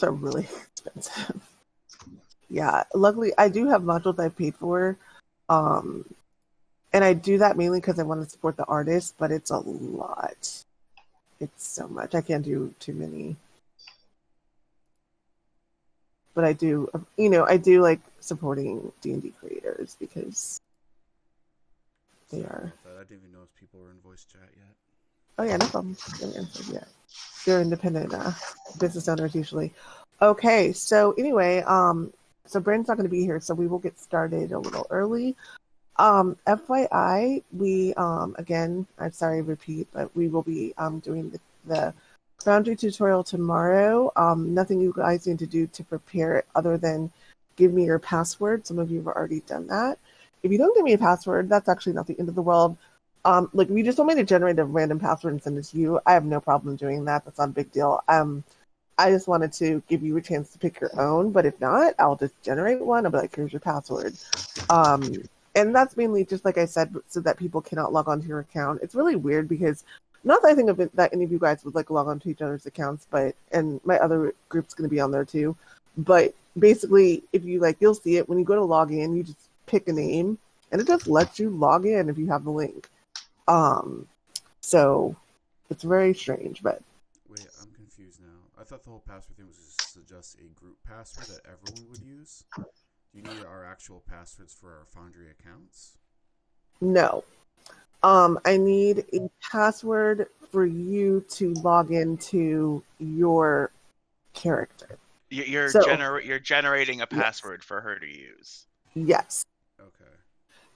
are really expensive. Yeah, luckily I do have modules I paid for, and I do that mainly because I want to support the artist. But it's a lot. It's so much. I can't do too many. But I do, I do like supporting D&D creators because they are. I didn't even know if people were in voice chat yet. Oh yeah, no problem. Yeah, they're independent business owners usually. Okay, so anyway, so Brandon's not going to be here, so we will get started a little early. FYI, we again, I'm sorry to repeat, but we will be doing the Foundry tutorial tomorrow. Nothing you guys need to do to prepare it other than give me your password. Some of you have already done that. If you don't give me a password, that's actually not the end of the world. Like if you just want me to generate a random password and send it to you, I have no problem doing that. That's not a big deal. I just wanted to give you a chance to pick your own, but if not, I'll just generate one. I'll be like, here's your password. And that's mainly just like I said, so that people cannot log onto your account. It's really weird because not that I think of it that any of you guys would like log onto each other's accounts, and my other group's going to be on there too. But basically, if you you'll see it when you go to log in, you just pick a name and it just lets you log in if you have the link. So it's very strange, but. Wait, I'm confused now. I thought the whole password thing was just a group password that everyone would use. Do you need our actual passwords for our Foundry accounts? No. I need a password for you to log into your character. You're generating a password for her to use. Yes. Okay.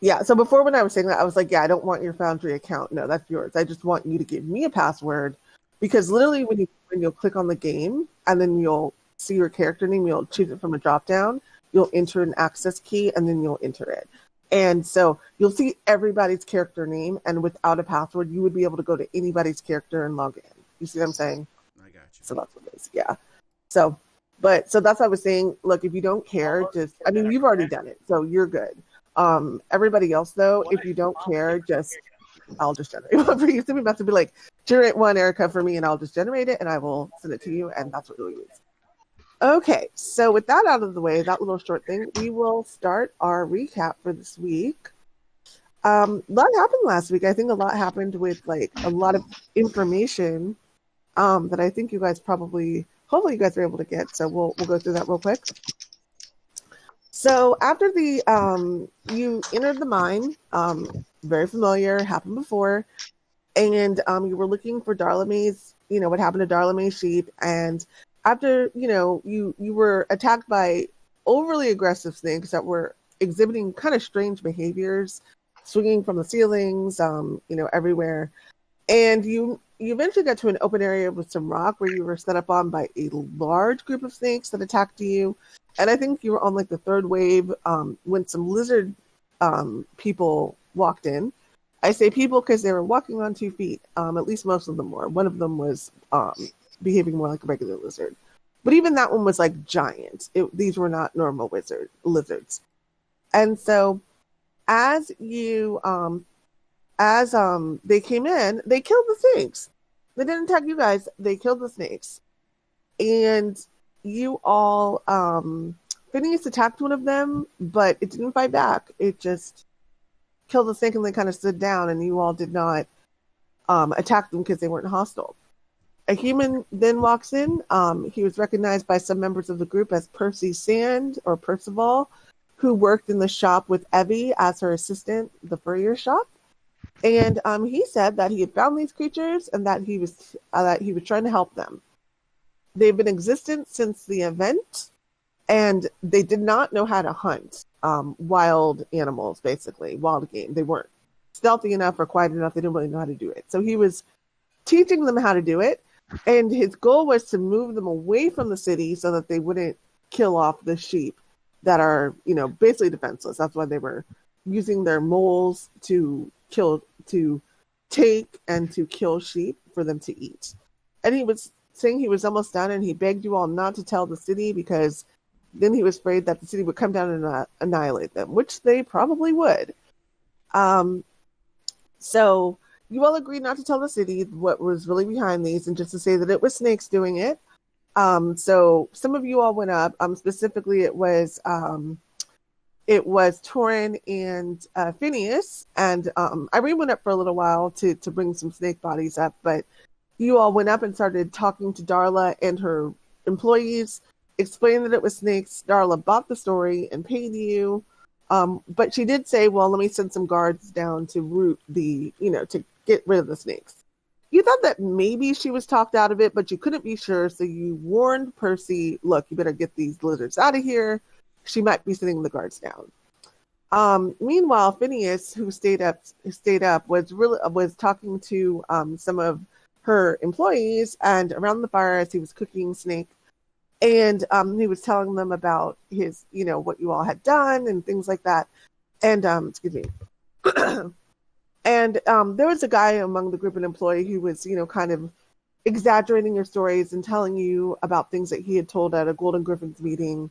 Yeah, so before when I was saying that, I was like, yeah, I don't want your Foundry account. No, that's yours. I just want you to give me a password because literally when you'll click on the game and then you'll see your character name, you'll choose it from a drop down, you'll enter an access key and then you'll enter it. And so you'll see everybody's character name, and without a password, you would be able to go to anybody's character and log in. You see what I'm saying? I got you. So that's what it is. Yeah. So that's what I was saying. Look, if you don't care, you've already done it, so you're good. Everybody else though, if you don't care, I'll just generate one for you. Somebody about to be like, generate one, Erica, for me, and I'll just generate it and I will send it to you, and that's what you'll use. Okay, so with that out of the way, that little short thing, we will start our recap for this week. A lot happened last week. I think a lot happened with a lot of information that I think you guys hopefully you guys are able to get. So we'll go through that real quick. So after you entered the mine, very familiar, happened before, and you were looking for Darlame's, what happened to Darlame's sheep, and after, you were attacked by overly aggressive snakes that were exhibiting kind of strange behaviors, swinging from the ceilings, everywhere. And you eventually got to an open area with some rock where you were set up on by a large group of snakes that attacked you. And I think you were on the third wave when some lizard people walked in. I say people because they were walking on 2 feet. At least most of them were. One of them was behaving more like a regular lizard, but even that one was giant. These were not normal lizards. And so as they came in, they killed the snakes. They didn't attack you guys, they killed the snakes. And you all Phineas attacked one of them, but it didn't fight back. It just killed the snake and they kind of stood down, and you all did not attack them because they weren't hostile. A human then walks in. He was recognized by some members of the group as Percy Sand, or Percival, who worked in the shop with Evie as her assistant, the furrier shop. And he said that he had found these creatures and that he was trying to help them. They've been existent since the event, and they did not know how to hunt wild animals, basically, wild game. They weren't stealthy enough or quiet enough. They didn't really know how to do it. So he was teaching them how to do it. And his goal was to move them away from the city so that they wouldn't kill off the sheep that are, basically defenseless. That's why they were using their moles to take and to kill sheep for them to eat. And he was saying he was almost done, and he begged you all not to tell the city because then he was afraid that the city would come down and annihilate them, which they probably would. So you all agreed not to tell the city what was really behind these, and just to say that it was snakes doing it. So some of you all went up. Specifically, it was Toren and Phineas, and Irene went up for a little while to bring some snake bodies up, but you all went up and started talking to Darla and her employees, explained that it was snakes. Darla bought the story and paid you, but she did say, "Well, let me send some guards down to root to get rid of the snakes." You thought that maybe she was talked out of it, but you couldn't be sure, so you warned Percy, "Look, you better get these lizards out of here. She might be sending the guards down." Meanwhile, Phineas, who stayed up, was talking to some of her employees, and around the fire as he was cooking snake, and he was telling them about his, what you all had done and things like that. And excuse me. And there was a guy among the group of employee who was, kind of exaggerating your stories and telling you about things that he had told at a Golden Griffins meeting.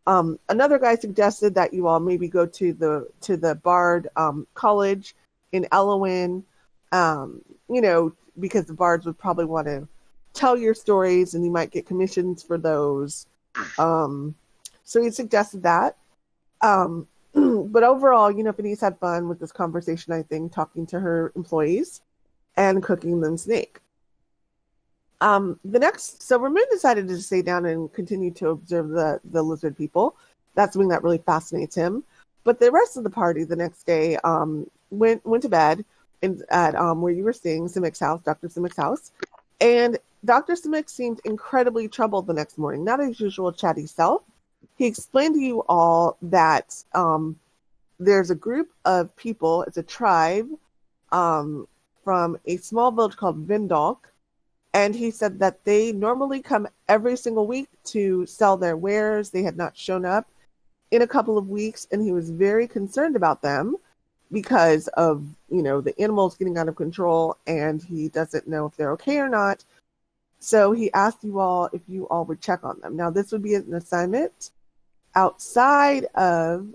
Another guy suggested that you all maybe go to the Bard College in Elowin, because the bards would probably want to tell your stories and you might get commissions for those. So he suggested that. But overall, Phineas had fun with this conversation, I think, talking to her employees and cooking them snake. So Ramune decided to stay down and continue to observe the lizard people. That's something that really fascinates him. But the rest of the party the next day went to bed at where you were staying, Simick's house, Dr. Simick's house. And Dr. Simick seemed incredibly troubled the next morning, not his usual chatty self. He explained to you all that there's a group of people, it's a tribe from a small village called Vindalk. And he said that they normally come every single week to sell their wares. They had not shown up in a couple of weeks, and he was very concerned about them because of, the animals getting out of control, and he doesn't know if they're okay or not. So he asked you all if you all would check on them. Now, this would be an assignment outside of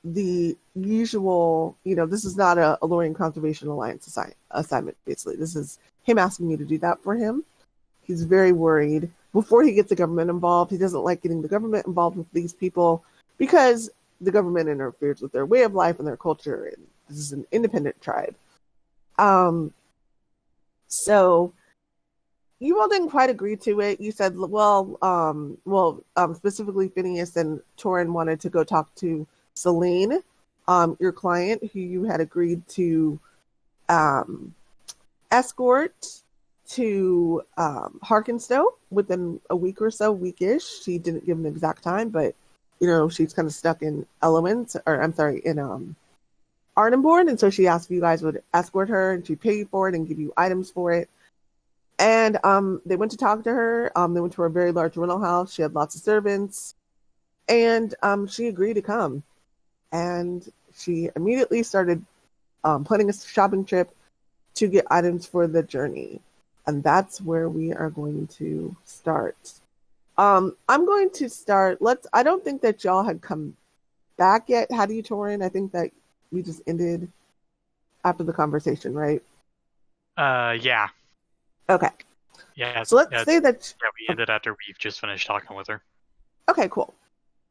the usual, this is not a Allorian Conservation Alliance assignment, basically. This is him asking you to do that for him. He's very worried. Before he gets the government involved, he doesn't like getting the government involved with these people because the government interferes with their way of life and their culture. And this is an independent tribe. So you all didn't quite agree to it. You said, specifically Phineas and Toren wanted to go talk to Selene, your client, who you had agreed to escort to Harkenstow within a week or so, weekish. She didn't give an exact time, but she's kind of stuck in in Arnhenborn, and so she asked if you guys would escort her, and she'd pay you for it and give you items for it. And they went to talk to her. They went to her very large rental house. She had lots of servants, and she agreed to come. And she immediately started planning a shopping trip to get items for the journey. And that's where we are going to start. I'm going to start. I don't think that y'all had come back yet. How do you, Toren? I think that we just ended after the conversation, right? Yeah. Okay. Yeah. So let's say that. Yeah, we ended after we've just finished talking with her. Okay, cool.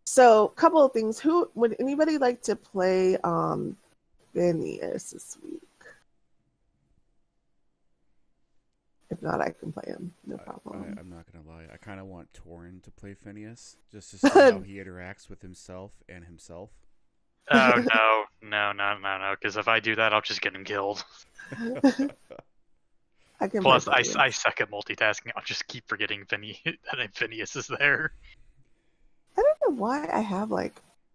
So, a couple of things. Who would anybody like to play Phineas this week? If not, I can play him. No problem. I'm not going to lie. I kind of want Toren to play Phineas, just to see how he interacts with himself and himself. Oh, no. Because if I do that, I'll just get him killed. Plus, I suck at multitasking. I'll just keep forgetting that Phineas is there. I don't know why I have,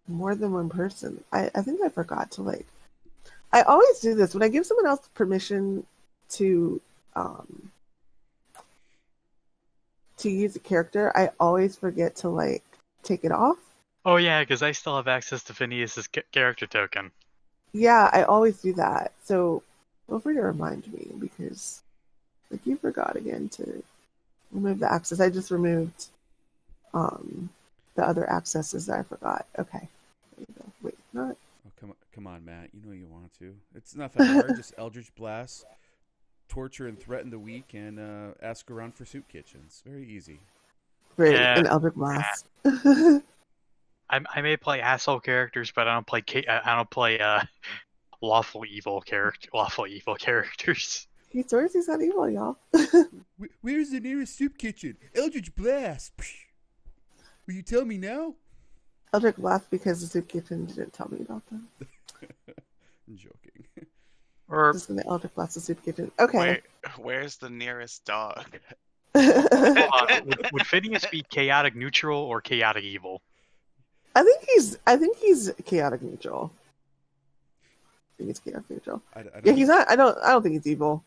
more than one person. I think I forgot to, I always do this. When I give someone else permission to use a character, I always forget to, take it off. Oh, yeah, because I still have access to Phineas's character token. Yeah, I always do that. So feel free to remind me, because you forgot again to remove the access. I just removed the other accesses that I forgot. Okay. There you go. Wait, not. Oh, come on, Matt. You know you want to. It's nothing hard. Just Eldritch Blast torture and threaten the weak, and ask around for soup kitchens. Very easy. Great, Yeah. an Eldritch Blast. I may play asshole characters, but I don't play lawful evil characters. He swears he's not evil, y'all. Where's the nearest soup kitchen? Eldritch Blast. Will you tell me now? Eldritch Blast because the soup kitchen didn't tell me about them. I'm joking. Or Just gonna Eldritch Blast the soup kitchen. Okay. Where's the nearest dog? would Phineas be chaotic neutral or chaotic evil? I think he's chaotic neutral. I think he's chaotic neutral. I don't Yeah, he's not. I don't think he's evil.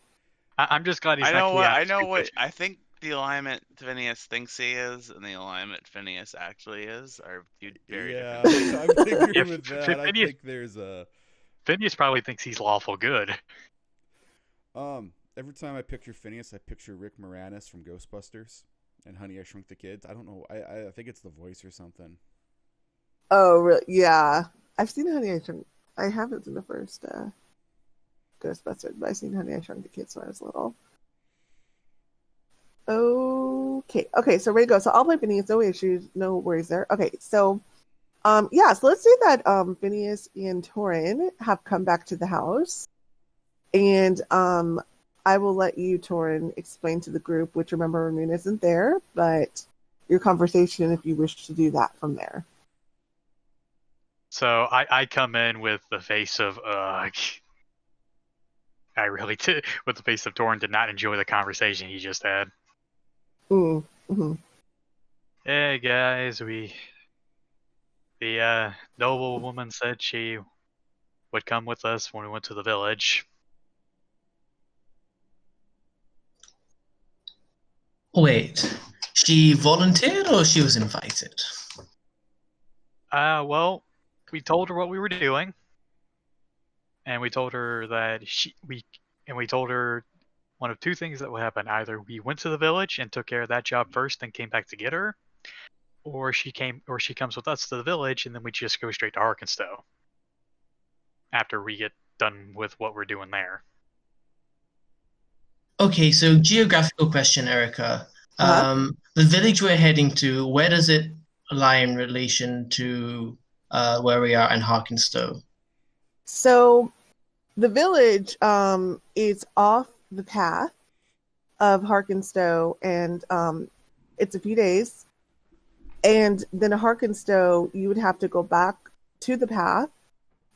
I'm just glad he's I not know what chaotic. I think the alignment Phineas thinks he is and the alignment Phineas actually is are two very yeah, different. I'm thinking Yeah, with that. I Phineas- think there's a. Phineas probably thinks he's lawful good. Every time I picture Phineas, I picture Rick Moranis from Ghostbusters and Honey, I Shrunk the Kids. I don't know. I think it's the voice or something. Oh, really? Yeah. I've seen Honey, I Shrunk. I haven't seen the first Ghostbusters, but I've seen Honey, I Shrunk the Kids when I was little. Okay, so ready to go. So I'll play Phineas, no issues, no worries there. Okay, so so let's say that Phineas and Toren have come back to the house, and I will let you, Toren, explain to the group, which remember Ramune isn't there, but your conversation if you wish to do that from there. So I come in with the face of with the face of Toren did not enjoy the conversation he just had. Mm-hmm. Hey guys, the noble woman said she would come with us when we went to the village. Wait, she volunteered or she was invited? Well, we told her what we were doing, and we told her that we told her one of two things that would happen: either we went to the village and took care of that job first, then came back to get her, or she comes with us to the village, and then we just go straight to Arkenstow after we get done with what we're doing there. Okay, so geographical question, Erica. The village we're heading to, where does it lie in relation to where we are in Harkenstow? So the village is off the path of Harkenstow, and it's a few days. And then at Harkenstow, you would have to go back to the path,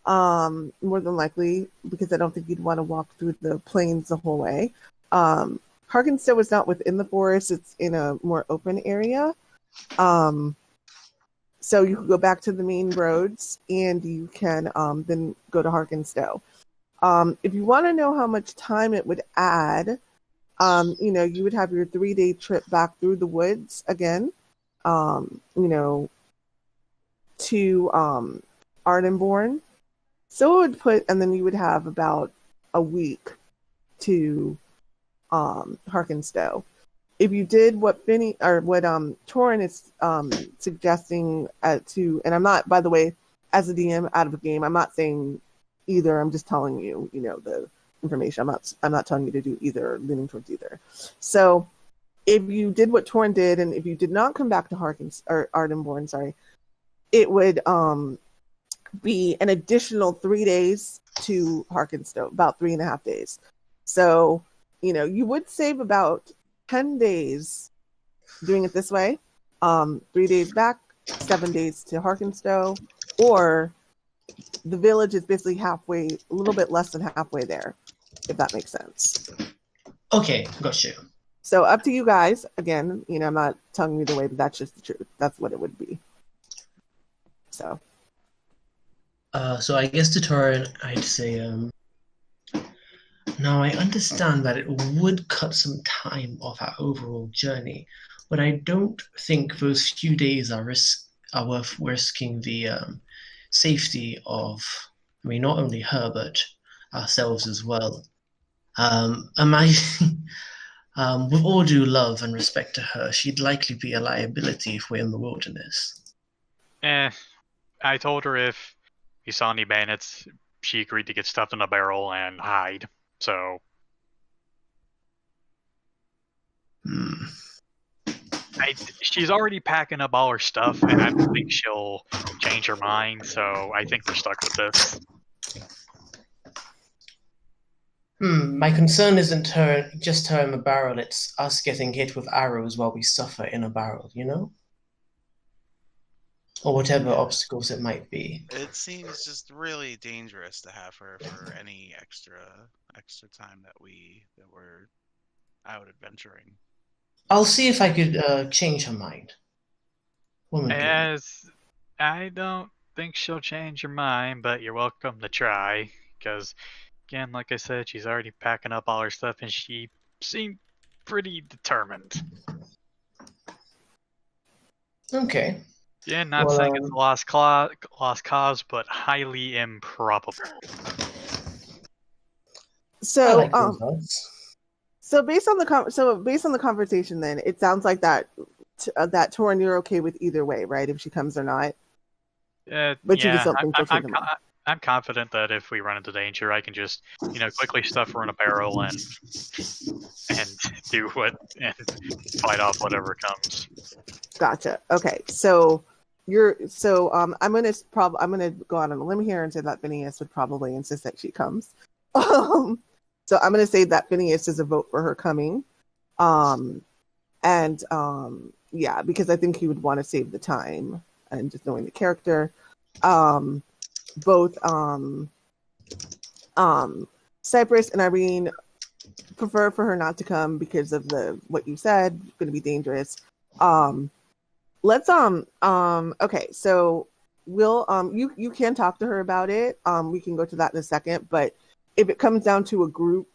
more than likely, because I don't think you'd want to walk through the plains the whole way. Harkenstow is not within the forest; it's in a more open area. So you can go back to the main roads, and you can then go to Harkenstow. If you want to know how much time it would add, you would have your 3-day trip back through the woods again, to Ardenborn. So it would put, and then you would have about a week to Harkenstow. If you did what Toren is suggesting and I'm not, by the way, as a DM out of the game, I'm not saying either. I'm just telling you, the information. I'm not telling you to do either, leaning towards either. So if you did what Toren did, and if you did not come back to Ardenborn, it would be an additional 3 days to Harkenstow, about 3.5 days. So, you would save about 10 days doing it this way. 3 days back, 7 days to Harkenstow, or the village is basically halfway, a little bit less than halfway there, if that makes sense. Okay, got you. So up to you guys. Again, I'm not telling you the way, but that's just the truth. That's what it would be. So. So I guess to Toren, I'd say, now I understand that it would cut some time off our overall journey, but I don't think those few days are worth risking the safety of, not only her, but ourselves as well. With all due love and respect to her, she'd likely be a liability if we're in the wilderness. I told her if we saw any bandits, she agreed to get stuffed in a barrel and hide. So She's already packing up all her stuff, and I don't think she'll change her mind. So I think we're stuck with this. My concern isn't just her in the barrel, it's us getting hit with arrows while we suffer in a barrel, you know? Or whatever obstacles it might be. It seems just really dangerous to have her for any extra time that we're out adventuring. I'll see if I could change her mind. As I don't think she'll change her mind, but you're welcome to try. Because, again, like I said, she's already packing up all her stuff, and she seemed pretty determined. Okay. Yeah, not saying it's a lost cause, but highly improbable. So, so based on the conversation, then it sounds like that Toren, you're okay with either way, right? If she comes or not. But yeah, you just don't think she'll change her mind. I'm confident that if we run into danger, I can just, quickly stuff her in a barrel and do and fight off whatever comes. Gotcha. Okay, so I'm gonna go out on a limb here and say that Phineas would probably insist that she comes. So I'm gonna say that Phineas is a vote for her coming. Yeah, because I think he would want to save the time and just knowing the character. Both Cypress and Irene prefer for her not to come because of what you said, it's going to be dangerous. Let's okay, so we'll you can talk to her about it. We can go to that in a second, but if it comes down to a group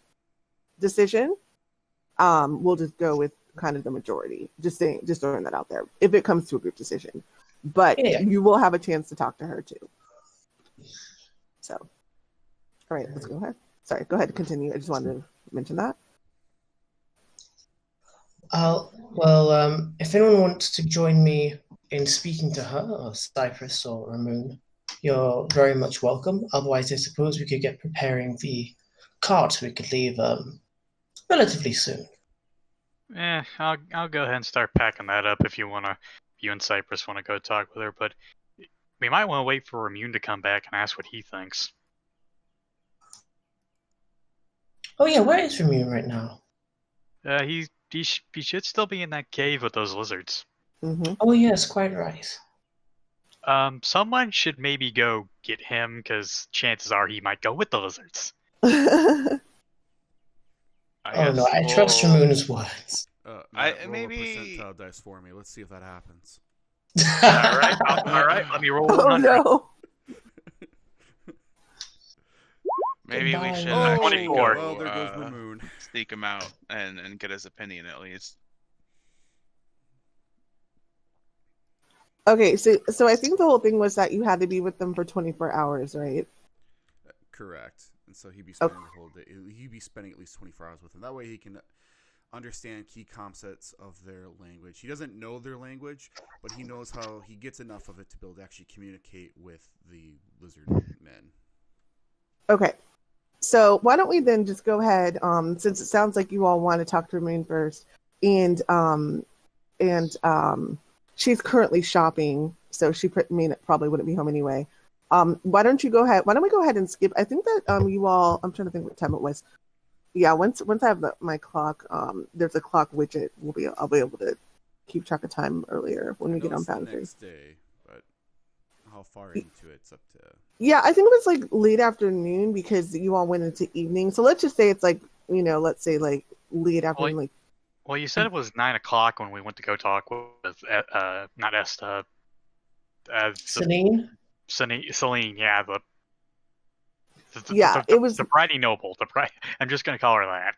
decision, we'll just go with kind of the majority. Just throwing that out there. If it comes to a group decision. But you will have a chance to talk to her too. So, all right, let's go ahead. Sorry, go ahead and continue. I just wanted to mention that. If anyone wants to join me in speaking to her, or Cypress or Ramune, you're very much welcome. Otherwise, I suppose we could get preparing the cart so we could leave relatively soon. I'll go ahead and start packing that up if you and Cypress want to go talk with her, but we might want to wait for Ramune to come back and ask what he thinks. Oh yeah, where is Ramune right now? He should still be in that cave with those lizards. Mm-hmm. Oh yes, quite right. Someone should maybe go get him, because chances are he might go with the lizards. I trust Ramune's words. Maybe percentile dice for me. Let's see if that happens. all right. Let me roll 100. Oh no! Maybe we should actually go. Well, there goes Ramune. Sneak him out and get his opinion at least. Okay, so I think the whole thing was that you had to be with them for 24 hours, right? Correct. And so he'd be spending the whole day. He'd be spending at least 24 hours with them. That way he can understand key concepts of their language. He doesn't know their language, but he knows how he gets enough of it to be able to actually communicate with the lizard men. Okay. So why don't we then just go ahead, since it sounds like you all want to talk to Ramune first, and she's currently shopping, so she probably wouldn't be home anyway. Why don't we go ahead and skip? I think that you all, I'm trying to think what time it was. Yeah, once I have my clock, there's a clock widget. I'll be able to keep track of time earlier when we get on Boundary. Next day, but how far into it's up to. Yeah, I think it was like late afternoon because you all went into evening. So let's just say it's like, let's say like late afternoon. Well, you said it was 9 o'clock when we went to go talk with not Esta. Celine? Celine, yeah. It was the Bridey Noble. I'm just going to call her that.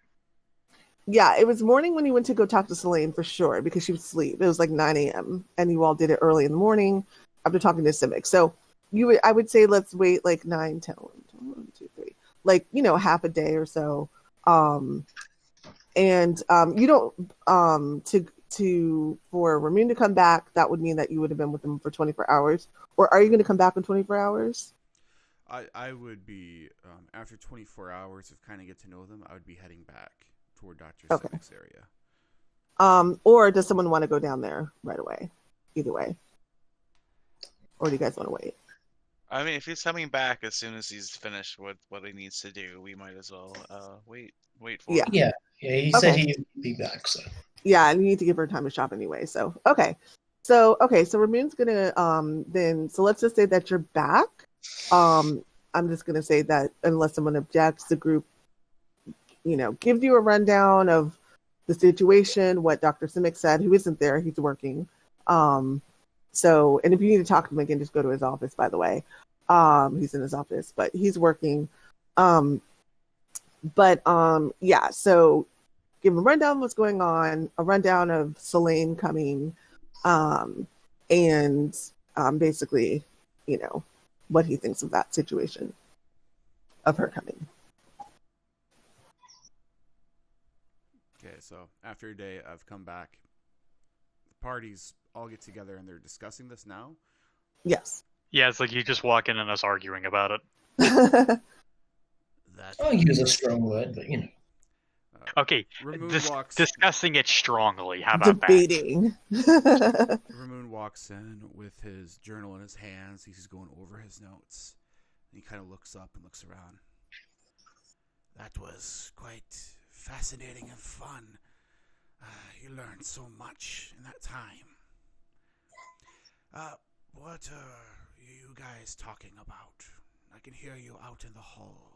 Yeah, it was morning when you went to go talk to Celine for sure because she was asleep. It was like 9 a.m. and you all did it early in the morning after talking to Simic. So I would say let's wait like 9, 10, 1, 2, 3, like half a day or so. And you don't for Ramune to come back, that would mean that you would have been with them for 24 hours. Or are you going to come back in 24 hours? I would be after 24 hours of kind of get to know them. I would be heading back toward Dr. Simic's area. Or does someone want to go down there right away? Either way. Or do you guys want to wait? I mean, if he's coming back as soon as he's finished with what he needs to do, we might as well wait for Yeah. him. Yeah, he said he'd be back, so. Yeah, and you need to give her time to shop anyway. So so Ramune's gonna then. So let's just say that you're back. I'm just gonna say that unless someone objects, the group, gives you a rundown of the situation, what Dr. Simic said, who isn't there, he's working. So, and if you need to talk to him again, just go to his office, by the way. He's in his office, but he's working. Yeah, so give him a rundown of what's going on, a rundown of Selene coming, and basically, what he thinks of that situation, of her coming. Okay, so after a day, I've come back. The parties all get together and they're discussing this now. Yes. Yeah, it's like you just walk in and us arguing about it. I'll use a strong word, but Okay, discussing it strongly. How about Debating. Ramune walks in with his journal in his hands. He's going over his notes. He kind of looks up and looks around. That was quite fascinating and fun. You learned so much in that time. What are you guys talking about? I can hear you out in the hall.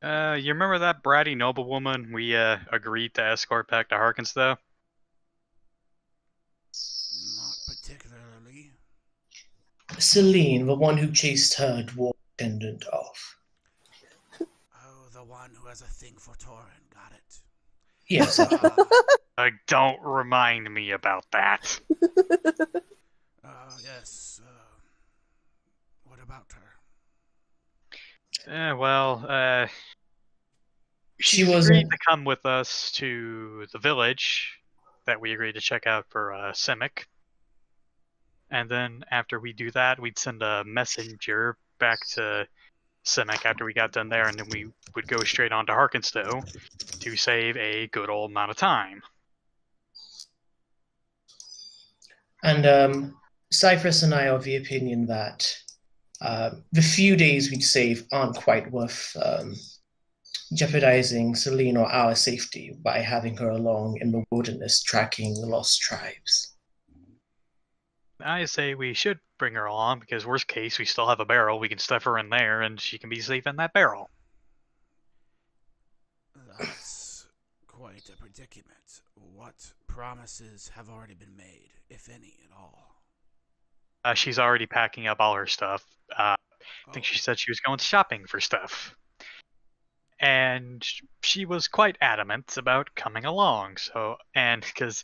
You remember that bratty noblewoman we agreed to escort back to Harkenstow? Not particularly. Selene, the one who chased her dwarf attendant off. Oh, the one who has a thing for Toren. Got it. Yes. Don't remind me about that. Yes. What about her? She agreed to come with us to the village that we agreed to check out for Simic. And then after we do that, we'd send a messenger back to Simic after we got done there, and then we would go straight on to Harkenstow to save a good old amount of time. And Cypress and I are of the opinion that the few days we'd save aren't quite worth jeopardizing Selene or our safety by having her along in the wilderness tracking lost tribes. I say we should bring her along because worst case, we still have a barrel. We can stuff her in there and she can be safe in that barrel. That's quite a predicament. What promises have already been made, if any at all? She's already packing up all her stuff. I think she said she was going shopping for stuff. And she was quite adamant about coming along. So, and because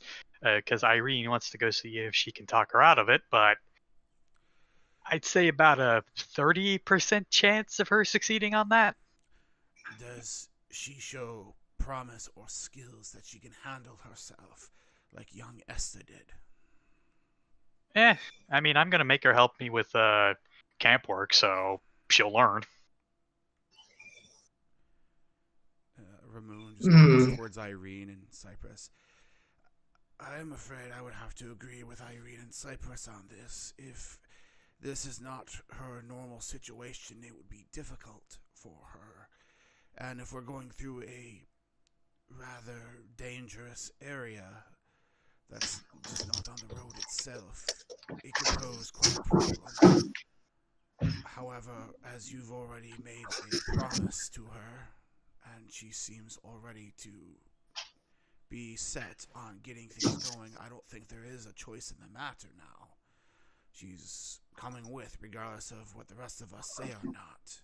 Irene wants to go see if she can talk her out of it, but I'd say about a 30% chance of her succeeding on that. Does she show promise or skills that she can handle herself like young Esther did? I mean, I'm going to make her help me with camp work, so she'll learn. Ramune just goes towards Irene and Cypress. I'm afraid I would have to agree with Irene and Cypress on this. If this is not her normal situation, it would be difficult for her. And if we're going through a rather dangerous area that's just not on the road itself, it could pose quite a problem. However, as you've already made a promise to her, and she seems already to be set on getting things going, I don't think there is a choice in the matter now. She's coming with, regardless of what the rest of us say or not.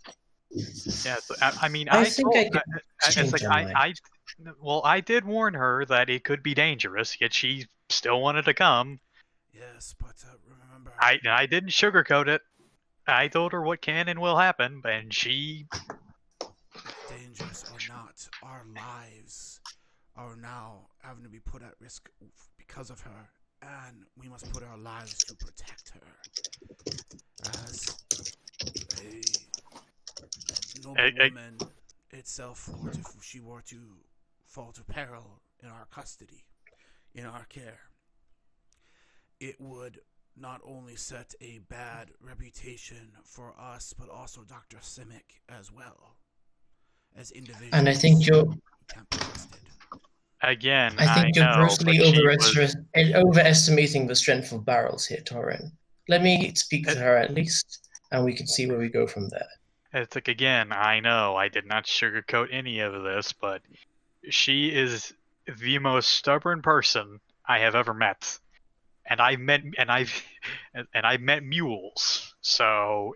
Yeah, so, I mean, I did warn her that it could be dangerous, yet she still wanted to come. Yes, but remember... I didn't sugarcoat it. I told her what can and will happen, and she... Dangerous or not, our lives are now having to be put at risk because of her, and we must put our lives to protect her. As a noble woman itself, if she were to fall to peril in our custody. in our care, it would not only set a bad reputation for us, but also Dr. Simic as well, as individuals. And I think you're Can't be trusted. Again, I think you're know, grossly but she was... overestimating the strength of barrels here, Toren. Let me speak to her at least, and we can see where we go from there. It's like, again, I know I did not sugarcoat any of this, but she is the most stubborn person I have ever met, and I've met mules. So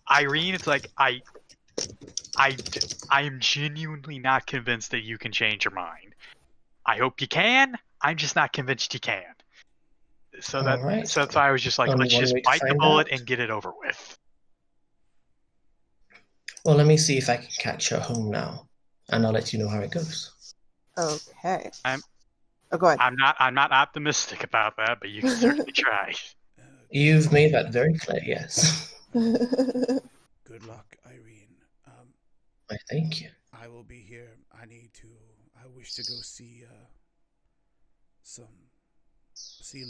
Irene, it's like I am genuinely not convinced that you can change your mind. I hope you can. I'm just not convinced you can. So that's why I was just like, Only let's one just way to bite the find bullet out. and get it over with. Well, let me see if I can catch her home now, and I'll let you know how it goes. Okay. Go ahead. I'm not optimistic about that, but you can certainly try. You've made that very clear, yes. Good luck, Irene. I thank you. I will be here. I wish to go see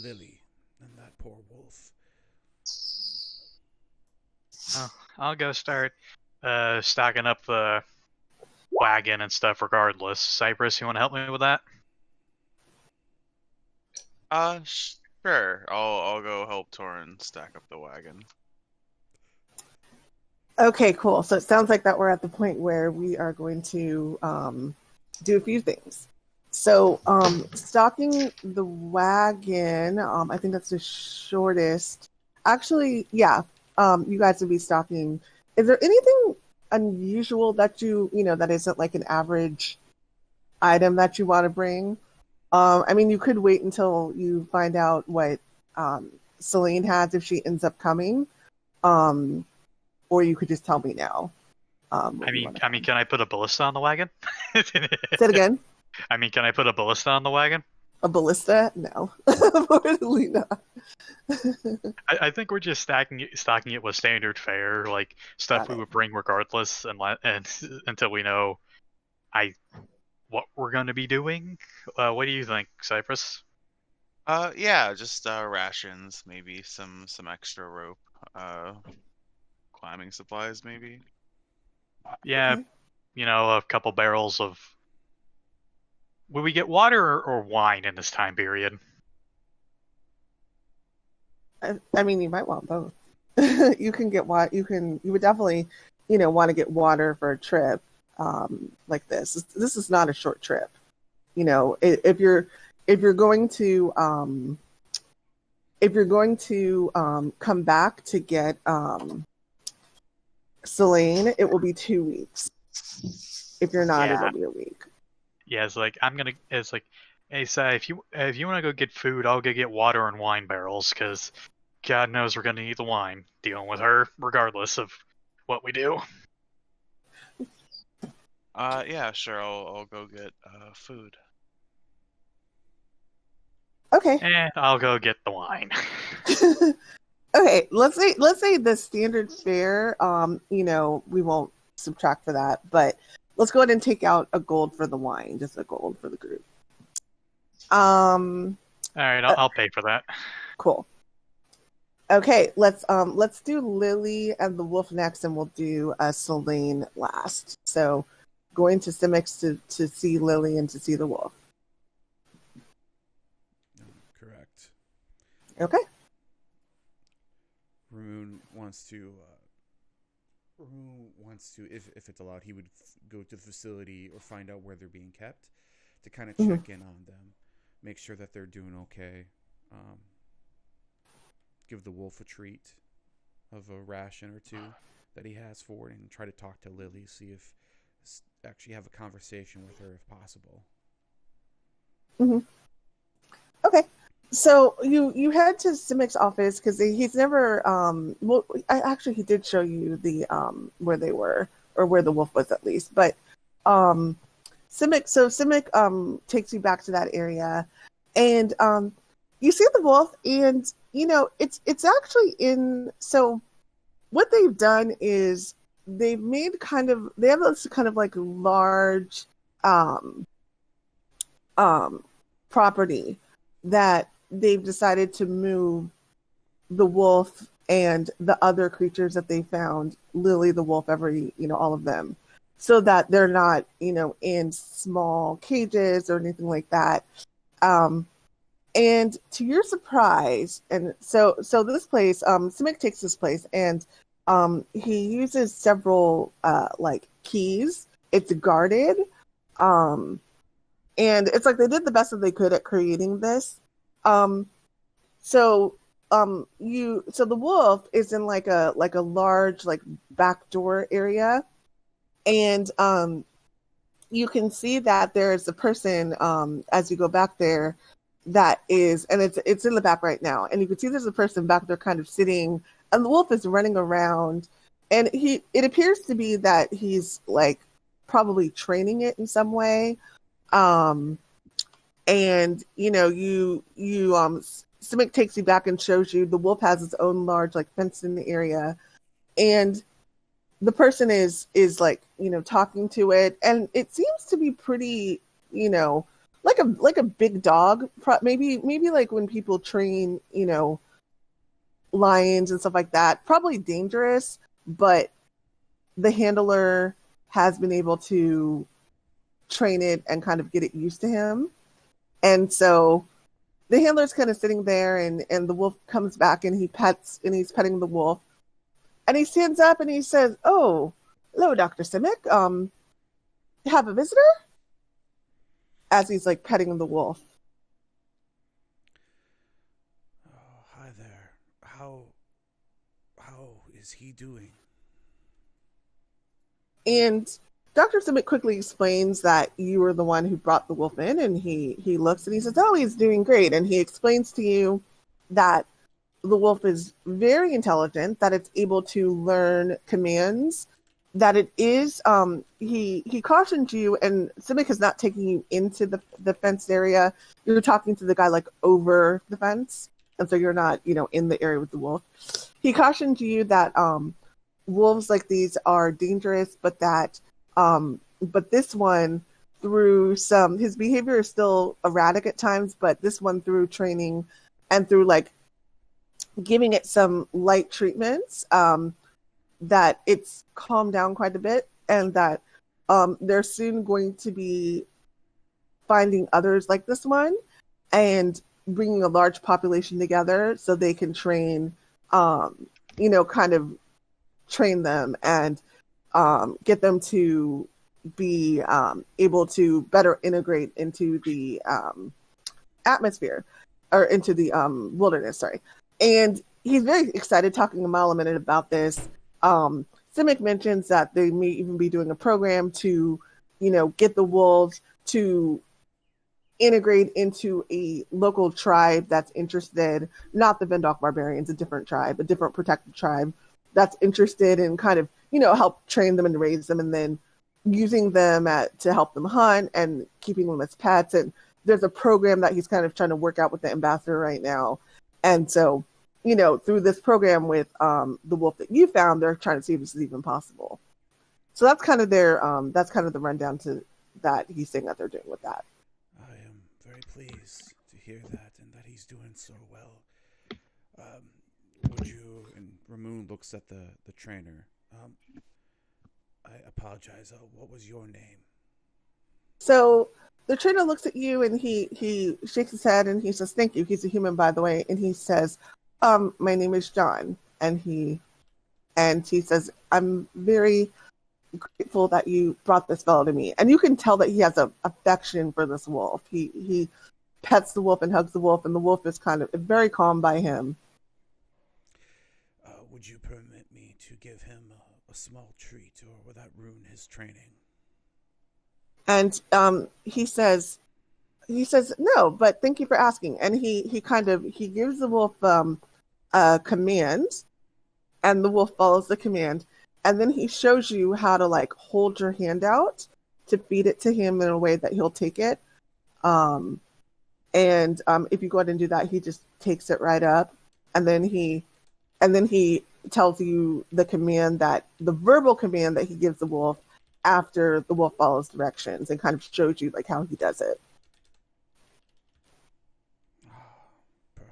Lily and that poor wolf. I'll go start stocking up the wagon and stuff regardless. Cypress, you want to help me with that? Sure. I'll go help Toren stack up the wagon. Okay, cool. So it sounds like that we're at the point where we are going to do a few things. So stocking the wagon, I think that's the shortest. Actually, yeah, you guys would be stocking. Is there anything unusual that that isn't like an average item that you want to bring? I mean, you could wait until you find out what Celine has if she ends up coming. Or you could just tell me now. I mean, can I put a ballista on the wagon? Say it again. I mean, can I put a ballista on the wagon? A ballista? No, unfortunately not. I think we're just stocking it with standard fare, like stuff we would bring regardless, and until we know what we're going to be doing. What do you think, Cypress? Yeah, just rations, maybe some extra rope, climbing supplies, maybe. Yeah, a couple barrels of. Will we get water or wine in this time period? I mean, you might want both. You can get water. You would definitely, want to get water for a trip like this. This is not a short trip. If you're going to come back to get Celine, it will be 2 weeks. If you're not, it'll be a week. Yeah, it's like hey, Sai, if you want to go get food, I'll go get water and wine barrels, because God knows we're gonna need the wine. Dealing with her, regardless of what we do. Yeah, sure. I'll go get food. Okay. I'll go get the wine. Okay, let's say the standard fare. We won't subtract for that, but let's go ahead and take out a gold for the wine, just a gold for the group. All right, I'll pay for that. Cool. Okay, let's do Lily and the wolf next, and we'll do Celine last. So, going to Simix to see Lily and to see the wolf. Correct. Okay. Ramune wants to, if it's allowed, he would go to the facility or find out where they're being kept to kind of check in on them, make sure that they're doing okay. Give the wolf a treat of a ration or two that he has for it, and try to talk to Lily, see if actually have a conversation with her if possible. Mm-hmm. Okay. So you head to Simic's office because he's never he did show you the where they were, or where the wolf was at least, but Simic takes you back to that area, and you see the wolf, and it's actually in. So what they've done is they have this kind of like large property that they've decided to move the wolf and the other creatures that they found, Lily the wolf, all of them, so that they're not, in small cages or anything like that. And to your surprise, and so this place, Simic takes this place, and he uses several keys. It's guarded, and it's like they did the best that they could at creating this. So the wolf is in like a large back door area, and you can see that there's a person as you go back there that is, and it's in the back right now, and you can see there's a person back there kind of sitting, and the wolf is running around, and it appears to be that he's like probably training it in some way. And Simic takes you back and shows you the wolf has its own large fenced in area, and the person is talking to it, and it seems to be pretty like a big dog, maybe like when people train lions and stuff like that, probably dangerous, but the handler has been able to train it and kind of get it used to him. And so the handler's kind of sitting there, and the wolf comes back, and he's petting the wolf, and he stands up and he says, "Oh, hello, Dr. Simic. Have a visitor?" As he's petting the wolf. Oh, hi there. How is he doing? And Dr. Simic quickly explains that you were the one who brought the wolf in, and he looks and he says, "Oh, he's doing great." And he explains to you that the wolf is very intelligent, that it's able to learn commands, that it is, he cautioned you, and Simic is not taking you into the fenced area. You're talking to the guy over the fence, and so you're not, in the area with the wolf. He cautioned you that wolves like these are dangerous, but that but this one, through his behavior is still erratic at times, but this one, through training and through giving it some light treatments, that it's calmed down quite a bit, and that they're soon going to be finding others like this one and bringing a large population together so they can train, kind of train them and get them to be able to better integrate into the atmosphere, or into the wilderness, sorry. And he's very excited, talking a mile a minute about this. Simic mentions that they may even be doing a program to, get the wolves to integrate into a local tribe that's interested, not the Vendok barbarians, a different tribe, a different protected tribe that's interested in kind of, help train them and raise them, and then using them to help them hunt and keeping them as pets. And there's a program that he's kind of trying to work out with the ambassador right now. And so, through this program with the wolf that you found, they're trying to see if this is even possible. So that's kind of that's kind of the rundown to that he's saying that they're doing with that. I am very pleased to hear that, and that he's doing so well. Would you, and Ramune looks at the trainer, I apologize, what was your name? So the trainer looks at you, and he shakes his head, and he says, "Thank you." He's a human, by the way. And he says, "My name is John." And he says, "I'm very grateful that you brought this fellow to me." And you can tell that he has an affection for this wolf. He pets the wolf and hugs the wolf, and the wolf is kind of very calm by him. Would you permit me to give him a small treat, or will that ruin his training? And he says, "No, but thank you for asking." And he gives the wolf a command, and the wolf follows the command. And then he shows you how to hold your hand out to feed it to him in a way that he'll take it. And if you go ahead and do that, he just takes it right up. And then he tells you the verbal command that he gives the wolf after the wolf follows directions, and kind of shows you how he does it.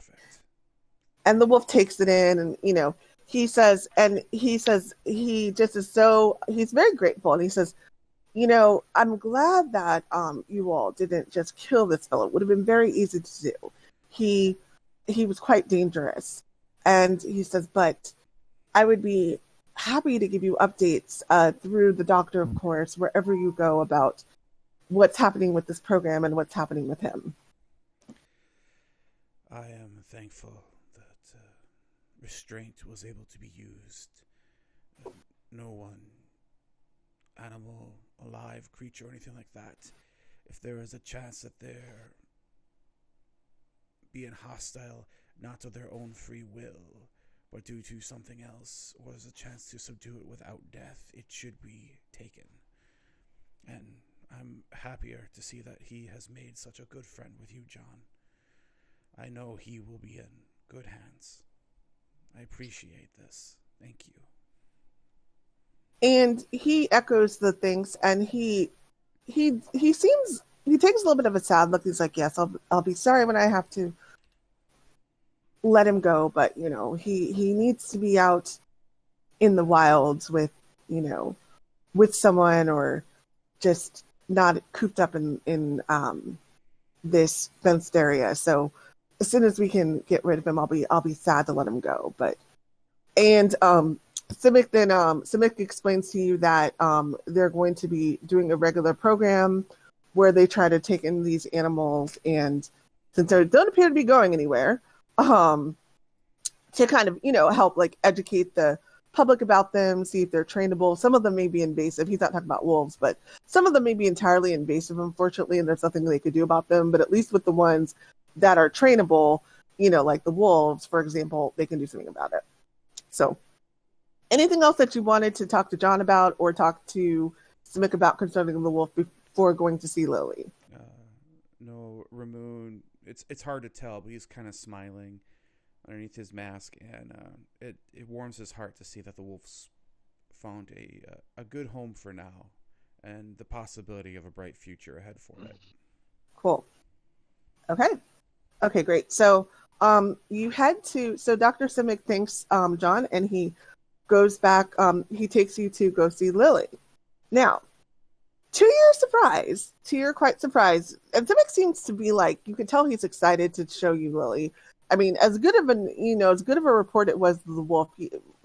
Perfect. And the wolf takes it in, and he says he just is so, he's very grateful, and he says, I'm glad that you all didn't just kill this fellow. It would have been very easy to do. He was quite dangerous. And he says, but I would be happy to give you updates through the doctor, of course, wherever you go, about what's happening with this program and what's happening with him. I am thankful that restraint was able to be used. No one, animal, alive, creature, or anything like that, if there is a chance that they're being hostile, not of their own free will, but due to something else, or there's a chance to subdue it without death, it should be taken. And I'm happier to see that he has made such a good friend with you, John. I know he will be in good hands. I appreciate this. Thank you. And he echoes the things, and he takes a little bit of a sad look. He's like, yes, I'll be sorry when I have to let him go, but he needs to be out in the wilds with someone, or just not cooped up in this fenced area. So as soon as we can get rid of him, I'll be sad to let him go. But Simic explains to you that they're going to be doing a regular program where they try to take in these animals, and since they don't appear to be going anywhere, to kind of help educate the public about them, see if they're trainable. Some of them may be invasive. He's not talking about wolves, but some of them may be entirely invasive, unfortunately, and there's nothing they could do about them. But at least with the ones that are trainable, like the wolves, for example, they can do something about it. So anything else that you wanted to talk to John about, or talk to Simic about concerning the wolf before going to see Lily? No, Ramune, it's hard to tell, but he's kind of smiling underneath his mask, and it warms his heart to see that the wolf's found a good home for now, and the possibility of a bright future ahead for it. Cool. Okay, great. So you head to, so Dr. Simic thanks John, and he goes back, he takes you to go see Lily. Now, to your quite surprise, and Simic seems to be you can tell he's excited to show you Lily. I mean, as good of a report it was to the wolf,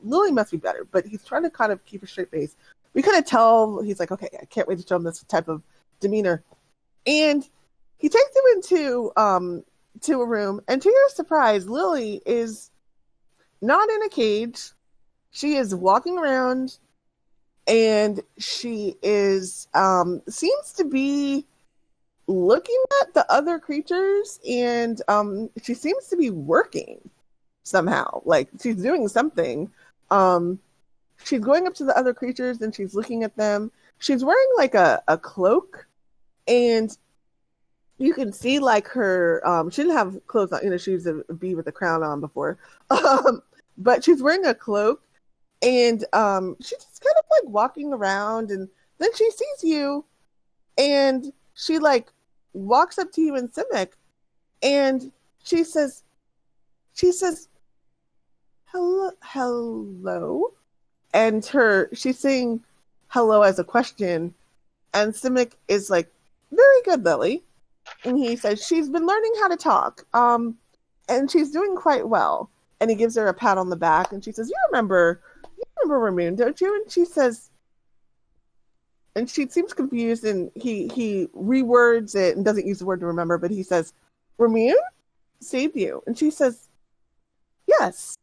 Lily must be better, but he's trying to kind of keep a straight face. We kind of tell, he's like, okay, I can't wait to show him this type of demeanor. And he takes him into to a room, and to your surprise, Lily is not in a cage. She is walking around, and she is seems to be looking at the other creatures, and she seems to be working somehow. She's doing something. She's going up to the other creatures, and she's looking at them. She's wearing a cloak, and you can see her she didn't have clothes on, she was a bee with a crown on before. But she's wearing a cloak, and she's just kind of walking around, and then she sees you, and she walks up to you and Simic, and she says hello, and she's saying hello as a question, and Simic is very good, Lily. And he says she's been learning how to talk, and she's doing quite well. And he gives her a pat on the back, and she says, you remember Ramune, don't you? And she says, and she seems confused, and he rewords it and doesn't use the word to remember, but he says, Ramune saved you. And she says, yes.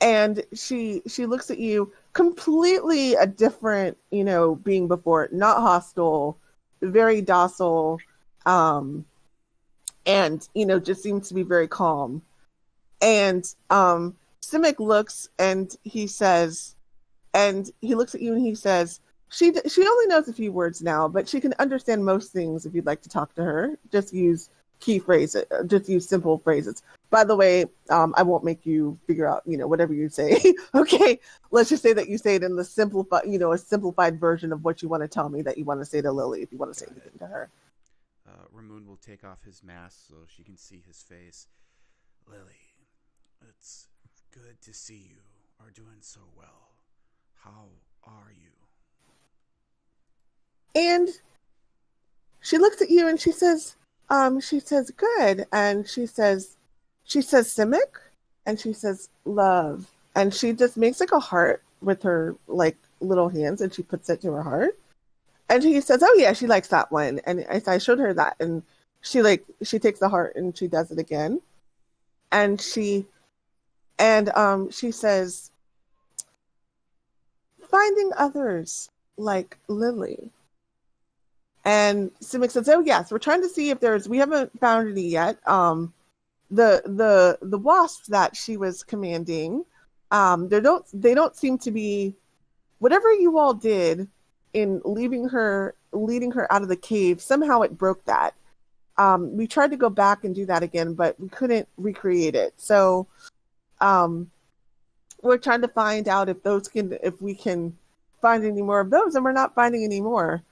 And she looks at you, completely a different, being before, not hostile, very docile, and just seems to be very calm. And Simic looks, and he says, and he looks at you and he says, she only knows a few words now, but she can understand most things if you'd like to talk to her. Just use key phrases, just use simple phrases. By the way, I won't make you figure out, whatever you say. Okay, let's just say that you say it in the simplified, a simplified version of what you want to tell me that you want to say to Lily if you want to say anything to her. Ramune will take off his mask so she can see his face. Lily, it's good to see you are doing so well. How are you? And she looks at you and she says, good. And she says, Simic? And she says, love. And she just makes like a heart with her like little hands and she puts it to her heart. And she says, oh yeah, she likes that one. And I showed her that. And she takes the heart and she does it again. And she says, finding others like Lily. And Simic says, oh yes, we're trying to see if we haven't found any yet. The wasps that she was commanding, they don't seem to be, whatever you all did in leading her out of the cave, somehow it broke that. We tried to go back and do that again, but we couldn't recreate it. So we're trying to find out if we can find any more of those, and we're not finding any more,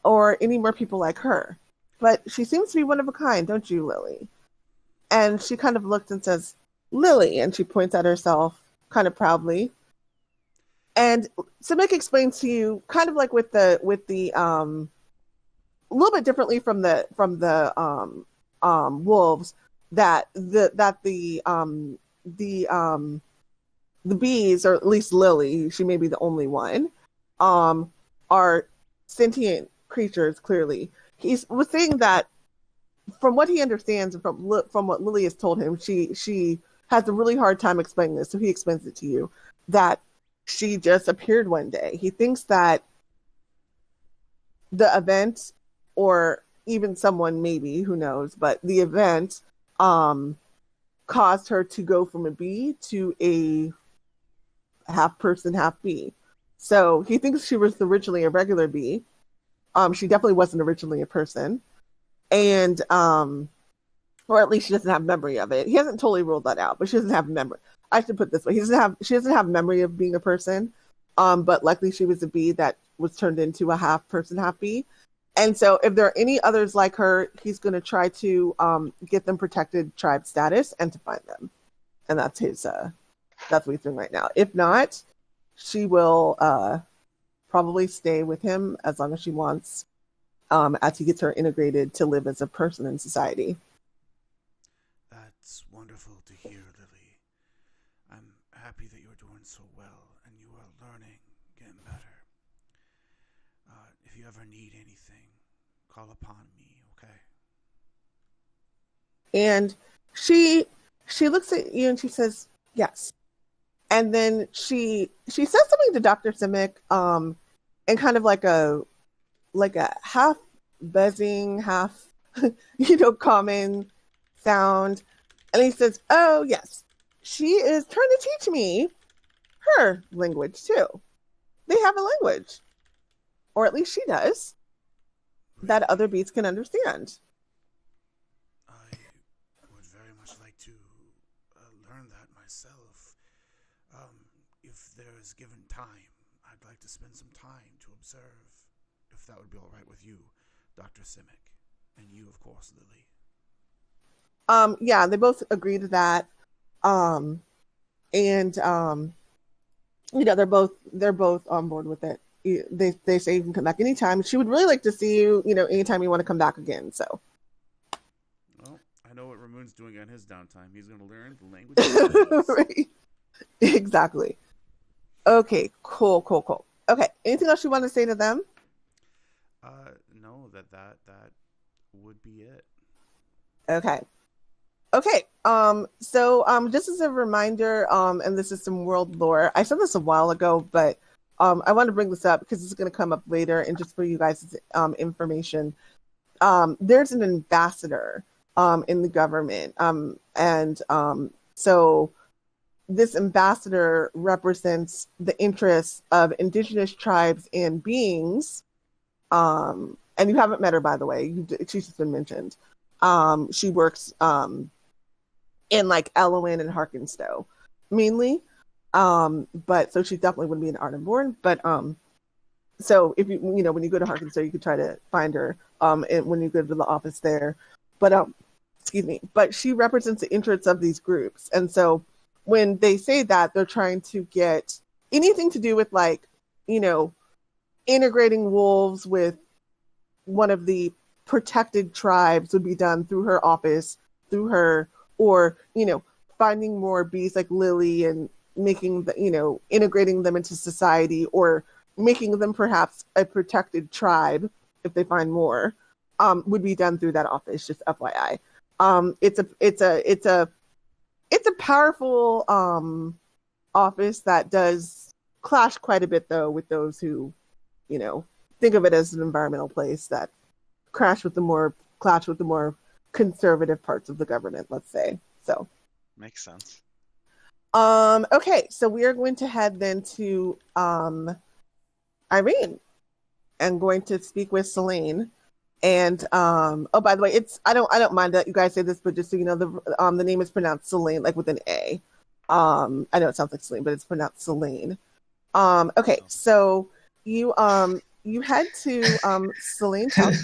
or any more people like her. But she seems to be one of a kind, don't you, Lily? And she kind of looks and says, Lily, and she points at herself kind of proudly. And Simic explains to you, kind of like with the a little bit differently from the wolves, that the bees, or at least Lily, she may be the only one, are sentient creatures. Clearly, he was saying that from what he understands, from what Lily has told him, she has a really hard time explaining this. So he explains it to you that she just appeared one day. He thinks that the event, or even someone, maybe, who knows, but the event caused her to go from a bee to a half person, half bee. So he thinks she was originally a regular bee. She definitely wasn't originally a person. And or at least she doesn't have memory of it. He hasn't totally ruled that out, but she doesn't have memory. I should put it this way: she doesn't have memory of being a person. But likely she was a bee that was turned into a half person, half bee. And so if there are any others like her, he's going to try to get them protected tribe status and to find them. And that's what he's doing right now. If not, she will probably stay with him as long as she wants, as he gets her integrated to live as a person in society. That's wonderful to hear, Lily. I'm happy that you're doing so well and you are learning, getting better. If you ever need anything, call upon me, okay? And she looks at you and she says, yes. And then she says something to Dr. Simic, in kind of like a half buzzing, half common sound. And he says, oh yes, she is trying to teach me her language too. They have a language, or at least she does, that other bees can understand. I would very much like to learn that myself. If there is given time, I'd like to spend some time to observe, if that would be all right with you, Dr. Simic, and you, of course, Lily. Yeah, they both agree to that. They're both on board with it. They say you can come back anytime. She would really like to see you, anytime you want to come back again. So. Well, I know what Ramune's doing on his downtime. He's going to learn the language. Right. Exactly. Okay. Cool. Okay. Anything else you want to say to them? No, that would be it. Okay. So just as a reminder, and this is some world lore. I said this a while ago, but I want to bring this up because it's going to come up later, and just for you guys' information. There's an ambassador in the government, and so this ambassador represents the interests of indigenous tribes and beings. And you haven't met her, by the way. She's just been mentioned. She works in like Eloin and Harkenstow mainly. But so she definitely wouldn't be an Ardenborn. But so if you when you go to Harkenstow, you could try to find her and when you go to the office there. But excuse me, but she represents the interests of these groups. And so when they say that, they're trying to get anything to do with, like, you know, integrating wolves with one of the protected tribes would be done through her office, through her, or, you know, finding more bees like Lily and making the, you know, integrating them into society, or making them perhaps a protected tribe if they find more, would be done through that office. Just FYI. It's a powerful office that does clash quite a bit, though, with those who, you know, think of it as an environmental place that clash with the more conservative parts of the government, let's say. So Makes sense. okay, so we are going to head then to Irene, and going to speak with Selene. And oh, by the way, it's I don't mind that you guys say this, but just so you know, the name is pronounced Selene, like with an A. I know it sounds like Selene, but it's pronounced Selene. Okay, so you head to Selene's house.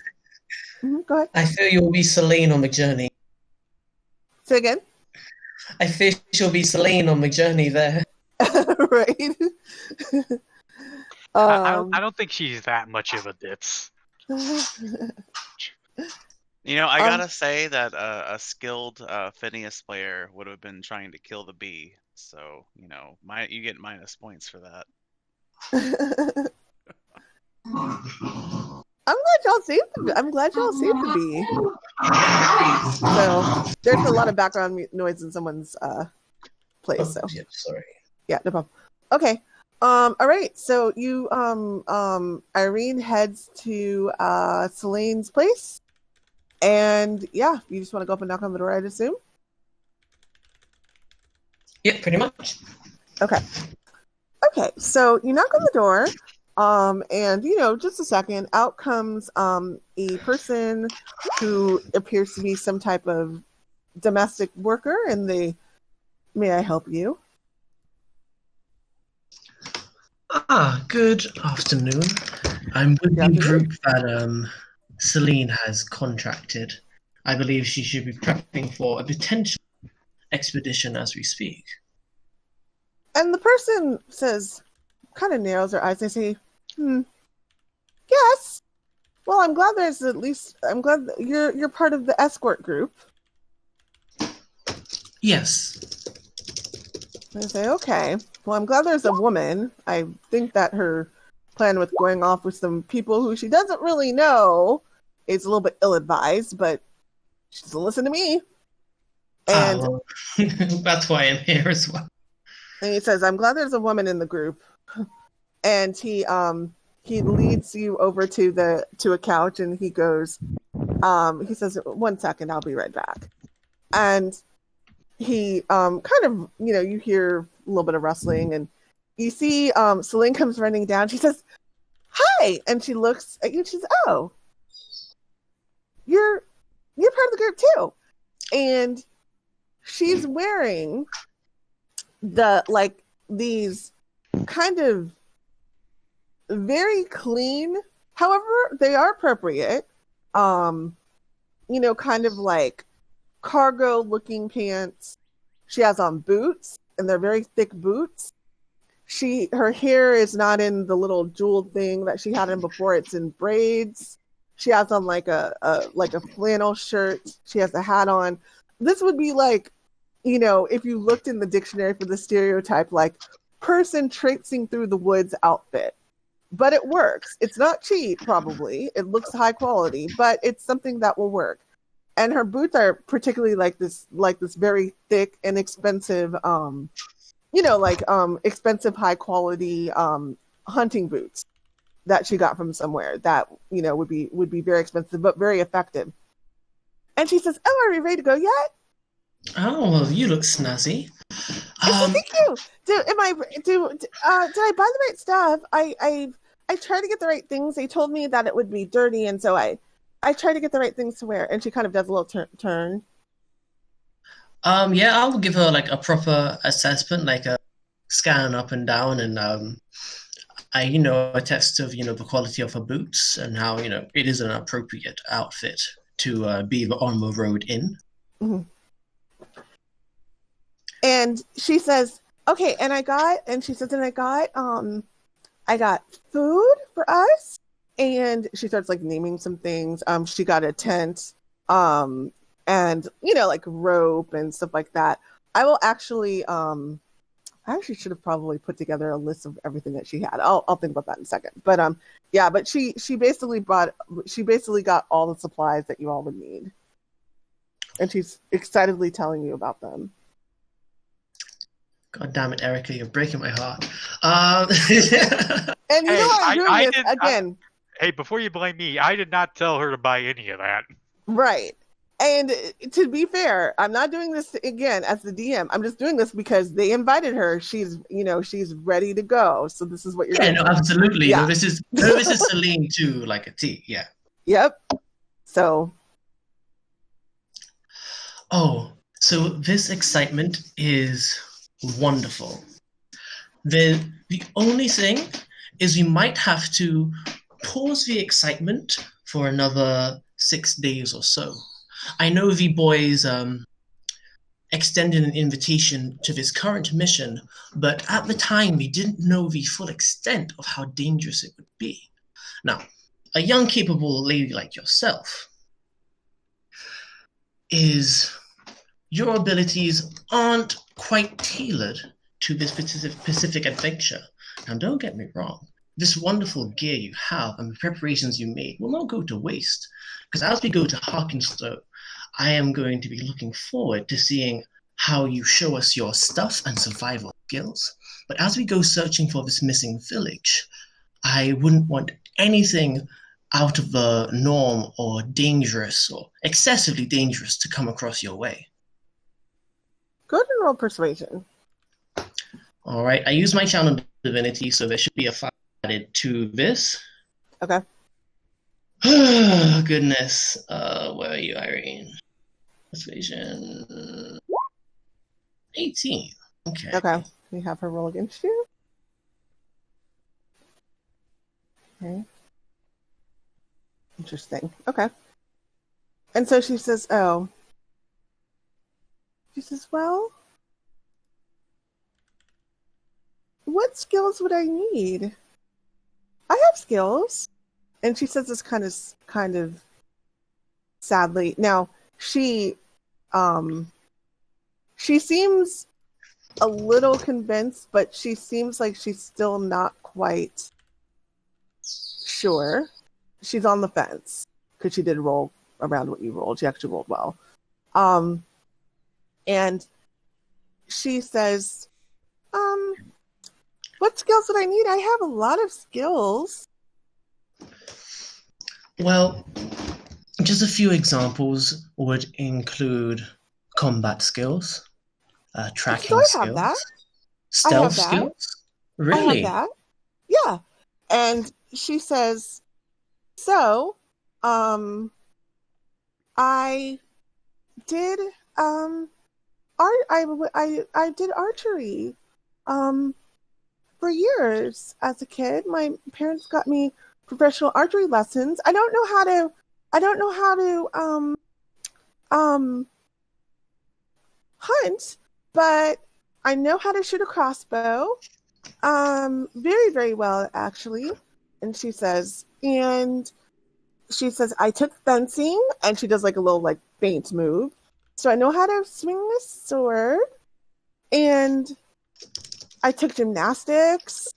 Go ahead. I fear you'll be Selene on the journey. Say again. I fear she'll be Selene on the journey there. Right. I don't think she's that much of a ditz. You know, I gotta say that a skilled Phineas player would have been trying to kill the bee. So, you know, you get minus points for that. I'm glad y'all saved the bee. So there's a lot of background noise in someone's place. So Yeah, sorry. yeah, no problem. Okay. All right. So you Irene heads to Selene's place, and yeah, you just want to go up and knock on the door, I'd assume. Yeah, pretty much. Okay. Okay. So you knock on the door. And you know, just a second, out comes a person who appears to be some type of domestic worker, and may I help you? Good afternoon. I'm with the group that Selene has contracted. I believe she should be prepping for a potential expedition as we speak. And the person says, kind of narrows her eyes. They say, yes. Well, I'm glad that you're part of the escort group. Yes. They say, okay. Well, I'm glad there's a woman. I think that her plan with going off with some people who she doesn't really know is a little bit ill-advised, but she doesn't listen to me. And that's why I'm here as well. And he says, I'm glad there's a woman in the group. And he leads you over to a couch, and he goes, he says, 1 second, I'll be right back. And he kind of, you know, you hear a little bit of rustling, and you see Selene comes running down. She says, hi, and she looks at you. She says, oh, you're part of the group too. And she's wearing these kind of very clean, however they are appropriate, you know, kind of like cargo looking pants. She has on boots, and they're very thick boots. Her hair is not in the little jeweled thing that she had in before. It's in braids. She has on like a flannel shirt. She has a hat on. This would be like, you know, if you looked in the dictionary for the stereotype, like person traipsing through the woods outfit. But it works. It's not cheap, probably. It looks high quality, but it's something that will work. And her boots are particularly like this very thick and expensive, you know, like expensive, high quality hunting boots that she got from somewhere that, you know, would be very expensive but very effective. And she says, "Oh, are we ready to go yet?" Oh, well, you look snazzy. Thank you. Did I buy the right stuff? I tried to get the right things. They told me that it would be dirty, and so I tried to get the right things to wear. And she kind of does a little turn. Yeah, I'll give her like a proper assessment, like a scan up and down, and I, you know, a test of, you know, the quality of her boots and how, you know, it is an appropriate outfit to be on the road in. Mhm. And she says, okay, and I got food for us. And she starts like naming some things. She got a tent, and like rope and stuff like that. I will actually, I actually should have probably put together a list of everything that she had. I'll think about that in a second. But yeah, but she basically got all the supplies that you all would need, and she's excitedly telling you about them. God damn it, Erica, you're breaking my heart. And you know what? I'm doing this again. Hey, before you blame me, I did not tell her to buy any of that. Right. And to be fair, I'm not doing this again as the DM. I'm just doing this because they invited her. She's ready to go. So this is what you're doing. No, absolutely. Yeah. No, this is Celine too, like a T. Yeah. Yep. So. Oh, so this excitement is wonderful. The only thing is we might have to pause the excitement for another 6 days or so. I know the boys extended an invitation to this current mission, but at the time we didn't know the full extent of how dangerous it would be. Now, a young, capable lady like yourself your abilities aren't quite tailored to this specific adventure. Now, don't get me wrong. This wonderful gear you have and the preparations you made will not go to waste. Because as we go to Harkenstow, I am going to be looking forward to seeing how you show us your stuff and survival skills. But as we go searching for this missing village, I wouldn't want anything out of the norm or dangerous or excessively dangerous to come across your way. Go ahead and roll persuasion. All right, I use my channel divinity, so there should be a 5 added to this. Okay. Oh, goodness. Where are you, Irene? Persuasion. 18. Okay. Okay. We have her roll against you. Okay. Interesting. Okay. And so she says, well, what skills would I need? I have skills. And she says this kind of sadly. Now, she seems a little convinced, but she seems like she's still not quite sure. She's on the fence because she did roll around what you rolled. She actually rolled well. And she says, what skills would I need? I have a lot of skills. Well, just a few examples would include combat skills, tracking skills, that. stealth skills. Really? I have that. Yeah. And she says, so, I did I did archery for years as a kid. My parents got me professional archery lessons. I don't know how to hunt, but I know how to shoot a crossbow very, very well, actually. And she says I took fencing, and she does like a little like feint move, so I know how to swing a sword. And I took gymnastics,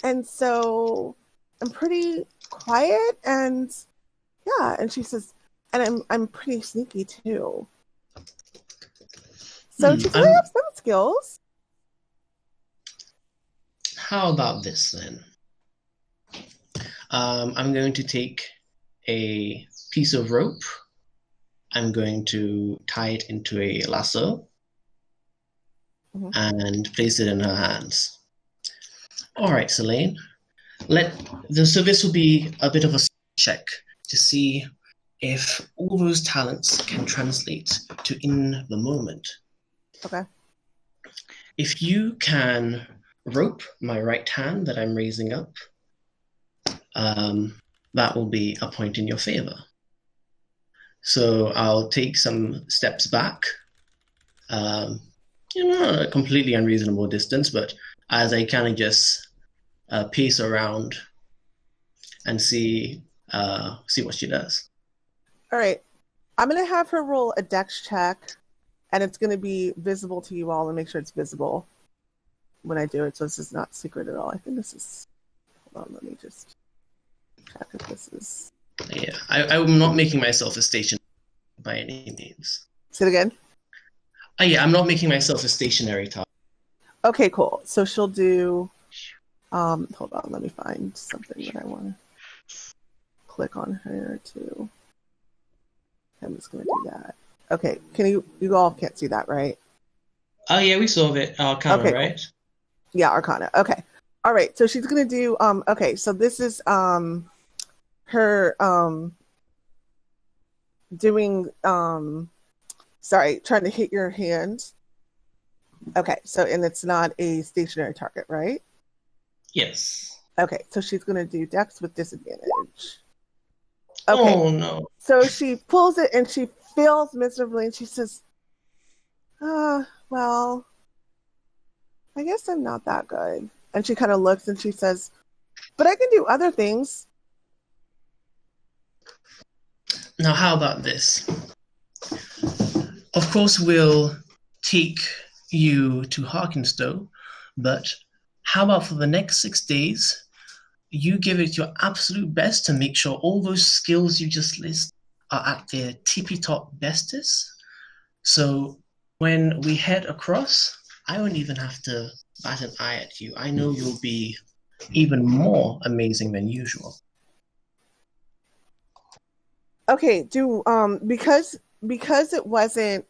and so I'm pretty quiet, and yeah. And she says, and I'm pretty sneaky too. So she says I have some skills. How about this then? I'm going to take a piece of rope. I'm going to tie it into a lasso and place it in her hands. All right, Celine. So this will be a bit of a check to see if all those talents can translate to in the moment. Okay. If you can rope my right hand that I'm raising up, that will be a point in your favor. So I'll take some steps back. A completely unreasonable distance, but as I kind of just pace around and see what she does. All right. I'm going to have her roll a dex check, and it's going to be visible to you all, and make sure it's visible when I do it, so this is not secret at all. I think this is... Hold on, let me just check if this is... Yeah, I'm not making myself a station by any means. Say it again? Yeah, I'm not making myself a stationary target. Okay, cool. So she'll do... hold on, let me find something that I want to click on her to... I'm just going to do that. Okay, you all can't see that, right? Oh, yeah, we saw it. Arcana, okay, right? Cool. Yeah, Arcana. Okay. All right, so she's going to do... okay, so this is her doing... sorry, trying to hit your hand. Okay, so, and it's not a stationary target, right? Yes. Okay, so she's going to do Dex with disadvantage. Okay. Oh, no. So she pulls it and she fails miserably and she says, well, I guess I'm not that good. And she kind of looks and she says, but I can do other things. Now, how about this? Of course, we'll take you to Harkenstow, but how about for the next 6 days, you give it your absolute best to make sure all those skills you just list are at their tippy-top bestest. So when we head across, I won't even have to bat an eye at you. I know you'll be even more amazing than usual. Okay, because it wasn't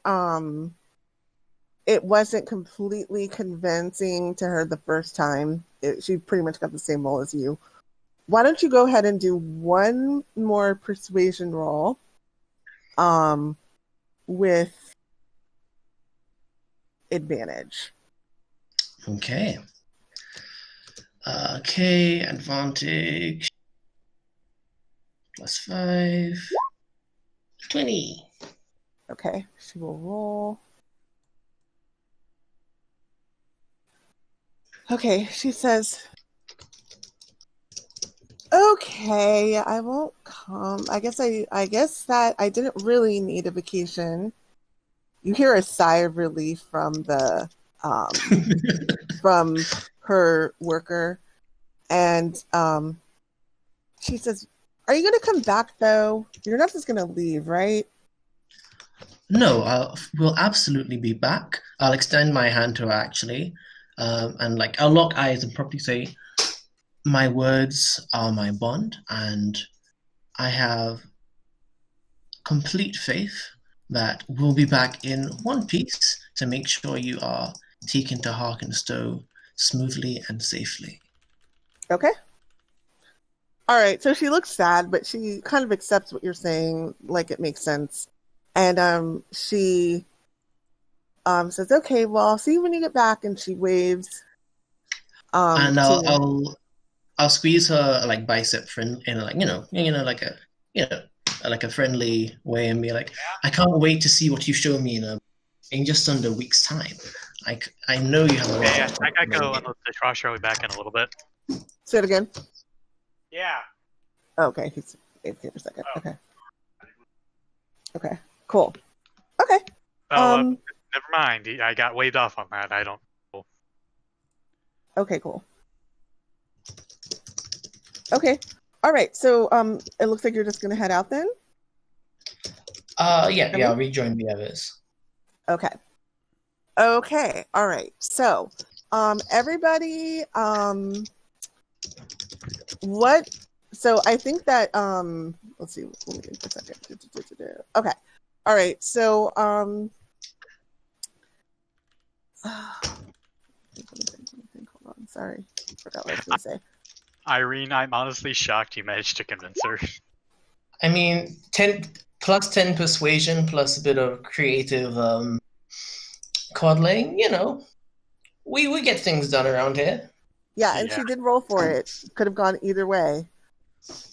completely convincing to her the first time. She pretty much got the same roll as you. Why don't you go ahead and do one more persuasion roll with advantage. Okay. Okay, advantage. +5. 20. Okay, she will roll. Okay, she says, okay, I won't come. I guess that I didn't really need a vacation. You hear a sigh of relief from the from her worker, and she says, are you going to come back though? You're not just going to leave, right? No, we'll absolutely be back. I'll extend my hand to her actually. And I'll lock eyes and probably say, my words are my bond, and I have complete faith that we'll be back in one piece to make sure you are taken to Harkenstow smoothly and safely. Okay. All right, so she looks sad, but she kind of accepts what you're saying, like it makes sense. And she says, okay, well, I'll see you when you get back, and she waves. And I'll squeeze her bicep friend in like a friendly way and be like, I can't wait to see what you show me in just under a week's time. I know you have a lot. Yeah, I gotta go and let the cross show back in a little bit. Say it again. Yeah. Okay, he's here for a second. Oh. Okay, cool. Okay. Never mind. I got waved off on that. I don't. Okay, cool. Okay. All right. So it looks like you're just gonna head out then? Yeah, I'll rejoin the others. Okay. Okay. All right. So everybody what so I think that let's see, let me think for a second. Okay. All right. So let me think. Hold on. Sorry. Forgot what I was gonna say. Irene, I'm honestly shocked you managed to convince her. I mean, 10 plus 10 persuasion plus a bit of creative coddling, we get things done around here. Yeah, and she did roll for it. Could have gone either way.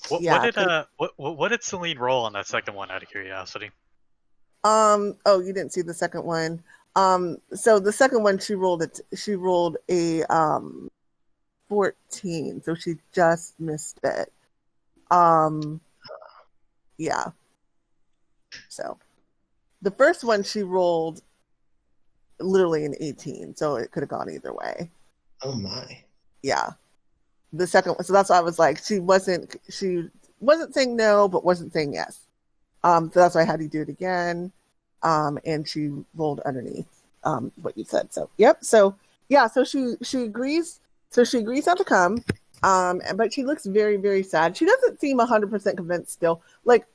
What did Celine roll on that second one? Out of curiosity. Oh, you didn't see the second one. So the second one she rolled a 14, so she just missed it. Yeah. So the first one she rolled literally an 18, so it could have gone either way. Oh my. Yeah. The second one, so that's why I was like, she wasn't saying no, but wasn't saying yes. So that's why I had you do it again. And she rolled underneath what you said. So yep. So yeah, so she agrees. So she agrees not to come. But she looks very, very sad. She doesn't seem 100% convinced still. Like,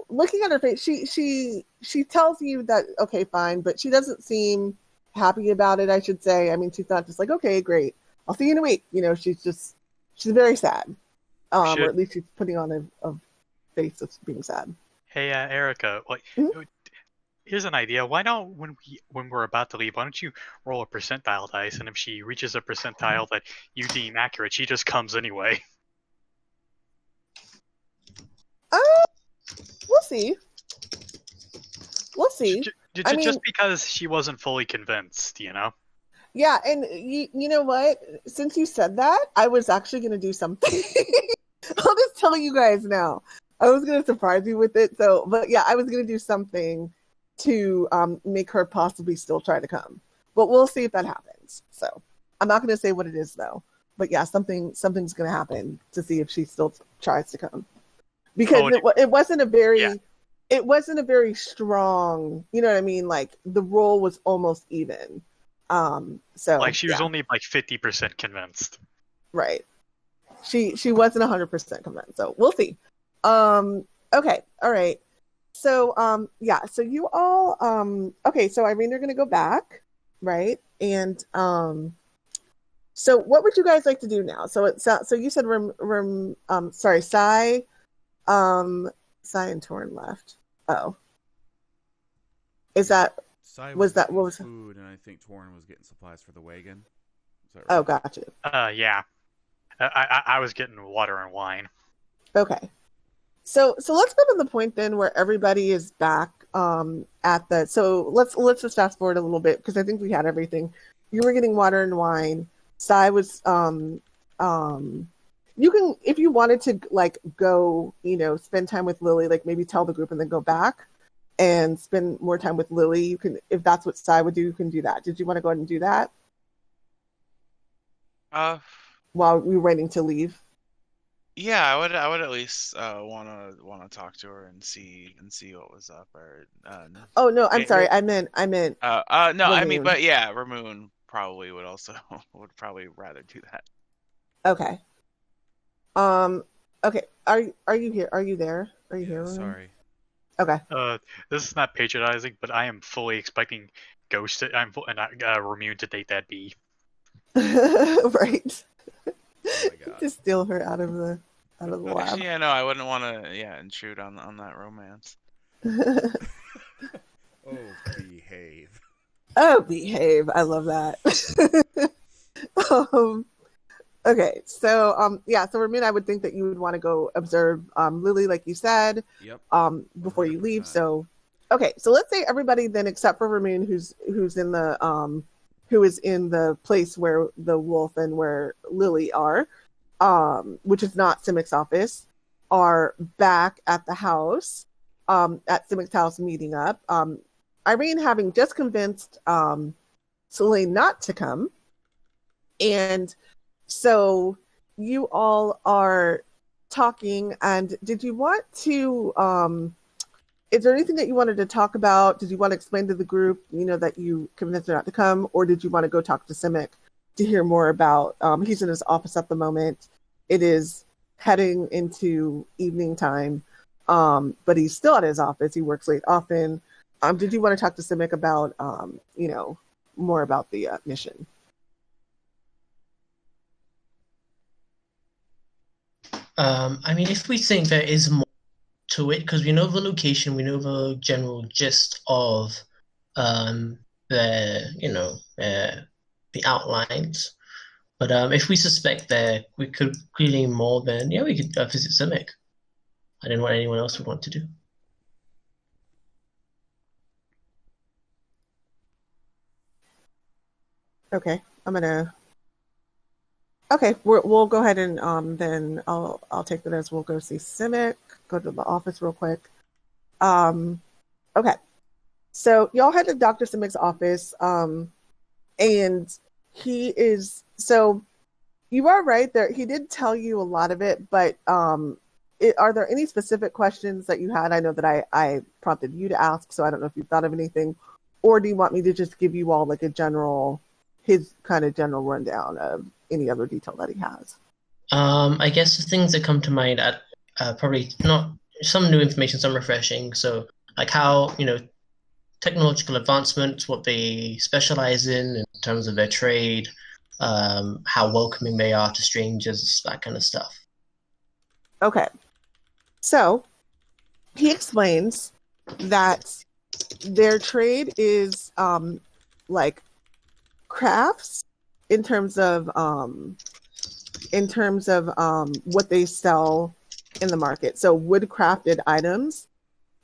looking at her face, she tells you that okay, fine, but she doesn't seem happy about it, I should say. I mean, she's not just like, okay, great, I'll see you in a week. She's very sad. Or at least she's putting on a face of being sad. Hey, Erica, here's an idea. Why not when we're about to leave, why don't you roll a percentile dice, and if she reaches a percentile that you deem accurate, she just comes anyway. We'll see. We'll see. Just because she wasn't fully convinced, Yeah, and you know what? Since you said that, I was actually going to do something. I'll just tell you guys now. I was going to surprise you with it. But yeah, I was going to do something to make her possibly still try to come. But we'll see if that happens. So I'm not going to say what it is though. But yeah, something's going to happen to see if she still tries to come. Because it wasn't a very strong, you know what I mean? Like the roll was almost even. So like she was only like 50% convinced. Right. She wasn't 100% convinced. So we'll see. Okay. All right. So yeah, so you all okay, so Irene, you're gonna go back, right? And so what would you guys like to do now? So you said Sai and Toren left. Oh. Sai what was food, and I think Toren was getting supplies for the wagon. Is that right? Oh, gotcha. Yeah. I was getting water and wine. Okay. So let's go to the point then where everybody is back at the. So let's just fast forward a little bit because I think we had everything. You were getting water and wine. Sai was you can, if you wanted to like go, spend time with Lily, like maybe tell the group and then go back and spend more time with Lily. You can, if that's what Sai would do, you can do that. Did you want to go ahead and do that? While we were waiting to leave. Yeah, I would at least wanna talk to her and see what was up. Or oh no, I'm sorry. I meant. no, Ramune. I mean, but yeah, Ramune probably would probably rather do that. Okay. Okay. Are you here? Are you there? Are you here? Ramune? Sorry. Okay. This is not patronizing, but I am fully expecting Ramune to date that bee. Right. Oh my God. To steal her out of the lab. Actually, yeah, no, I wouldn't want to intrude on that romance. Oh, behave. Oh, behave. I love that. Okay, so so Ramune, I would think that you would want to go observe Lily, like you said. Yep. Before you leave. 100%. So, okay, so let's say everybody then, except for Ramune, who's in the who is in the place where the wolf and where Lily are, which is not Simic's office, are back at the house, at Simic's house meeting up. Irene having just convinced Celine not to come. And so you all are talking, and did you want to, is there anything that you wanted to talk about? Did you want to explain to the group, that you convinced her not to come, or did you want to go talk to Simic to hear more about, he's in his office at the moment. It is heading into evening time, but he's still at his office. He works late often. Did you want to talk to Simic about, more about the mission? I mean, if we think there is more to it, because we know the location, we know the general gist of the outlines. But if we suspect we could clearly more, then yeah, we could visit Simic. I don't know what anyone else would want to do. Okay, Okay, we'll go ahead and then I'll take that as we'll go see Simic. Go to the office real quick. Okay, so y'all head to Dr. Simic's office. And he is so. You are right there. He did tell you a lot of it, but are there any specific questions that you had? I know that I prompted you to ask, so I don't know if you thought of anything, or do you want me to just give you all like his kind of general rundown of any other detail that he has? I guess the things that come to mind are probably not some new information, some refreshing. So like how, technological advancements, what they specialize in terms of their trade, how welcoming they are to strangers, that kind of stuff. Okay. So he explains that their trade is like crafts in terms of what they sell in the market. So wood crafted items.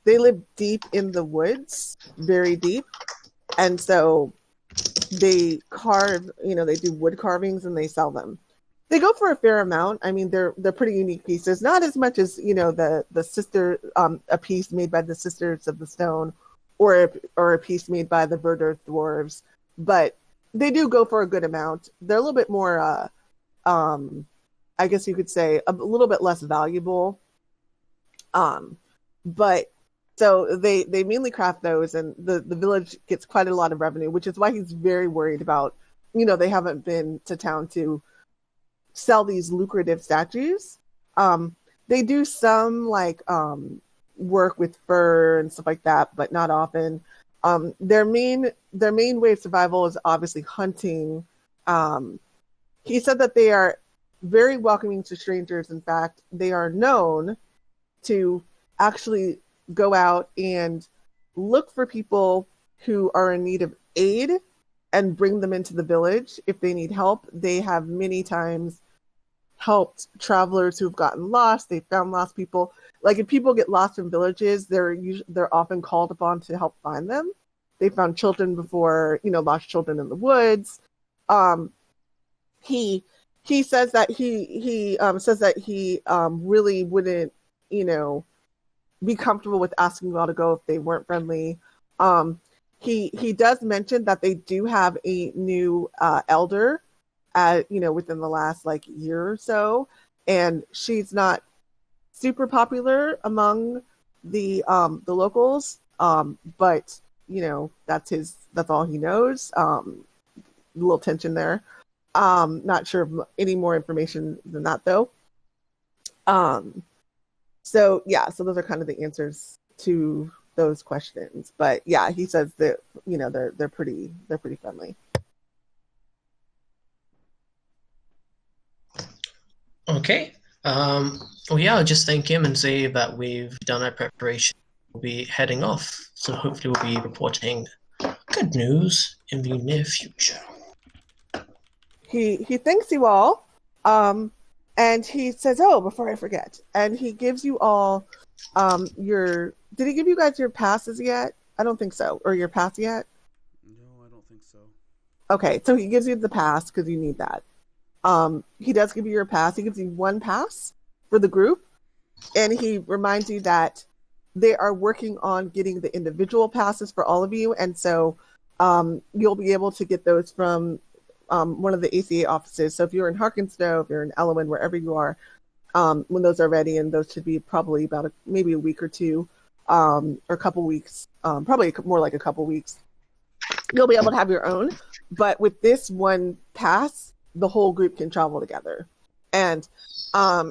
They live deep in the woods, very deep. And so they carve, they do wood carvings and they sell them. They go for a fair amount. I mean, they're pretty unique pieces, not as much as, the sister, a piece made by the Sisters of the Stone or a piece made by the Verdurth Dwarves, but they do go for a good amount. They're a little bit more, I guess you could say a little bit less valuable. But so they mainly craft those, and the village gets quite a lot of revenue, which is why he's very worried about, they haven't been to town to sell these lucrative statues. They do some work with fur and stuff like that, but not often. Their main way of survival is obviously hunting. He said that they are very welcoming to strangers. In fact, they are known to actually go out and look for people who are in need of aid and bring them into the village if they need help. They have many times helped travelers who've gotten lost. They've found lost people. Like if people get lost in villages, they're often called upon to help find them. They found children before, lost children in the woods. He says that he really wouldn't, be comfortable with asking you all to go if they weren't friendly. He does mention that they do have a new elder, within the last year or so, and she's not super popular among the locals. But that's all he knows. A little tension there. Not sure of any more information than that though. So those are kind of the answers to those questions. But yeah, he says that they're pretty friendly. Okay. I'll just thank him and say that we've done our preparation. We'll be heading off. So hopefully we'll be reporting good news in the near future. He thanks you all. And he says, "Oh, before I forget," and he gives you all did he give you guys your passes yet? I don't think so. Or your pass yet? No, I don't think so. Okay, so he gives you the pass because you need that. He does give you your pass. He gives you one pass for the group, and he reminds you that they are working on getting the individual passes for all of you, and so you'll be able to get those from one of the ACA offices. So if you're in Harkenstow, if you're in Elwyn, wherever you are, when those are ready, and those should be probably about maybe a week or two, or a couple weeks, probably more like a couple weeks, you'll be able to have your own. But with this one pass, the whole group can travel together. And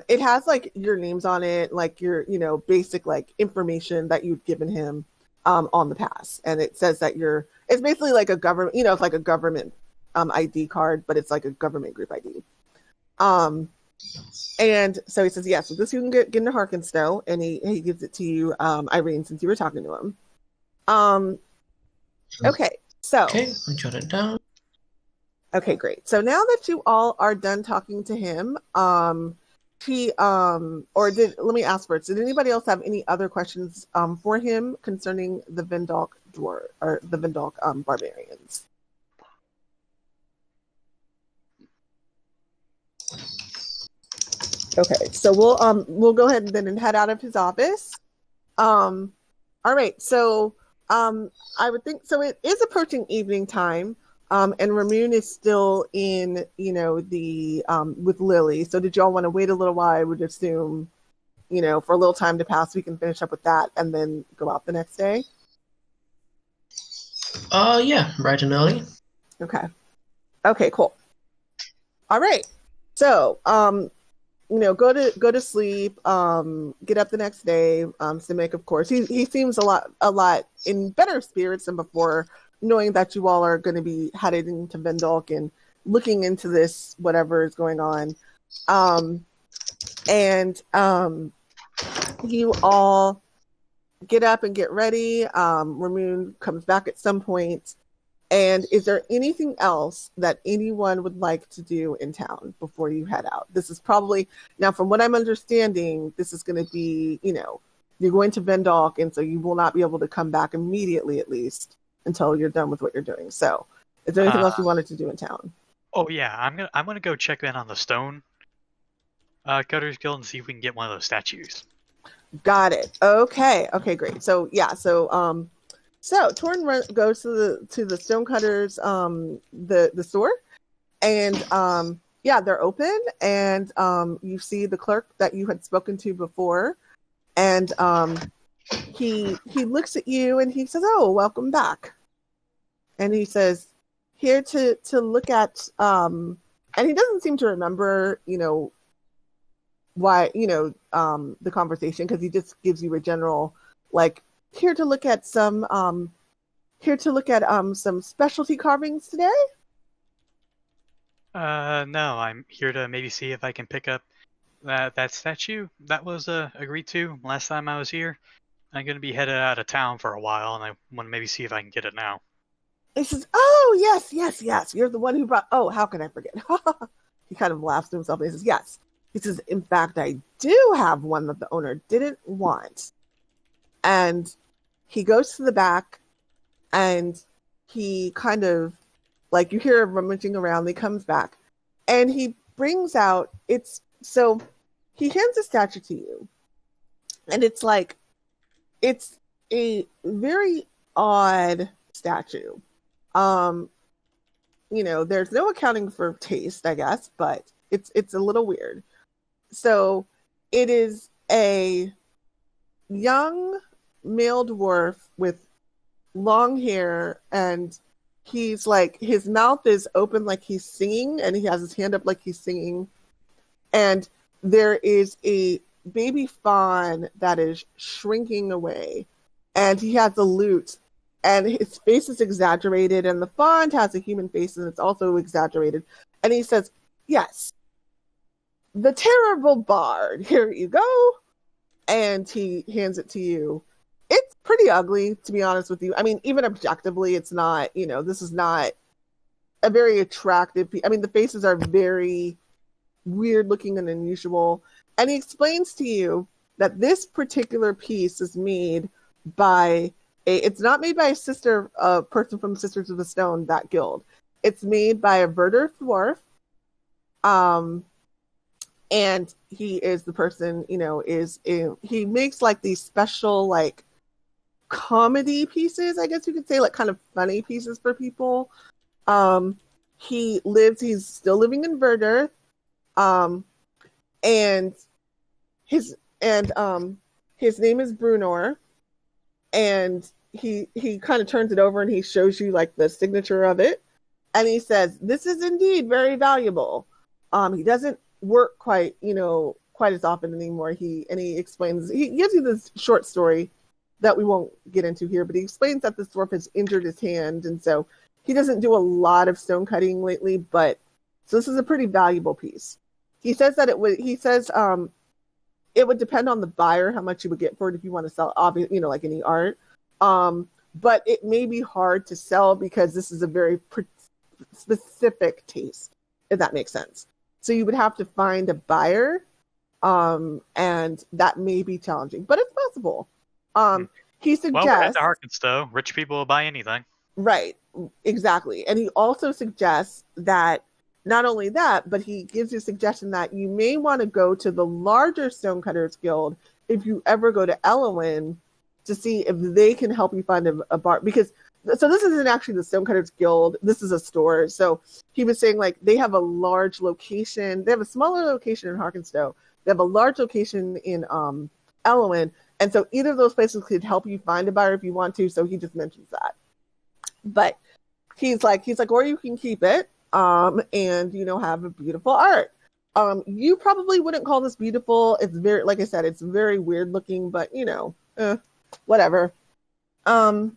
it has your names on it, your, basic information that you've given him on the pass. And it says that it's basically like a government, it's like a government ID card, but it's like a government group ID. And so he says, so this you can get into Harkenstow, and he gives it to you, Irene, since you were talking to him. Okay, so I'll jot it down. Okay, great. So now that you all are done talking to him, let me ask first, did anybody else have any other questions for him concerning the Vindalk dwarf or the Vindalk barbarians? Okay, so we'll go ahead and head out of his office. All right, so I would think so. It is approaching evening time, and Ramune is still in, the with Lily. So did y'all want to wait a little while? I would assume, for a little time to pass, we can finish up with that and then go out the next day. Yeah, bright and early. Okay, cool. All right, so go to sleep, get up the next day. Simic, of course, he seems a lot in better spirits than before, knowing that you all are going to be headed into Vindalk and looking into this, whatever is going on. You all get up and get ready. Ramune comes back at some point. And is there anything else that anyone would like to do in town before you head out? This is probably, now from what I'm understanding, this is going to be, you're going to Vindalk, and so you will not be able to come back immediately, at least, until you're done with what you're doing. So is there anything else you wanted to do in town? Oh yeah, I'm gonna go check in on the Stone Cutters Guild and see if we can get one of those statues. Got it. Okay, great. So yeah, so Toren goes to the Stonecutters, the store, and they're open, and you see the clerk that you had spoken to before, and he looks at you and he says, "Oh, welcome back," and he says, "Here to look at," and he doesn't seem to remember, why, the conversation, because he just gives you a general, like, here to look at some specialty carvings today. No, I'm here to maybe see if I can pick up that statue that was agreed to last time I was here. I'm gonna be headed out of town for a while, and I want to maybe see if I can get it now. He says, "Oh, yes. You're the one who brought." Oh, how can I forget? He kind of laughs to himself and he says, "Yes." He says, "In fact, I do have one that the owner didn't want." And he goes to the back, and he kind of, like, you hear him rummaging around. He comes back, and he brings out, he hands a statue to you, and it's a very odd statue. There's no accounting for taste, I guess, but it's a little weird. So it is a young male dwarf with long hair, and he's like, his mouth is open like he's singing, and he has his hand up like he's singing, and there is a baby fawn that is shrinking away, and he has a lute, and his face is exaggerated, and the fawn has a human face, and it's also exaggerated, and he says, "Yes, the terrible bard, here you go," and he hands it to you. It's pretty ugly, to be honest with you. I mean, even objectively, it's not, this is not a very attractive piece. I mean, the faces are very weird looking and unusual. And he explains to you that this particular piece is made by it's not made by a person from Sisters of the Stone, that guild. It's made by a Verdurth dwarf. And he is the person, he makes like these special, like, comedy pieces, I guess you could say, like kind of funny pieces for people. He's still living in Verdurth. And his name is Brunor, and he kind of turns it over and he shows you like the signature of it, and he says, "This is indeed very valuable." He doesn't work quite as often anymore. He explains, he gives you this short story that we won't get into here, but he explains that the dwarf has injured his hand, and so he doesn't do a lot of stone cutting lately, but so this is a pretty valuable piece. He says that it would depend on the buyer how much you would get for it if you want to sell, obviously, like any art. But it may be hard to sell because this is a very specific taste, if that makes sense. So you would have to find a buyer, and that may be challenging, but it's possible. He suggests. Well, we're at the Harkenstow. Rich people will buy anything. Right, exactly. And he also suggests that not only that, but he gives you a suggestion that you may want to go to the larger Stonecutters Guild if you ever go to Elowin to see if they can help you find a bar. Because, so this isn't actually the Stonecutters Guild. This is a store. So he was saying, like, they have a large location. They have a smaller location in Harkenstow. They have a large location in Elowin. And so either of those places could help you find a buyer if you want to. So he just mentions that. But he's like, or you can keep it, and, you know, have a beautiful art. You probably wouldn't call this beautiful. It's very, like I said, it's very weird looking, but, you know, whatever. And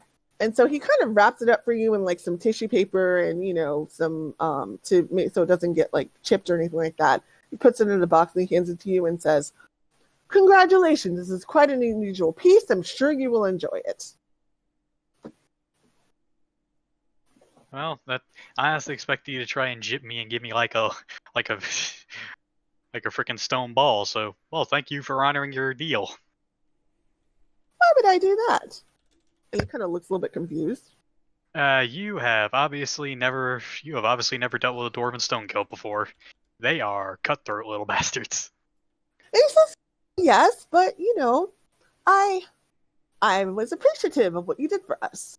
so he kind of wraps it up for you in like some tissue paper and, you know, some, to make, so it doesn't get like chipped or anything like that. He puts it in a box and he hands it to you and says, "Congratulations, this is quite an unusual piece. I'm sure you will enjoy it." Well, that I honestly expected you to try and jip me and give me like a freaking stone ball. So, well, thank you for honoring your deal. Why would I do that? And he kind of looks a little bit confused. You have obviously never dealt with a dwarven stone guild before. They are cutthroat little bastards. And he says, "Yes, but you know, I was appreciative of what you did for us."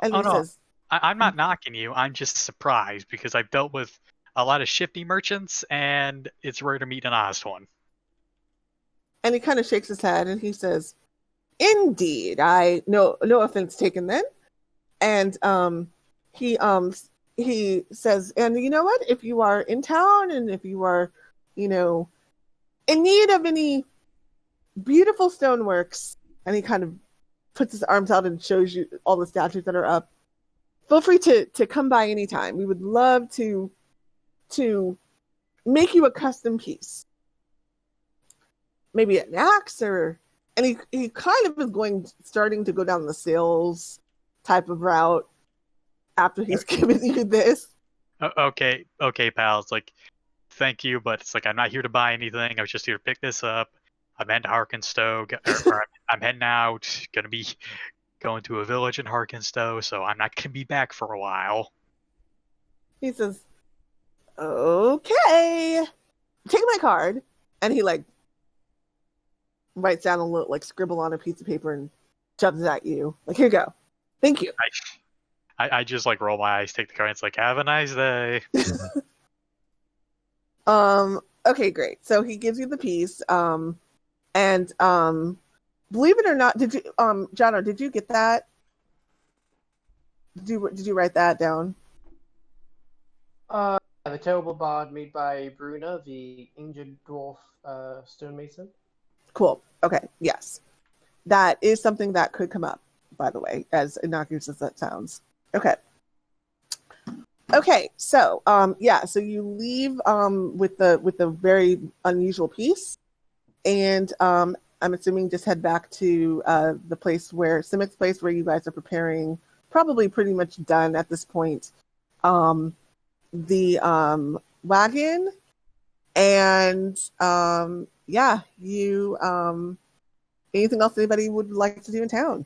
And he says, I'm not knocking you. I'm just surprised because I've dealt with a lot of shifty merchants, and it's rare to meet an honest one. And he kind of shakes his head and he says, "Indeed, no offense taken then." And he says, "And you know what? If you are in town and if you are, you know, in need of any beautiful stoneworks," and he kind of puts his arms out and shows you all the statues that are up, "feel free to come by anytime. We would love to make you a custom piece. Maybe an axe or..." And he kind of is starting to go down the sales type of route after he's given you this. Okay, pal. It's like, thank you, but it's like, I'm not here to buy anything. I was just here to pick this up. I'm heading to Harkenstow, or I'm heading out. Gonna be going to a village in Harkenstow, so I'm not gonna be back for a while. He says, "Okay, take my card," and he like writes down a little, like, scribble on a piece of paper and shoves it at you. Like, "Here you go. Thank you." I just like roll my eyes, take the card, and it's like, "Have a nice day." Okay, great. So he gives you the piece, and believe it or not, did you, Jono, did you get that? Did you write that down? The Terrible Bard made by Bruna, the injured dwarf stonemason. Cool. Okay. Yes. That is something that could come up, by the way, as innocuous as that sounds. Okay. Okay. So, so you leave with the very unusual piece, and I'm assuming just head back to the place Simic's place, where you guys are preparing, probably pretty much done at this point, the wagon, and you anything else anybody would like to do in town?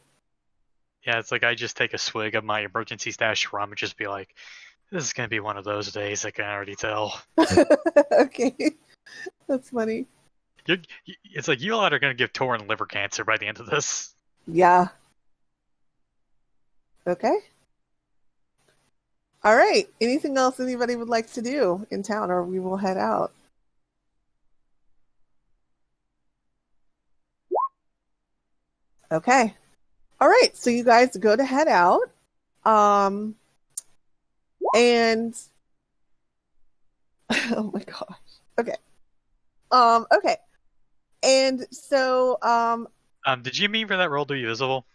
Yeah, it's like I just take a swig of my emergency stash rum and just be like, this is gonna be one of those days. I can already tell. Okay, that's funny. It's like you lot are gonna give Toren liver cancer by the end of this. Yeah. Okay. All right. Anything else anybody would like to do in town, or we will head out? Okay. All right. So you guys go to head out. And oh my gosh. Okay. Okay. And so did you mean for that roll to be visible?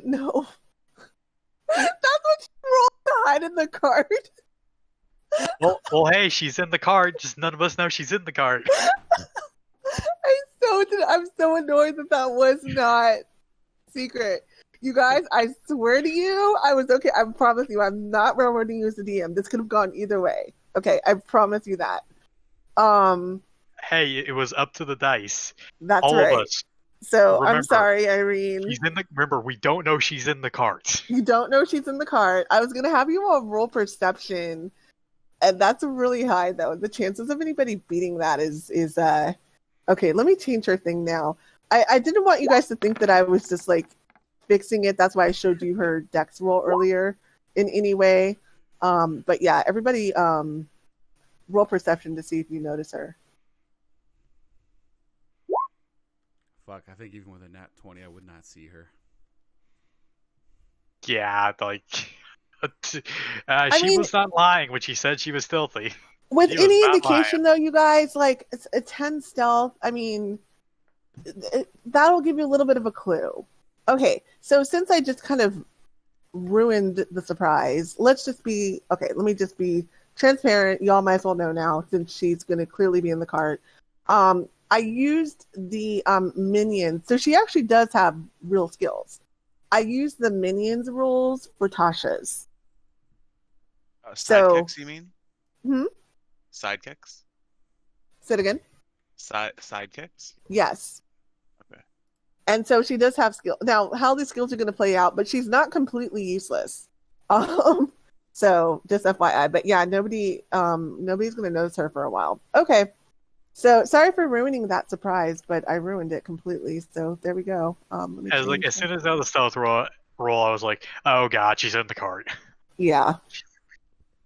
No. That's what you rolled to hide in the card. Well, hey, she's in the card. Just none of us know she's in the card. I'm so annoyed that was not secret. You guys, I swear to you, I was okay. I promise you, I'm not railroading you as a DM. This could have gone either way. Okay, I promise you that. Hey, it was up to the dice. That's All right. of us. So Remember, I'm sorry, Irene. Remember, we don't know she's in the cart. You don't know she's in the cart. I was gonna have you all roll perception, and that's really high though. The chances of anybody beating that is okay. Let me change her thing now. I didn't want you guys to think that I was just like fixing it. That's why I showed you her dex roll earlier in any way. But yeah, everybody roll perception to see if you notice her. Fuck, I think even with a nat 20, I would not see her. Yeah, like she mean, was not lying when she said she was filthy. With She was any not indication, though, you guys, like it's a 10 stealth. I mean, that'll give you a little bit of a clue. Okay, so since I just kind of ruined the surprise, let's just be okay. Let me just be transparent. Y'all might as well know now, since she's going to clearly be in the cart. I used the minions, so she actually does have real skills. I used the minions rules for Tasha's. Sidekicks, you mean? Hmm? Sidekicks? Say it again. Sidekicks? Yes. Okay. And so she does have skill. Now, how these skills are going to play out, but she's not completely useless. So just FYI. But yeah, nobody's going to notice her for a while. Okay. So sorry for ruining that surprise, but I ruined it completely. So there we go. As soon as I was the stealth roll, I was like, oh god, she's in the cart. Yeah.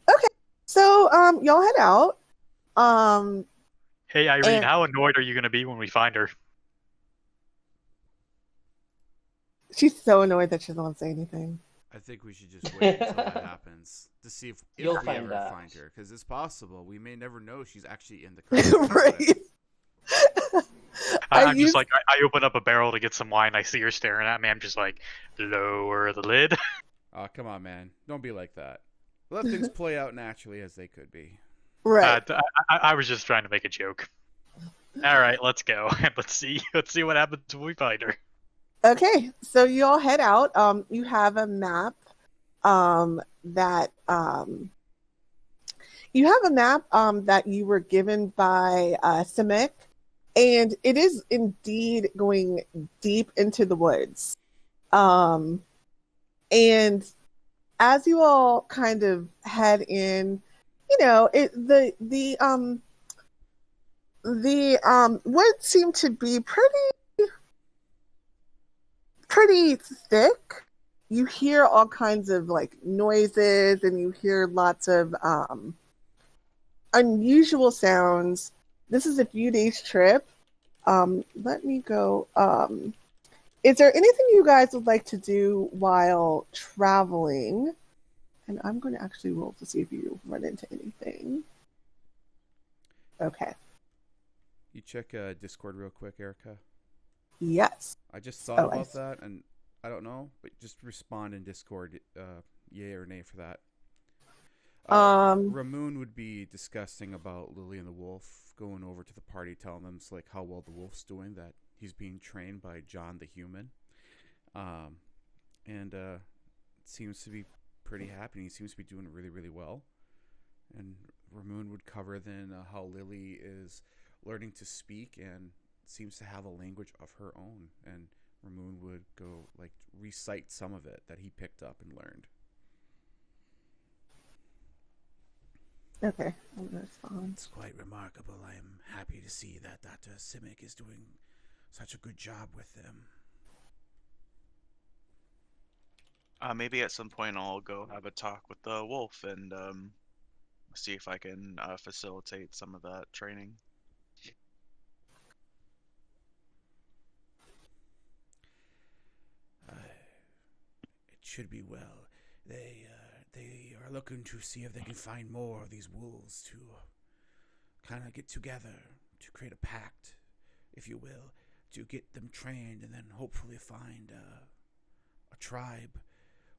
Okay. So y'all head out. Hey Irene, and how annoyed are you going to be when we find her? she's so annoyed that she doesn't say anything. I think we should just wait until that happens to see if we ever find her, because it's possible we may never know she's actually in the car. Right. I open up a barrel to get some wine. I see her staring at me. I'm just like, lower the lid. Oh, come on, man! Don't be like that. Let things play out naturally as they could be. Right. I was just trying to make a joke. All right, let's go. Let's see what happens when we find her. Okay, so you all head out. You have a map that you were given by Simic, and it is indeed going deep into the woods. And as you all kind of head in, you know, the woods seem to be pretty thick. You hear all kinds of like noises, and you hear lots of unusual sounds. This is a few days trip. Let me go. Is there anything you guys would like to do while traveling? And I'm going to actually roll to see if you run into anything. Okay. You check Discord real quick, Erica. Yes. I just thought about that, and I don't know, but just respond in Discord, yay or nay for that. Ramune would be discussing about Lily and the Wolf, going over to the party, telling them like how well the wolf's doing, that he's being trained by John the human, and seems to be pretty happy. He seems to be doing really, really well. And Ramune would cover then how Lily is learning to speak and seems to have a language of her own, and Ramune would go like recite some of it that he picked up and learned. Okay, I'm gonna respond. It's quite remarkable. I am happy to see that Dr. Simic is doing such a good job with them. Maybe at some point I'll go have a talk with the wolf and see if I can facilitate some of that training. It should be well. They are looking to see if they can find more of these wolves to kind of get together to create a pact, if you will, to get them trained and then hopefully find a tribe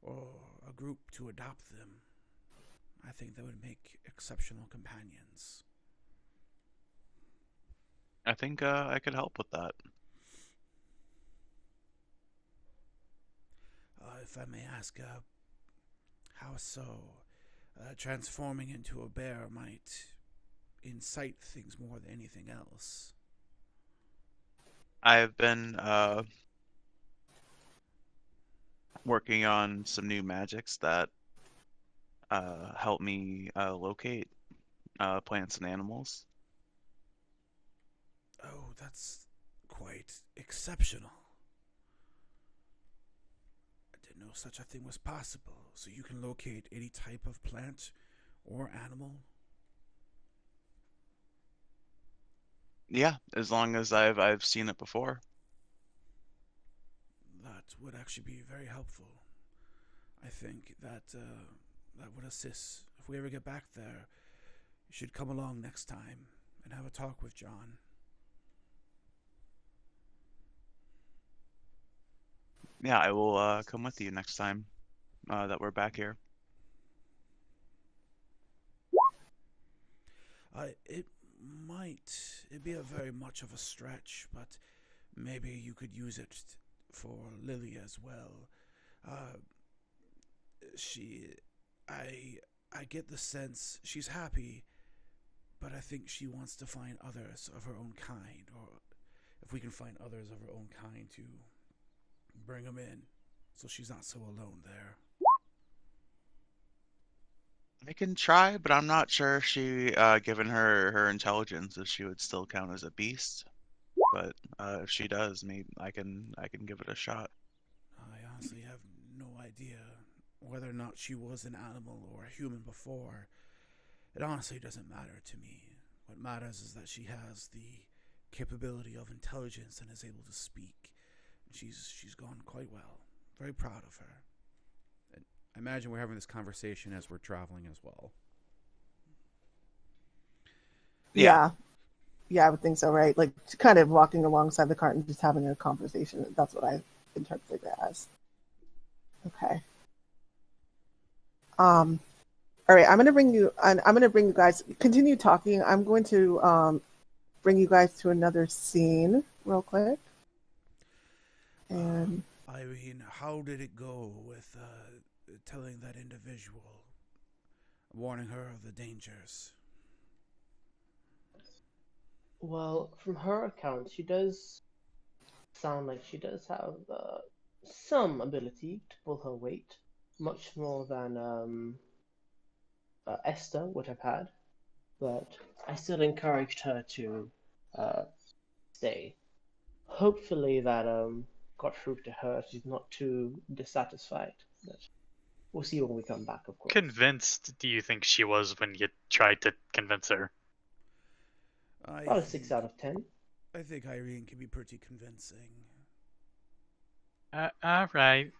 or a group to adopt them. I think that would make exceptional companions. I think I could help with that. if I may ask, how so? Transforming into a bear might incite things more than anything else. I've been working on some new magics that help me locate plants and animals. Oh, that's quite exceptional. I didn't know such a thing was possible. So you can locate any type of plant or animal? Yeah, as long as I've seen it before. That would actually be very helpful. I think that that would assist. If we ever get back there, you should come along next time and have a talk with John. Yeah, I will come with you next time that we're back here. It'd be a very much of a stretch, but maybe you could use it for Lily as well. I get the sense she's happy, but I think she wants to find others of her own kind, or if we can find others of her own kind to bring them in, so she's not so alone there. I can try, but I'm not sure if she, given her intelligence, if she would still count as a beast. But if she does, maybe I can give it a shot. I honestly have no idea whether or not she was an animal or a human before. It honestly doesn't matter to me. What matters is that she has the capability of intelligence and is able to speak. She's gone quite well. Very proud of her. And I imagine we're having this conversation as we're traveling as well. Yeah, I would think so, right? Like kind of walking alongside the cart and just having a conversation. That's what I interpret it as. Okay. All right, I'm gonna bring you guys. Continue talking. I'm going to bring you guys to another scene real quick. And Irene, how did it go with telling that individual, warning her of the dangers? Well, from her account, she does sound like she does have some ability to pull her weight, much more than Esther would have had. But I still encouraged her to stay. Hopefully that got through to her. She's not too dissatisfied. But we'll see when we come back, of course. Convinced do you think she was when you tried to convince her? About a 6 out of 10. I think Irene can be pretty convincing. All right.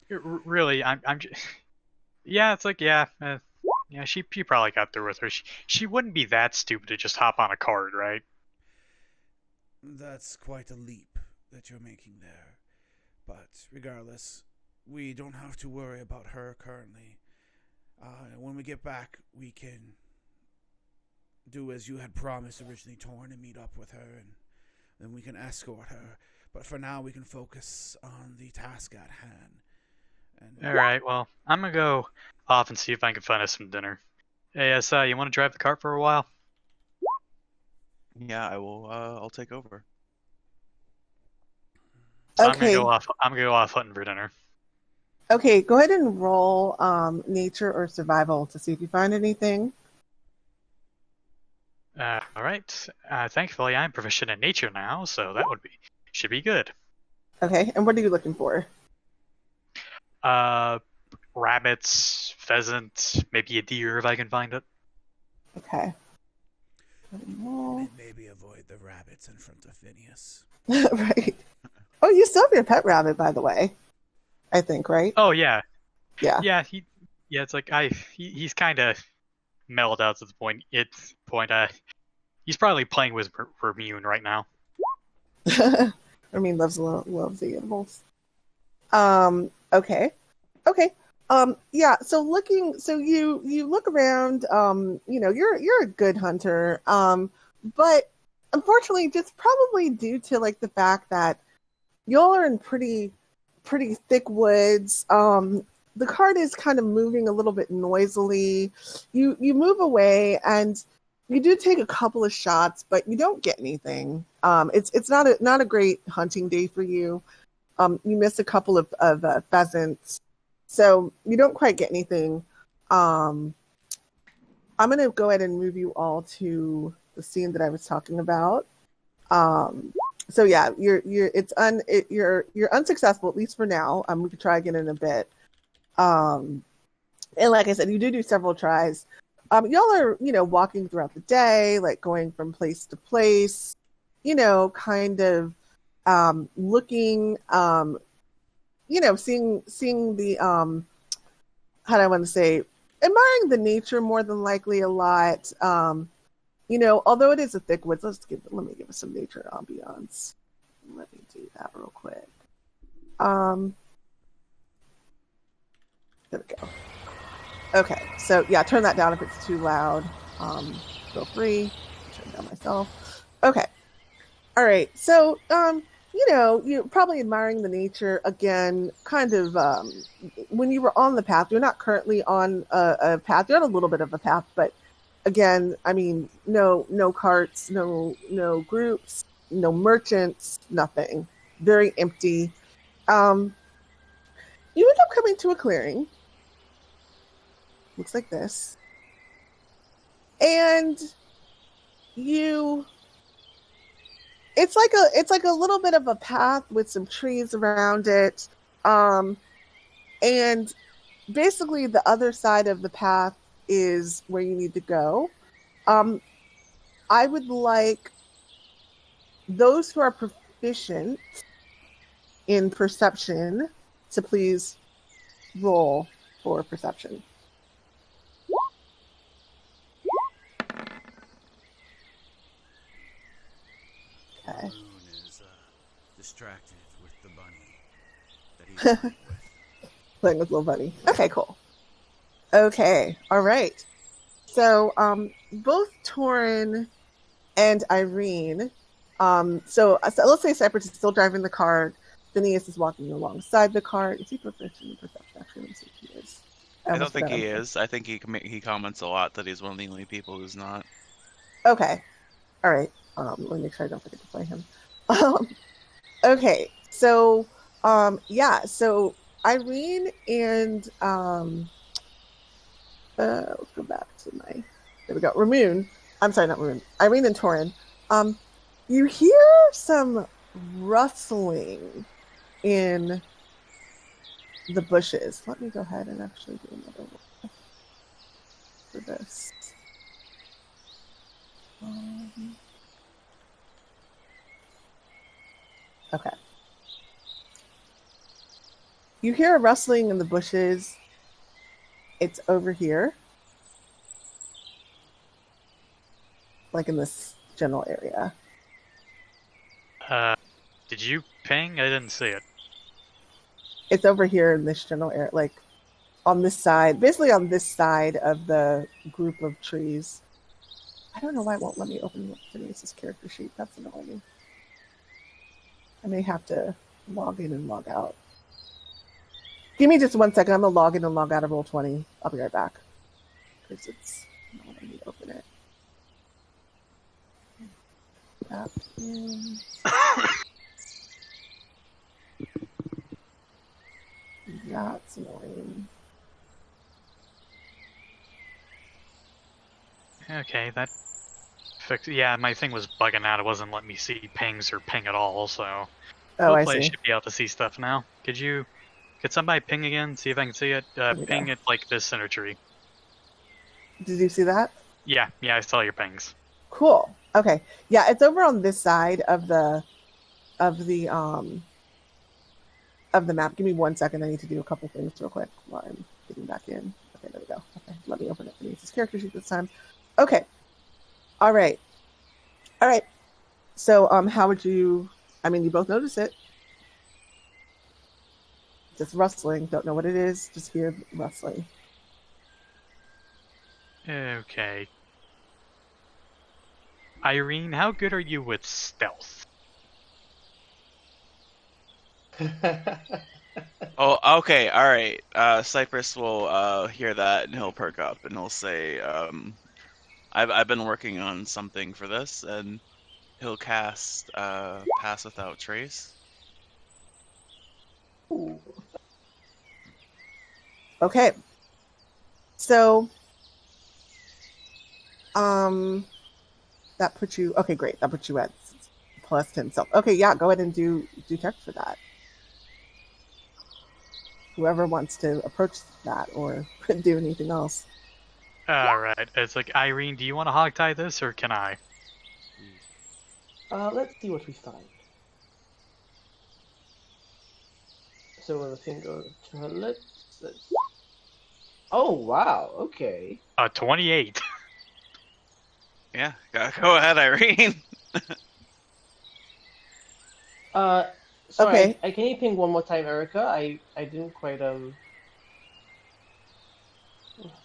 Really, I'm just... Yeah, it's like, yeah, she probably got through with her. She wouldn't be that stupid to just hop on a card, right? That's quite a leap that you're making there. But regardless, we don't have to worry about her currently. When we get back, we can do as you had promised originally, Toren, and meet up with her, and then we can escort her. But for now, we can focus on the task at hand. All right, well, I'm going to go off and see if I can find us some dinner. Hey, you want to drive the cart for a while? Yeah, I will. I'll take over. So okay. I'm gonna go off hunting for dinner. Okay, go ahead and roll nature or survival to see if you find anything. All right. Thankfully, I'm proficient in nature now, so that should be good. Okay, and what are you looking for? Rabbits, pheasant, maybe a deer if I can find it. Okay. Maybe avoid the rabbits in front of Phineas. Right. Oh, you still have your pet rabbit, by the way. I think, right? Oh yeah. Yeah. Yeah. It's like he's kind of mellowed out to the point. He's probably playing with Ramune right now. I mean, loves the animals. Okay. Yeah. So you look around. You're a good hunter. But unfortunately, just probably due to like the fact that y'all are in pretty pretty thick woods. The cart is kind of moving a little bit noisily. You move away and you do take a couple of shots, but you don't get anything. It's not a great hunting day for you. You miss a couple of pheasants, so you don't quite get anything. I'm gonna go ahead and move you all to the scene that I was talking about. So yeah, you're unsuccessful, at least for now. We could try again in a bit. And like I said, you do several tries. Y'all are, walking throughout the day, like going from place to place, kind of looking, seeing the, how do I want to say, admiring the nature more than likely a lot. Although it is a thick woods, let me give it some nature ambiance. Let me do that real quick. There we go. Okay, so yeah, turn that down if it's too loud. Feel free. Turn it down myself. Okay. All right. So, you're probably admiring the nature again. Kind of when you were on the path, you're not currently on a path. You're on a little bit of a path, but again, I mean, no carts, no groups, no merchants, nothing. Very empty. You end up coming to a clearing. Looks like this. And it's like a little bit of a path with some trees around it. And basically the other side of the path is where you need to go. I would like those who are proficient in perception to please roll for perception. Okay. Ramune is distracted with the bunny that he's playing with. Playing with little bunny. Okay, cool. Okay, all right. So, both Toren and Irene. So let's say Cypress is still driving the cart. Phineas is walking alongside the cart. Is he proficient in perception? Actually, let me see if he is. I don't think he is. I think he comments a lot that he's one of the only people who's not. Okay. All right. Let me make sure I don't forget to play him. Okay. So, yeah. So Irene and let's go back to my. There we go. Ramune. I'm sorry, not Ramune. Irene and Toren. You hear some rustling in the bushes. Let me go ahead and actually do another one for this. Okay. You hear a rustling in the bushes. It's over here. Like in this general area. Did you ping? I didn't see it. It's over here in this general area, like on this side, basically on this side of the group of trees. I don't know why it won't let me open Phineas's character sheet. That's annoying. I may have to log in and log out. Give me just 1 second. I'm going to log in and log out of Roll20. I'll be right back. Because it's not letting me open it. That is... That's annoying. Okay, that fixed. Yeah, my thing was bugging out. It wasn't letting me see pings or ping at all. So hopefully I should be able to see stuff now. Could somebody ping again? See if I can see it. Ping it like this center tree. Did you see that? Yeah, I saw your pings. Cool. Okay. Yeah, it's over on this side of the map. Give me 1 second. I need to do a couple things real quick while I'm getting back in. Okay, there we go. Okay, let me open up Phineas's character sheet this time. Okay. All right. So, how would you? I mean, you both notice it. Just rustling. Don't know what it is. Just hear rustling. Okay. Irene, how good are you with stealth? Oh, okay, all right. Cypress will hear that and he'll perk up and he'll say, I've been working on something for this, and he'll cast Pass Without Trace. Ooh. Okay. So, that puts you. Okay, great. That puts you at +10 self. Okay, yeah. Go ahead and do check for that. Whoever wants to approach that or do anything else. All right. It's like, Irene, do you want to hogtie this, or can I? Let's see what we find. So when the thing goes to her lips, oh wow, okay. 28. Yeah, go ahead, Irene. Sorry, Okay. can you ping one more time, Erica? I didn't quite For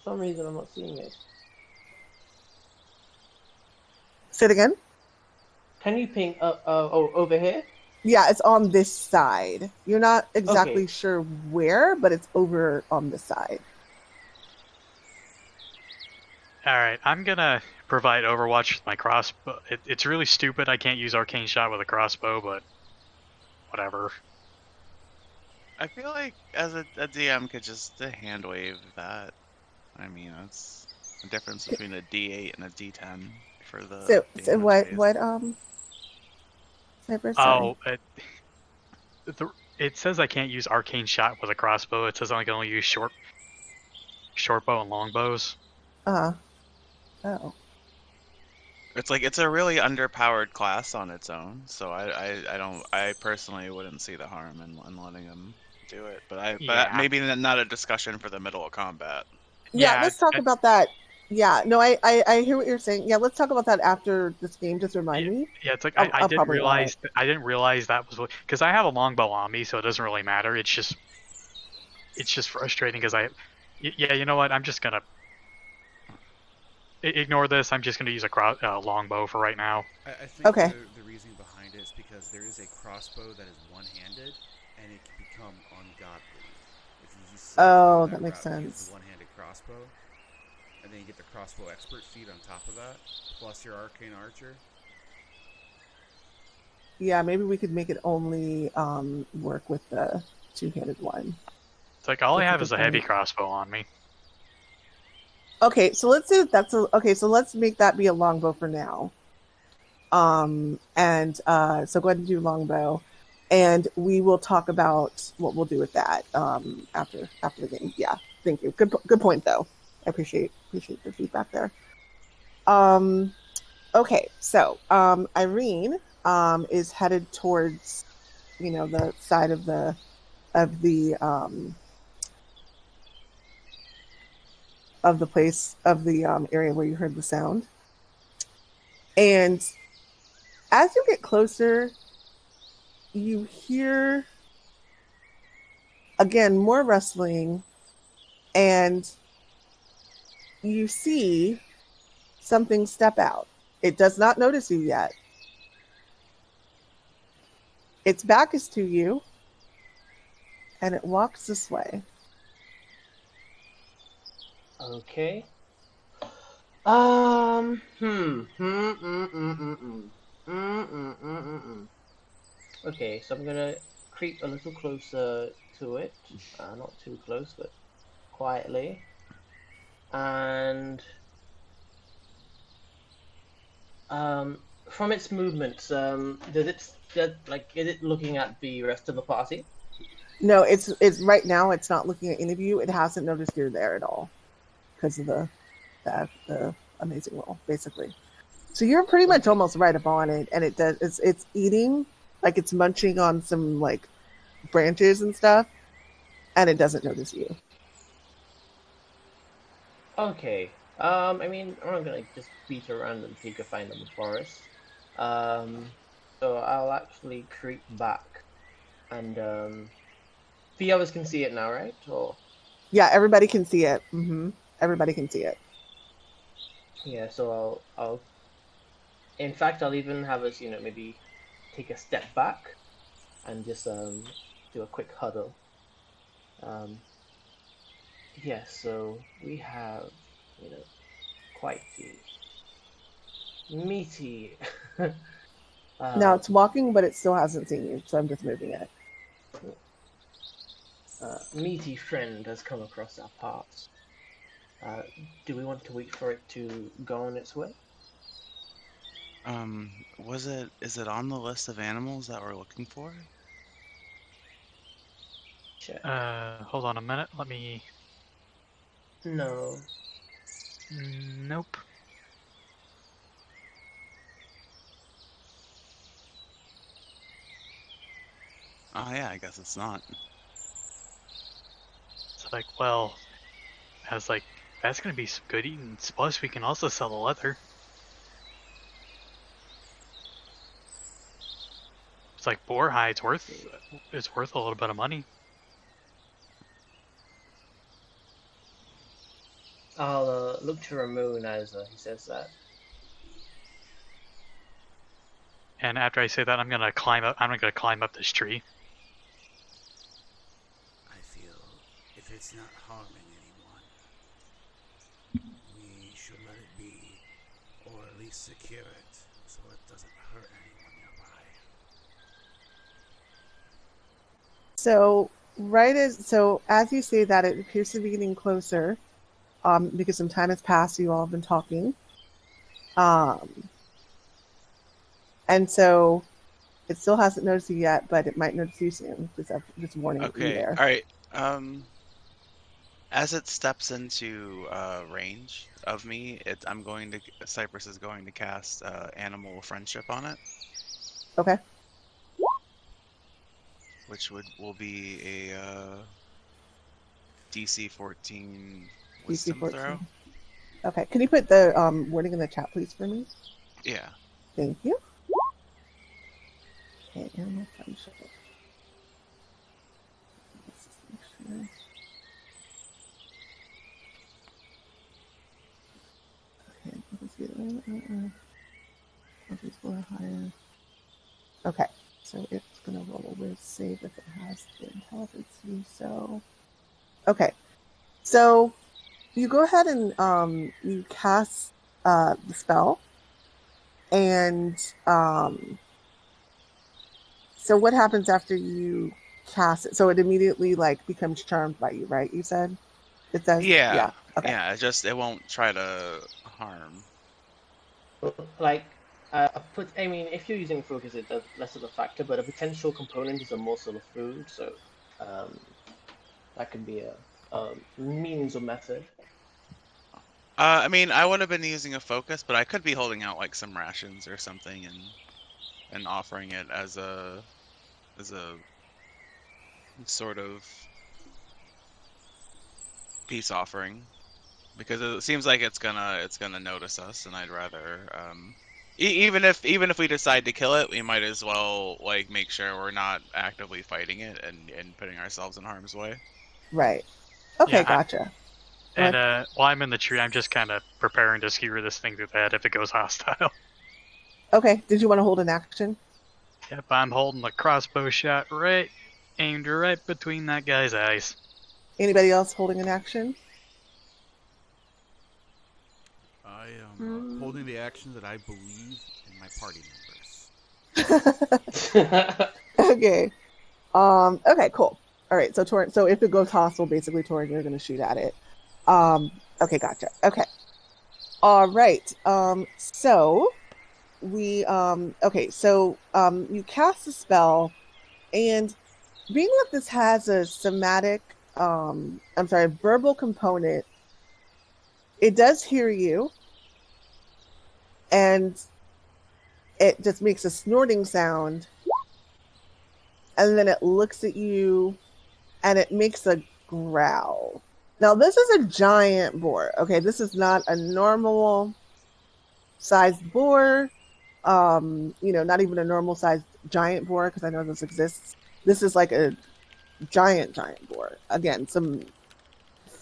some reason I'm not seeing it. Say it again. Can you ping over here? Yeah, it's on this side. You're not exactly Okay. sure where, but it's over on this side. All right. I'm gonna provide Overwatch with my crossbow. It's really stupid. I can't use Arcane Shot with a crossbow, but whatever. I feel like as a DM could just hand wave that. I mean, that's the difference between a D8 and a D10 for the So damage what phase. Cypress? Sorry. Oh, it says I can't use Arcane Shot with a crossbow. It says I can only use short bow and long bows. Oh. It's a really underpowered class on its own, so I personally wouldn't see the harm in letting him do it. But Yeah. maybe not a discussion for the middle of combat. Yeah, Yeah, let's talk about that. Yeah, no, I hear what you're saying. Yeah, let's talk about that after this game. Just remind me. Yeah, it's like I'll I didn't probably allow it. realize that was what, because I have a longbow on me, so it doesn't really matter. It's just frustrating because yeah, you know what? I'm just gonna ignore this. I'm just gonna use a longbow for right now. I think Okay. the reasoning behind it is because there is a crossbow that is one-handed, and it can become ungodly if you use Oh, that makes use sense. the one-handed crossbow, and then you get the crossbow expert feat on top of that, plus your arcane archer. Yeah, maybe we could make it only work with the two-handed one. It's like all I That's a have good is a heavy point. crossbow on me. Okay, so let's say okay. So let's make that be a longbow for now. And so go ahead and do longbow, and we will talk about what we'll do with that after the game. Yeah, thank you. Good point though. I appreciate the feedback there. Okay, so Irene is headed towards the side of the place of the area where you heard the sound, and as you get closer, you hear again more rustling, and you see something step out. It does not notice you yet. Its back is to you, and it walks this way. Okay. Okay, so I'm gonna creep a little closer to it. Not too close, but quietly. And from its movements, is it looking at the rest of the party? No, it's right now. It's not looking at any of you. It hasn't noticed you're there at all because of the amazing roll, basically. So you're pretty much almost right up on it, and it's eating, like it's munching on some like branches and stuff, and it doesn't notice you. Okay. I mean, I'm not gonna just beat around and take a find in the forest. So I'll actually creep back, and the others can see it now, right? Or Yeah, everybody can see it. Everybody can see it. yeah. So I'll. In fact, I'll even have us, maybe take a step back, and just do a quick huddle. Um, yes, so we have, quite the meaty, Now uh, it's walking, but it still hasn't seen you, so I'm just moving it. meaty friend has come across our paths. Do we want to wait for it to go on its way? Is it on the list of animals that we're looking for? Check. Hold on a minute. Let me. No. Nope. Oh yeah, I guess it's not. It's like, well, I was like, that's gonna be some good eating. Plus, we can also sell the leather. It's like boar hide's worth. It's worth a little bit of money. I'll look to Ramune as he says that. And after I say that, I'm gonna climb up. I'm gonna climb up this tree. I feel if it's not harming anyone, we should let it be, or at least secure it so it doesn't hurt anyone nearby. So as you say that, it appears to be getting closer, because some time has passed. You all have been talking, and so it still hasn't noticed you yet, but it might notice you soon. Just warning you Okay. there. All right. As it steps into range of me, Cypress is going to cast Animal Friendship on it, Okay. which will be a DC 14 DC Wisdom 14. throw. Okay. Can you put the wording in the chat, please, for me? Yeah. Thank you. Okay, animal friendship. Let's just make sure. Okay, let's go higher. Okay, so it's gonna roll a whiz save if it has the intelligence to do so. Okay, so you go ahead and you cast the spell, and so what happens after you cast it? So it immediately becomes charmed by you, right? You said it says, Yeah. Okay. Yeah. It won't try to harm. I mean, if you're using focus, it does less of a factor, but a potential component is a morsel of food, so that could be a means or method. I mean, I would have been using a focus, but I could be holding out some rations or something and offering it as a sort of peace offering, because it seems like it's gonna notice us, and I'd rather even if we decide to kill it, we might as well make sure we're not actively fighting it and putting ourselves in harm's way. Right. Okay, Yeah, gotcha. And while I'm in the tree, I'm just kind of preparing to skewer this thing through the head if it goes hostile. Okay, did you want to hold an action? Yep, I'm holding the crossbow shot aimed right between that guy's eyes. Anybody else holding an action? I am holding the action that I believe in my party members. Okay. Okay, cool. All right, so Toren, so if it goes hostile, basically Toren, you're going to shoot at it. Okay, gotcha. Okay. All right. So we you cast the spell, and being that this has a verbal component, it does hear you, and it just makes a snorting sound, and then it looks at you, and it makes a growl. Now, this is a giant boar. Okay, this is not a normal sized boar. Not even a normal sized giant boar, because I know this exists. This is like a giant boar. Again, some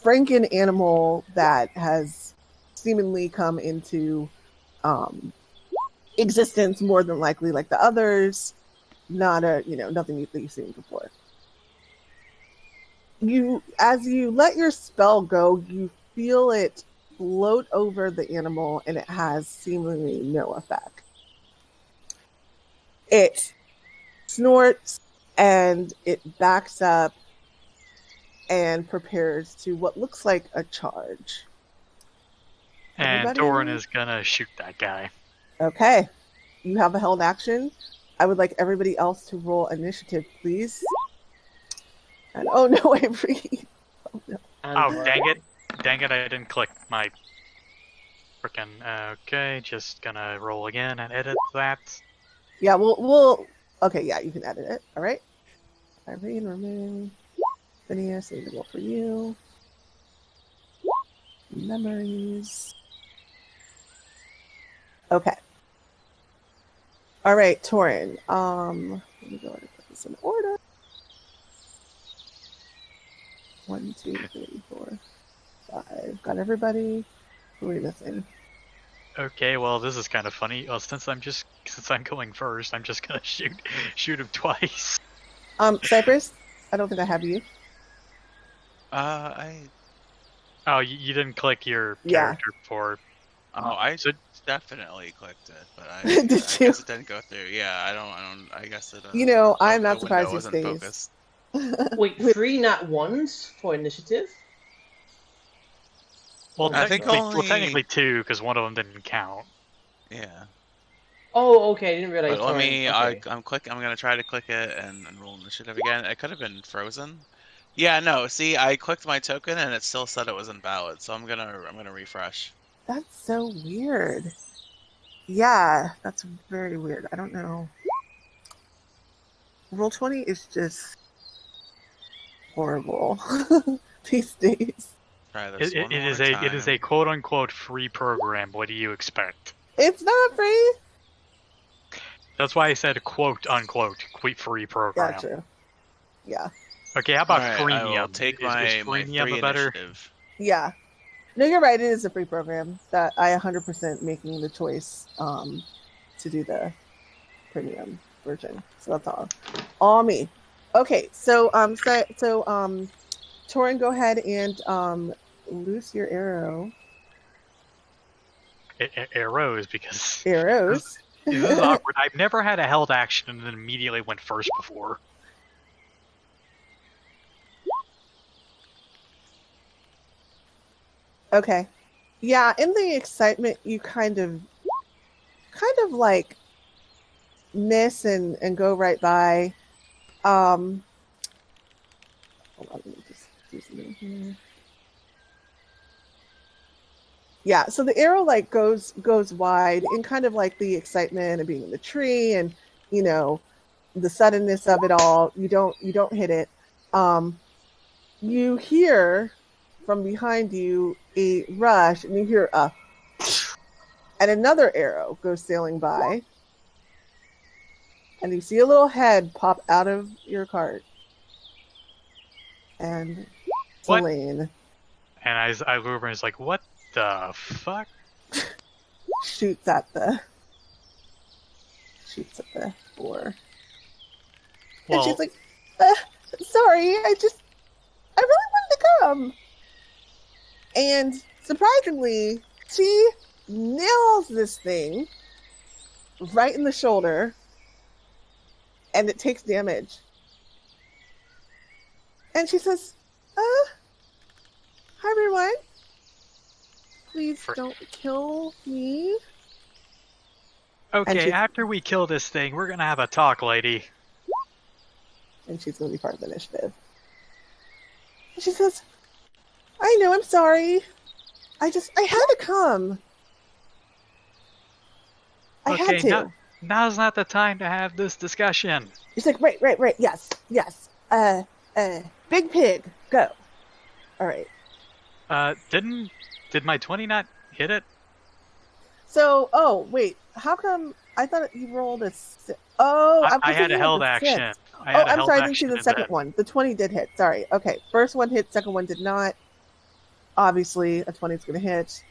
Franken animal that has seemingly come into existence more than likely, like the others. Not nothing that you've seen before. as you let your spell go, you feel it float over the animal, and it has seemingly no effect. It snorts and it backs up and prepares to what looks like a charge. And Everybody? Toren is gonna shoot that guy. Okay. You have a held action. I would like everybody else to roll initiative, please. And oh no, Irene. Oh no. And, Oh, dang it. Dang it, I didn't click my frickin'... Okay, just gonna roll again and edit that. Yeah, we'll... Okay, yeah, you can edit it. All right. Irene, Ramune, Phineas, I need to roll for you. Memories. Okay. All right, Toren. Let me go ahead and put this in order. 1, 2, 3, 4, 5. Got everybody. Who are we missing? Okay, well, this is kind of funny. Well, since I'm going first, I'm just gonna shoot him twice. Cypress, I don't think I have you. Oh, you didn't click your Yeah. character before. Oh, I So- definitely clicked it, but I Did guess you? it didn't go through. Yeah, I don't. I guess it. You know, I'm the not surprised window he wasn't stays. focused. Wait, 3 nat 1s for initiative? Well, I think technically only- 2, because one of them didn't count. Yeah. Oh, okay, I didn't realize. But let Toren- me. okay. I'm gonna try to click it and roll initiative again. It could have been frozen. Yeah, no. See, I clicked my token and it still said it was invalid. So I'm gonna refresh. That's so weird. Yeah, that's very weird. I don't know. Roll20 is just horrible these days. Try this one It more is a time. quote unquote free program. What do you expect? It's not free. That's why I said quote unquote free program. Gotcha. Yeah. Okay, how about Alright, I will freemium? take Is my freemium 3 a better? initiative. Yeah. No, you're right. It is a free program that I 100% making the choice to do the premium version. So that's all me. Okay, so Toren, go ahead and loose your Arrows, because arrows. this is awkward. I've never had a held action and then immediately went first before. Okay. Yeah, in the excitement, you kind of like miss and go right by. Hold on, let me just do something here. Yeah, so the arrow like goes wide in kind of like the excitement of being in the tree and the suddenness of it all. You don't hit it. You hear from behind you a rush, and you hear and another arrow goes sailing by, and you see a little head pop out of your cart, and What? Elaine And I look over and it's like, what the fuck? shoots at the boar, and Well, she's like, "Sorry, I really wanted to come." And surprisingly, she nails this thing right in the shoulder, and it takes damage. And she says, "Hi everyone. Please don't kill me." okay, she's- after we kill this thing, we're gonna have a talk, lady. And she's going to be part of the initiative. And she says, "I know, I'm sorry. I had to come. I had to." Now's not the time to have this discussion. She's like, right, yes. Big pig, go. All right. Did my 20 not hit it? So, wait, how come, I thought you rolled a six. Oh, I had a held action. I'm sorry, I didn't see the second one. The 20 did hit, sorry. Okay, first one hit, second one did not. Obviously, a 20 is going to hit.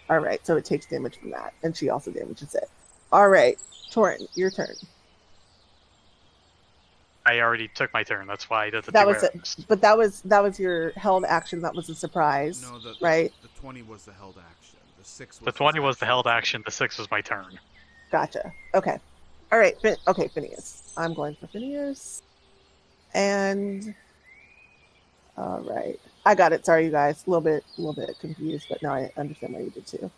All right, so it takes damage from that, and she also damages it. All right, Toren, your turn. I already took my turn. That's why I did the That two was it. arrows. But that was your held action. That was a surprise, No, right? The 20 was the held action. The 6 was The 20 his was the actual held turn. action. The 6 was my turn. Gotcha. Okay. All right. Okay, Phineas. I'm going for Phineas. And all right, I got it. Sorry, you guys. A little bit confused, but now I understand why you did too.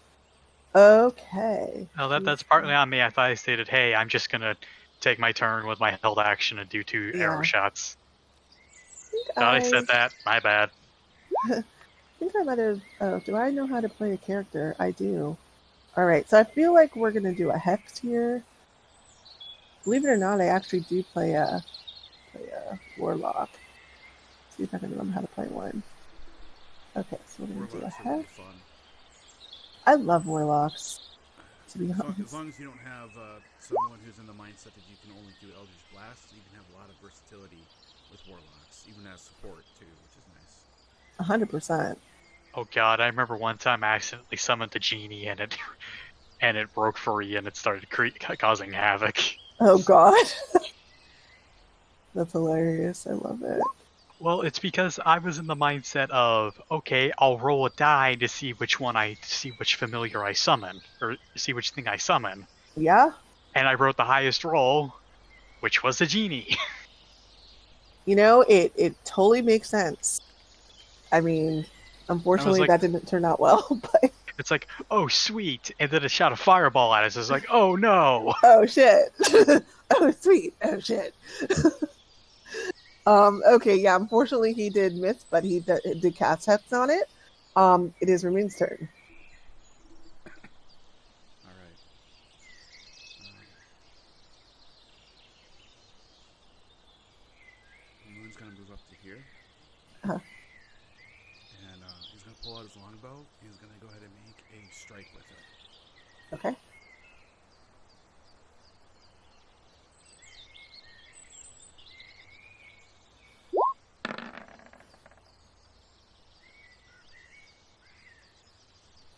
Okay. Oh, that's partly on me. I thought I stated, hey, I'm just gonna take my turn with my held action and do 2 arrow Yeah. shots. Thought I said that. My bad. I think I might have. Oh, do I know how to play a character? I do. All right. So I feel like we're gonna do a hex here. Believe it or not, I actually do play a warlock. See if I can remember how to play one. Okay, so we're gonna do a Warlocks are really hex. fun. I love warlocks. To be honest. As long as you don't have someone who's in the mindset that you can only do Eldritch Blast, you can have a lot of versatility with warlocks, even as support too, which is nice. 100%. Oh god, I remember one time I accidentally summoned the genie and it broke free and it started causing havoc. Oh god. That's hilarious. I love it. Well, it's because I was in the mindset of, okay, I'll roll a die to see which familiar I summon, or see which thing I summon. Yeah? And I wrote the highest roll, which was the genie. You know, it totally makes sense. I mean, unfortunately like- that didn't turn out well, but It's like, oh, sweet. And then it shot a fireball at us. It's like, oh, no. oh shit. Oh sweet. Oh shit. Okay, yeah, unfortunately he did miss, but he did cast Hex on it. It is Ramune's turn. Alright. Ramune's gonna move up to here. Uh-huh. And he's gonna pull out his longbow. He's gonna go ahead and make a strike with it. Okay.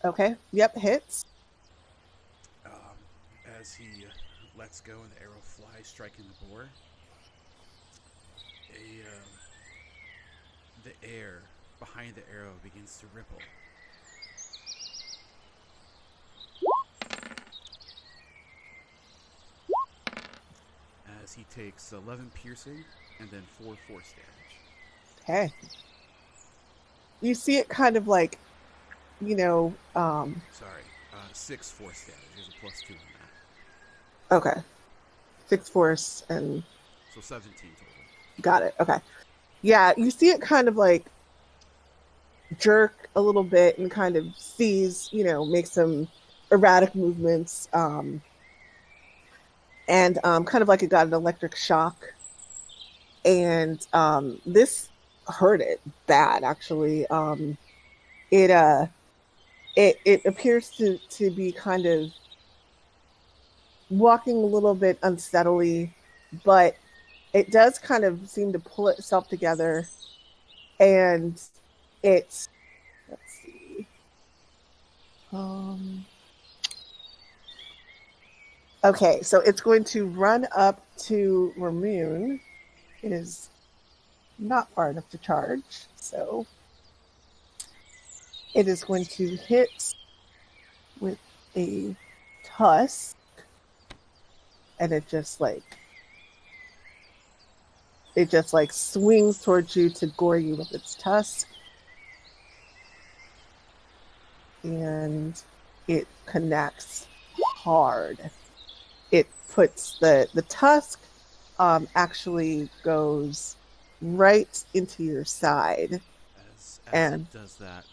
Okay. Yep, hits. As he lets go and the arrow flies, striking the boar, the air behind the arrow begins to ripple. As he takes 11 piercing and then 4 force damage. Okay. You see it kind of like, you know, Sorry, 6 force damage. There's a +2 on that. okay. 6 force and So 17 total. got it. Okay. Yeah, you see it kind of like jerk a little bit and kind of seize, you know, make some erratic movements, and kind of like it got an electric shock. And this hurt it bad, actually. It appears to be kind of walking a little bit unsteadily, but it does kind of seem to pull itself together, and it's, let's see, okay, so it's going to run up to Ramune. It is not far enough to charge, so it is going to hit with a tusk, and it just swings towards you to gore you with its tusk, and it connects hard. It puts the tusk actually goes right into your side. As And- it does that,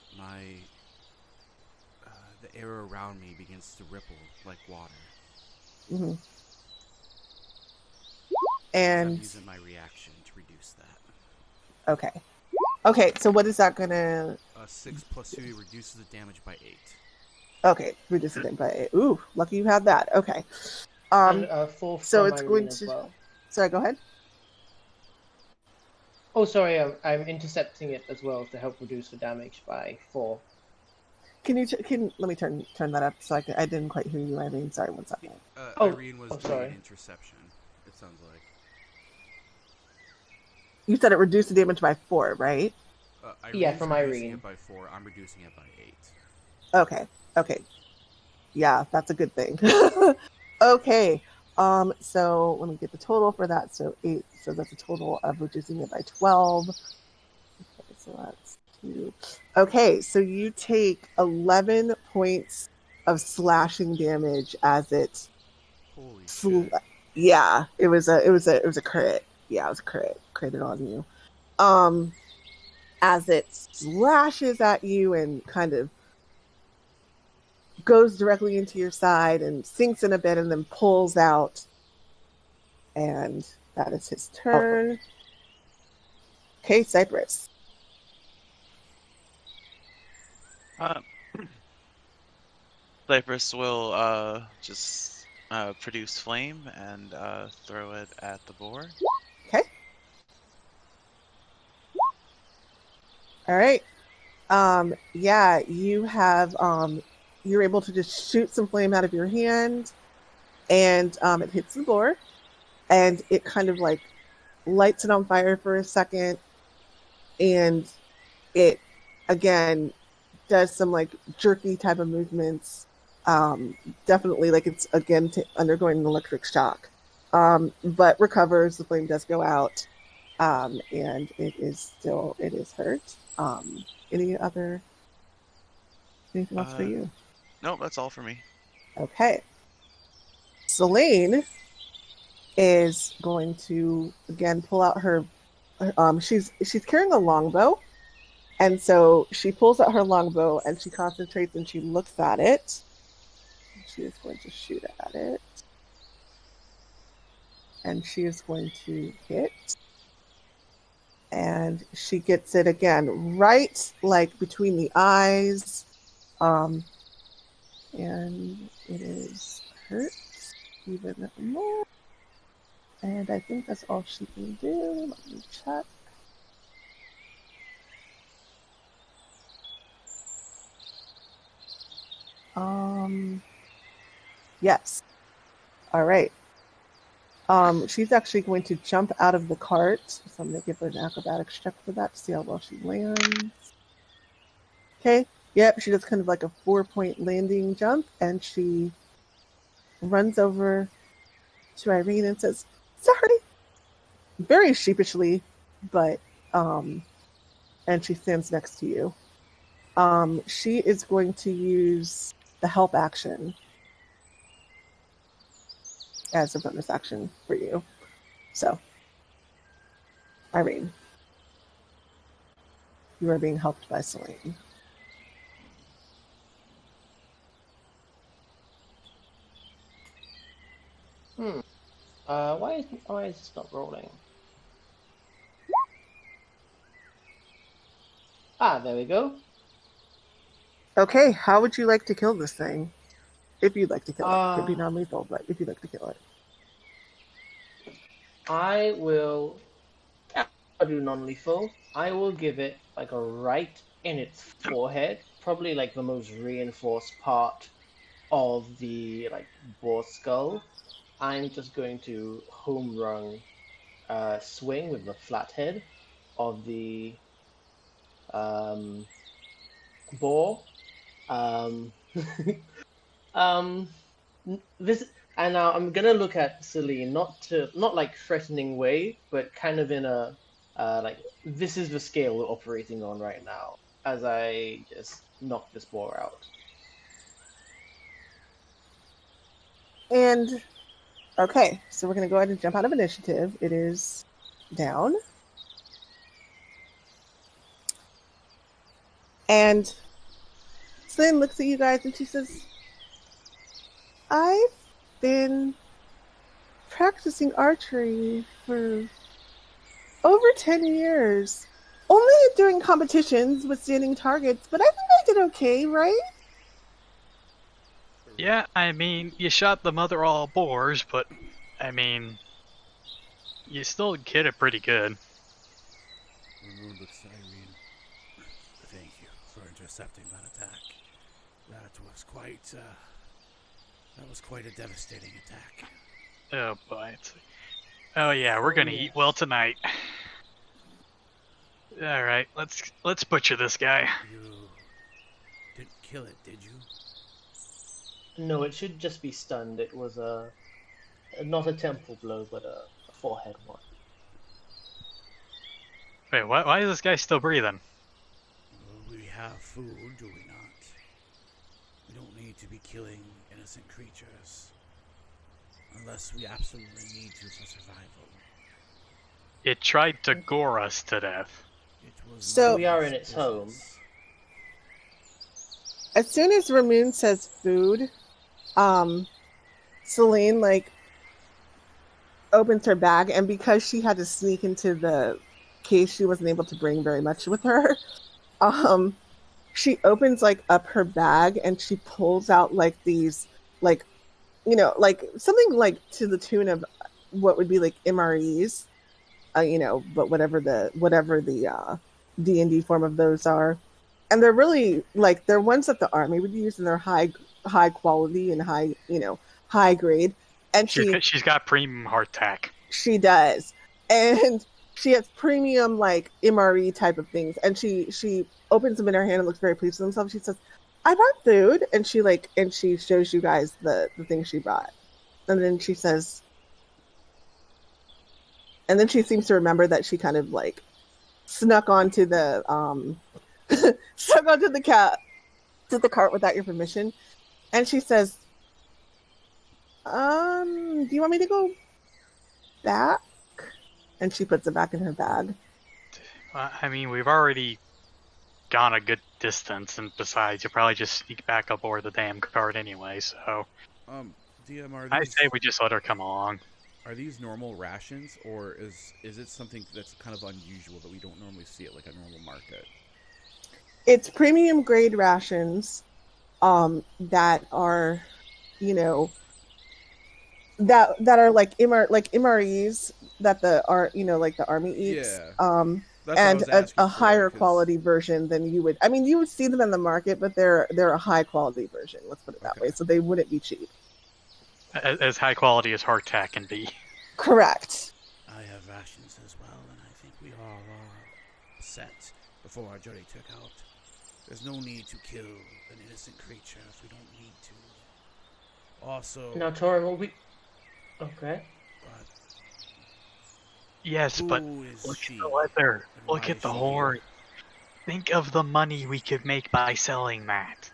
the air around me begins to ripple like water. Mhm. I'm And using my reaction to reduce that. okay, so what is that gonna? 6 + 2 reduces the damage by 8. Okay, reduce it by 8. Ooh, lucky you had that. Okay. And 4 so from it's Irene going as to- well. Sorry, go ahead. Oh, sorry, I'm intercepting it as well to help reduce the damage by 4. Can let me turn that up so I didn't quite hear you, Irene. Sorry, one second. Oh, Irene was doing sorry. an interception, it sounds like. You said it reduced the damage by 4, right? Yeah, from reducing Irene. it by 4. I'm reducing it by 8. Okay. Yeah, that's a good thing. Okay. So let me get the total for that. So 8. So that's a total of reducing it by 12. Okay, so that's 2. Okay, so you take 11 points of slashing damage as it. Holy shit. Yeah, it was a crit. Yeah, it was a crit. Critted on you. As it slashes at you and kind of goes directly into your side and sinks in a bit and then pulls out. And that is his turn. Okay, Cypress. Cypress will just produce flame and throw it at the boar. Okay. All right. Yeah, you have you're able to just shoot some flame out of your hand, and it hits the boar, and it kind of like lights it on fire for a second, and it again does some like jerky type of movements. Definitely like it's again undergoing an electric shock, but recovers. The flame does go out, and it is hurt. Anything else for you? Nope, that's all for me. Okay. Selene is going to again pull out her. She's carrying a longbow, and so she pulls out her longbow and she concentrates and she looks at it. She is going to shoot at it, and she is going to hit. And she gets it again, right like between the eyes. And it is hurt even more. And I think that's all she can do. Let me check. Yes. All right. She's actually going to jump out of the cart. So I'm going to give her an acrobatics check for that to see how well she lands. Okay. Yep, she does kind of like a 4-point landing jump, and she runs over to Irene and says, "Sorry," very sheepishly, but and she stands next to you. She is going to use the help action as a bonus action for you. So, Irene, you are being helped by Selene. Why is this not rolling? Ah, there we go. Okay, how would you like to kill this thing? If you'd like to kill it. Could be non-lethal, but if you'd like to kill it. I will do non-lethal. I will give it like a right in its forehead, probably like the most reinforced part of the like boar skull. I'm just going to home run swing with the flathead of the boar. This and now I'm gonna look at Celine, not like threatening way, but kind of in a like this is the scale we're operating on right now. As I just knock this boar out. And okay, so we're gonna go ahead and jump out of initiative. It is down. And Celine looks at you guys and she says, "I've been practicing archery for over 10 years. Only during competitions with standing targets, but I think I did okay, right?" Yeah, I mean, you shot the mother all boars, but, I mean, you still hit it pretty good. Ramune looks at Irene. Thank you for intercepting that attack. That was quite a devastating attack. Oh, boy. Oh, yeah, we're gonna eat well tonight. All right, let's butcher this guy. You didn't kill it, did you? No, it should just be stunned. It was not a temple blow, but a forehead one. Wait, why is this guy still breathing? Well, we have food, do we not? We don't need to be killing innocent creatures. Unless we absolutely need to for survival. It tried to gore us to death. It was So- We are in its home. As soon as Ramune says food, Celine opens her bag, and because she had to sneak into the case, she wasn't able to bring very much with her. She opens up her bag and she pulls out these something to the tune of what would be MREs, but whatever the D&D form of those are. And they're really they're ones that the army would use, and they're high quality and high grade. And She's got premium hardtack. she does, and she has premium MRE type of things. And she opens them in her hand and looks very pleased with herself. She says, "I brought food," and she shows you guys the thing she brought. And then she says, and then she seems to remember that she kind of snuck onto the stuck onto the cart without your permission, and she says, "Do you want me to go back?" And she puts it back in her bag. I mean, we've already gone a good distance, and besides, you'll probably just sneak back aboard the damn cart anyway. So, DM, I say we just let her come along. Are these normal rations, or is it something that's kind of unusual that we don't normally see at a normal market? It's premium grade rations, that are, that are MREs that the army eats. Yeah. That's what I And was asking a for, higher 'cause- quality version than you would. I mean, you would see them in the market, but they're a high quality version. Let's put it that Okay. way. So they wouldn't be cheap. As high quality as hardtack can be. Correct. I have rations as well, and I think we all are set before our journey took out. There's no need to kill an innocent creature if we don't need to. Also, Now, Toren, what we... Okay. but Yes, but who is look she? at the leather. and Look why at is the she horn. here? Think of the money we could make by selling that.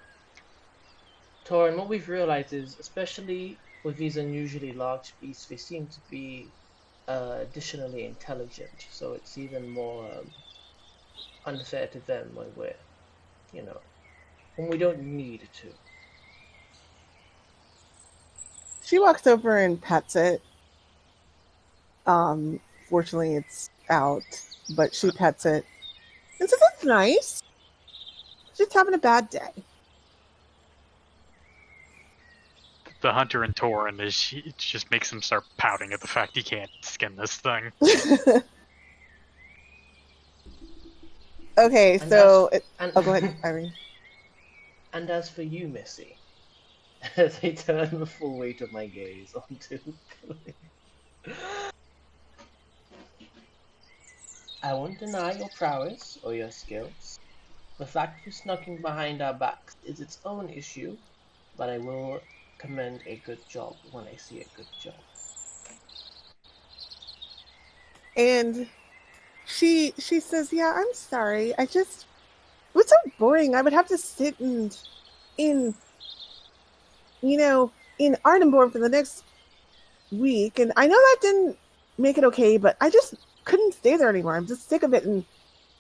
Toren, what we've realized is, especially with these unusually large beasts, they seem to be additionally intelligent, so it's even more unfair to them when we're, when we don't need to. She walks over and pets it. Fortunately, it's out, but she pets it and says, "That's nice. Just having a bad day." The hunter in Toren it just makes him start pouting at the fact he can't skin this thing. Okay, And so And, oh, go ahead, Irene. And as for you, Missy, as I turn the full weight of my gaze onto I won't deny your prowess or your skills. The fact you snuck in behind our backs is its own issue, but I will commend a good job when I see a good job. And she says, "Yeah, I'm sorry. It was so boring. I would have to sit in Ardenborn for the next week, and I know that didn't make it okay, but I just couldn't stay there anymore. I'm just sick of it, and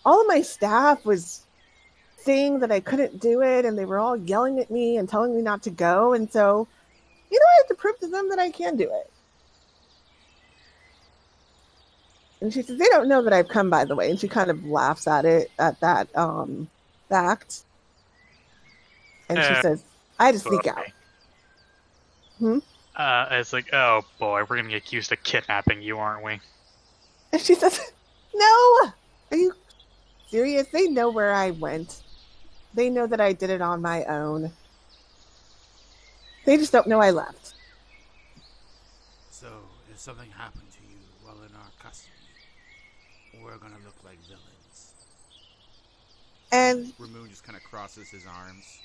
all of my staff was saying that I couldn't do it, and they were all yelling at me and telling me not to go, and so, I have to prove to them that I can do it." And she says, "They don't know that I've come, by the way," and she kind of laughs at that fact. And she says, "I had to sneak out." It's like, oh boy, we're gonna get accused of kidnapping you, aren't we? And she says, "No! Are you serious? They know where I went. They know that I did it on my own. They just don't know I left." So, something happened to you while in our custody, we're gonna look like villains. And Ramune just kind of crosses his arms.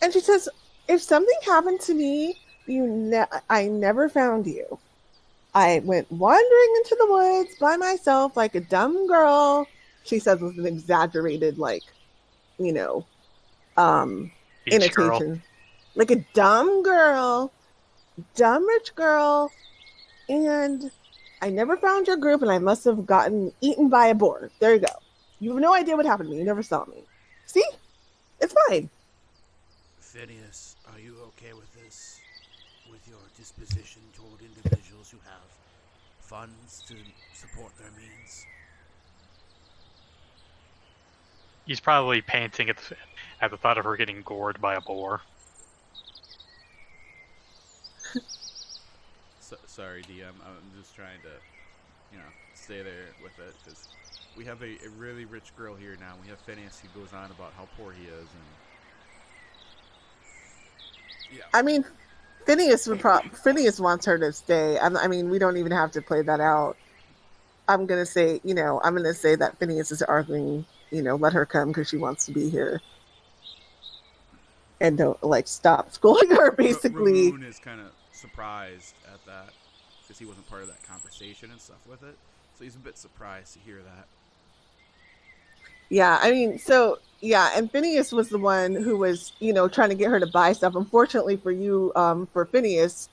And she says, if something happened to me, I never found you. I went wandering into the woods by myself like a dumb girl. She says with an exaggerated, like, you know, annotation. Like a dumb girl, dumb rich girl. And I never found your group, and I must have gotten eaten by a boar. There you go. You have no idea what happened to me. You never saw me. See? It's fine. Phineas, are you okay with this? With your disposition toward individuals who have funds to support their means? He's probably panting at the thought of her getting gored by a boar. Sorry, DM. I'm just trying to, stay there with it, because we have a really rich girl here now. We have Phineas who goes on about how poor he is, and yeah. I mean, Phineas wants her to stay. I mean, we don't even have to play that out. I'm gonna say that Phineas is arguing, let her come because she wants to be here, and don't stop schooling her. Basically, Ramune is kind of surprised at that because he wasn't part of that conversation and stuff with it, so he's a bit surprised to hear that. Yeah, I mean, and Phineas was the one who was, trying to get her to buy stuff. Unfortunately for you, for Phineas,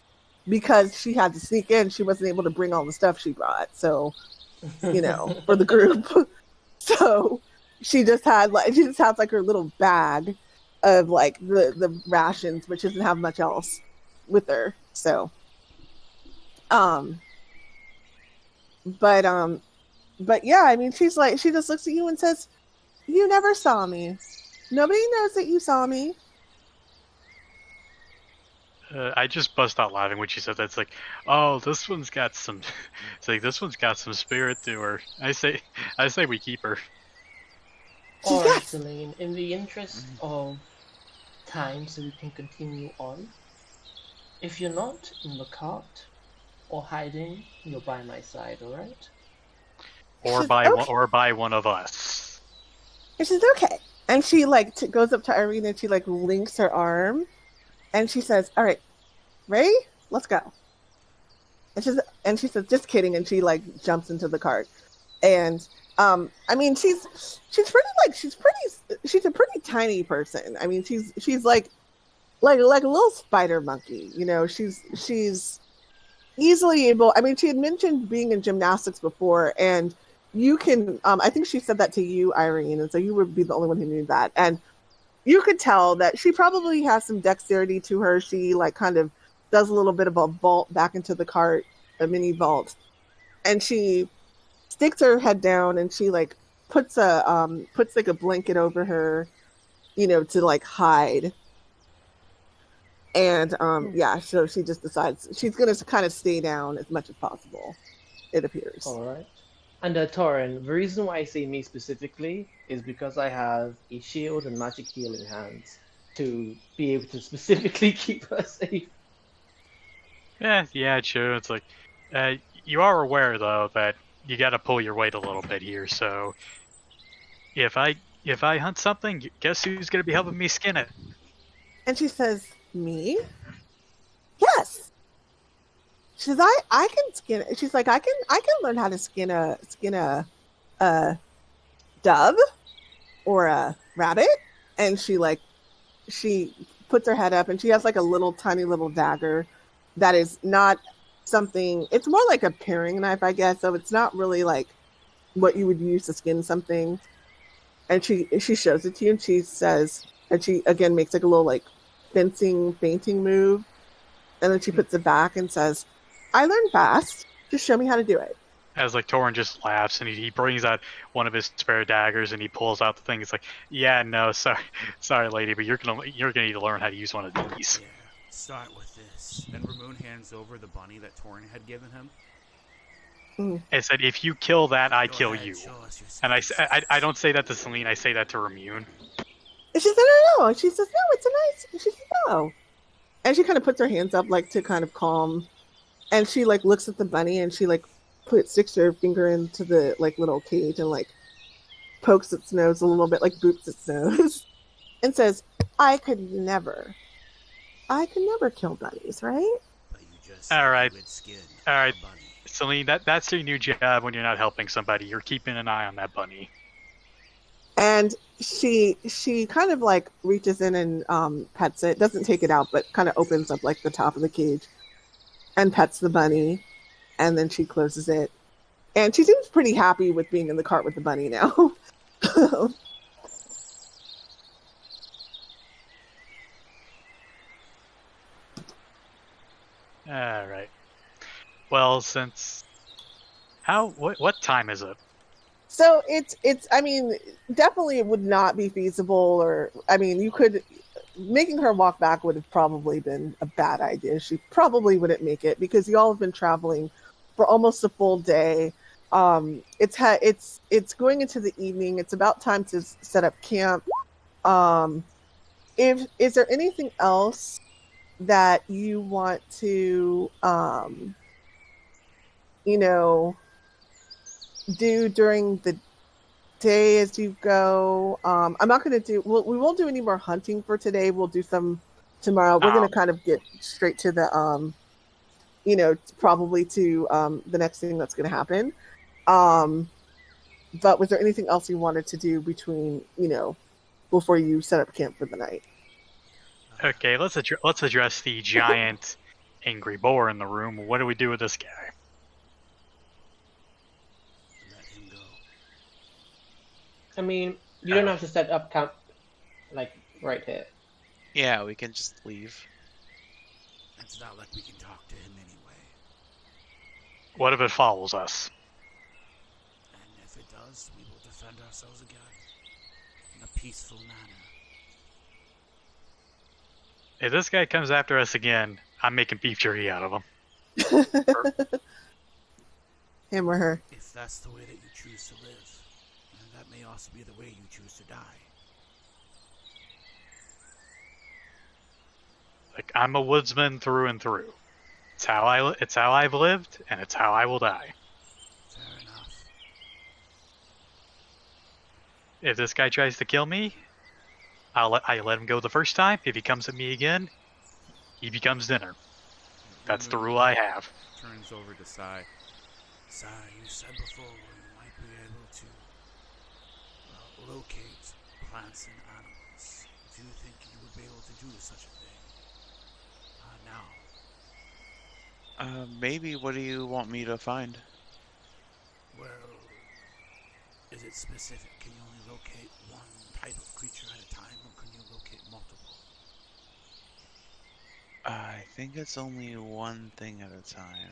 because she had to sneak in, she wasn't able to bring all the stuff she brought. So, for the group. So she just had her little bag of the rations, but she doesn't have much else with her. So, but yeah, I mean, she just looks at you and says, "You never saw me. Nobody knows that you saw me." I just bust out laughing when she said that. It's like, oh, this one's got some. It's like this one's got some spirit to her. I say we keep her. All right, Celine. In the interest of time, so we can continue on. If you're not in the cart or hiding, you're by my side. All right. Or by one of us. And she's okay. And she goes up to Irene and she links her arm, and she says, "All right, ready? Let's go." And she says, "Just kidding," and she jumps into the cart. And I mean, she's a pretty tiny person. I mean, she's like a little spider monkey. She's easily able. I mean, she had mentioned being in gymnastics before, and you can. I think she said that to you, Irene, and so you would be the only one who knew that. And you could tell that she probably has some dexterity to her. She kind of does a little bit of a vault back into the cart, a mini vault, and she sticks her head down and she puts a blanket over her, to hide. And so she just decides she's gonna kind of stay down as much as possible, it appears. All right. And Toren, the reason why I say me specifically is because I have a shield and magic healing hands to be able to specifically keep her safe. Yeah, true. It's like, you are aware though that you got to pull your weight a little bit here. So, if I hunt something, guess who's gonna be helping me skin it? And she says, "Me? Yes." She says, I can skin it. She's like, I can learn how to skin a dove or a rabbit. And she puts her head up and she has a little tiny little dagger that is not something. It's more like a paring knife, I guess. So it's not really what you would use to skin something. And she shows it to you and she says, and she again makes a little fencing fainting move. And then she puts it back and says, "I learn fast. Just show me how to do it." As Toren just laughs and he brings out one of his spare daggers and he pulls out the thing. It's like, yeah, no, sorry, lady, but you're gonna need to learn how to use one of these. Yeah, start with this. And Ramune hands over the bunny that Toren had given him. I said, if you kill that, I kill you. And I don't say that to Celine. I say that to Ramune. And she said, "No." And she says, "No, it's a nice." And she says, "No." And she kind of puts her hands up to kind of calm. And she looks at the bunny and she sticks her finger into the little cage and pokes its nose a little bit, like boops its nose, and says, I could never kill bunnies, right? But you just All said right. you would skin All right. a bunny. Celine, that's your new job when you're not helping somebody. You're keeping an eye on that bunny. And she kind of like reaches in and pets it. Doesn't take it out, but kind of opens up like the top of the cage and pets the bunny. And then she closes it. And she seems pretty happy with being in the cart with the bunny now. All right. Well, what time is it? So it's I mean, definitely it would not be feasible, or I mean, you could making her walk back would have probably been a bad idea. She probably wouldn't make it because y'all have been traveling for almost a full day. It's going into the evening. It's about time to set up camp. Is there anything else that you want to do during the day as you go? I'm not going to do. We won't do any more hunting for today. We'll do some tomorrow. We're going to kind of get straight to the probably to the next thing that's going to happen. But was there anything else you wanted to do between before you set up camp for the night? Okay, let's address the giant angry boar in the room. What do we do with this guy? Let him go. I mean, you don't have to set up camp, like, right here. Yeah, we can just leave. It's not like we can talk to him anyway. What if it follows us? And if it does, we will defend ourselves again. In a peaceful manner. If this guy comes after us again, I'm making beef jerky out of him. Him or her. If that's the way that you choose to live, then that may also be the way you choose to die. Like, I'm a woodsman through and through. It's how I've lived, and it's how I will die. Fair enough. If this guy tries to kill me, I let him go the first time. If he comes at me again, he becomes dinner. That's the rule I have. Turns over to Sai. Sai, you said before you might be able to locate plants and animals. Do you think you would be able to do such a thing? Now. Maybe. What do you want me to find? Well, is it specific? Can you only locate one type of creature at a time, or can you locate multiple? I think it's only one thing at a time.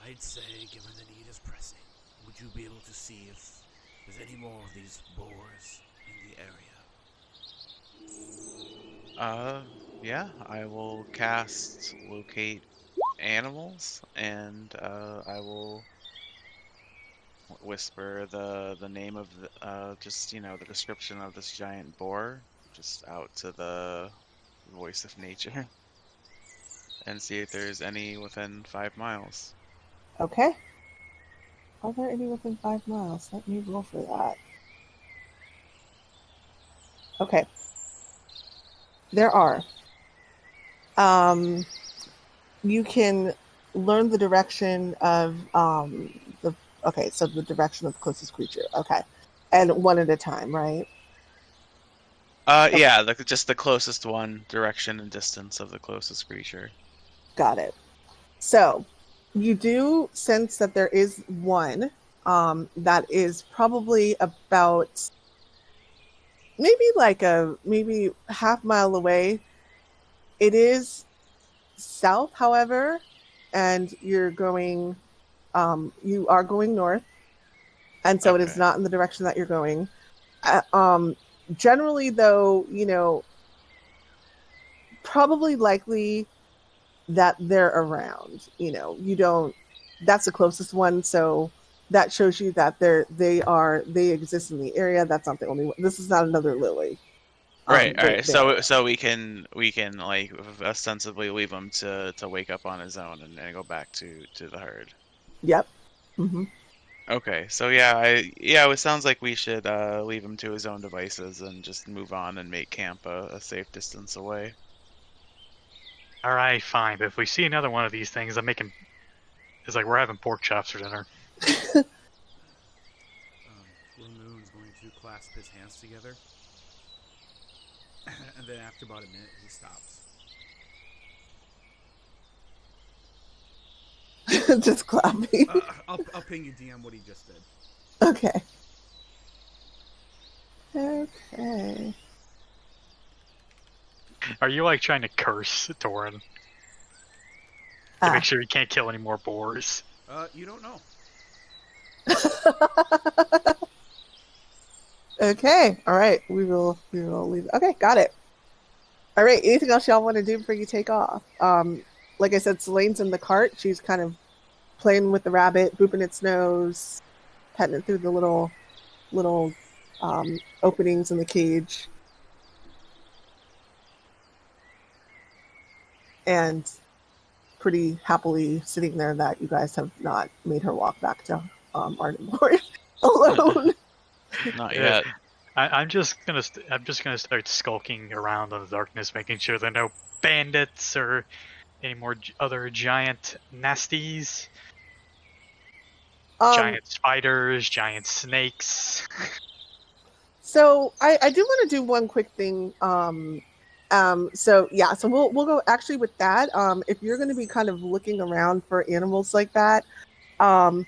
I'd say, given the need is pressing, would you be able to see if there's any more of these boars in the area? Yeah, I will cast Locate Animals, and I will whisper the name of the description of this giant boar just out to the voice of nature, and see if there's any within 5 miles. Okay. Are there any within 5 miles? Let me roll for that. Okay. There are. You can learn the direction of the direction of the closest creature. Okay. And one at a time, right? Yeah, just the closest one, direction and distance of the closest creature. Got it. So, you do sense that there is one that is probably about maybe half mile away. It is south, however, and you are going north, and so It is not in the direction that you're going. Generally, though, probably likely that they're around. That's the closest one, so that shows you that they exist in the area. That's not the only one. This is not another lily. Right. All right. So we can like ostensibly leave him to wake up on his own and go back to the herd. Yep. Mm-hmm. Okay, so it sounds like we should leave him to his own devices and just move on and make camp a safe distance away. All right, fine. But if we see another one of these things, I'm making. It's like we're having pork chops for dinner. Ramune's going to clasp his hands together, and then after about a minute, he stops. Just clapping. I'll ping you, DM, what he just did. Okay. Okay. Are you like trying to curse Toren to make sure he can't kill any more boars? You don't know. Okay. All right. We will leave. Okay, got it. All right. Anything else y'all want to do before you take off? Like I said, Celane's in the cart. She's kind of playing with the rabbit, booping its nose, petting it through the little openings in the cage. And pretty happily sitting there that you guys have not made her walk back to Ardenborn alone. Not yet. I'm just gonna start skulking around in the darkness, making sure there are no bandits or any more other giant nasties. Giant spiders, giant snakes. So I do want to do one quick thing. So we'll go actually with that. If you're going to be kind of looking around for animals like that, like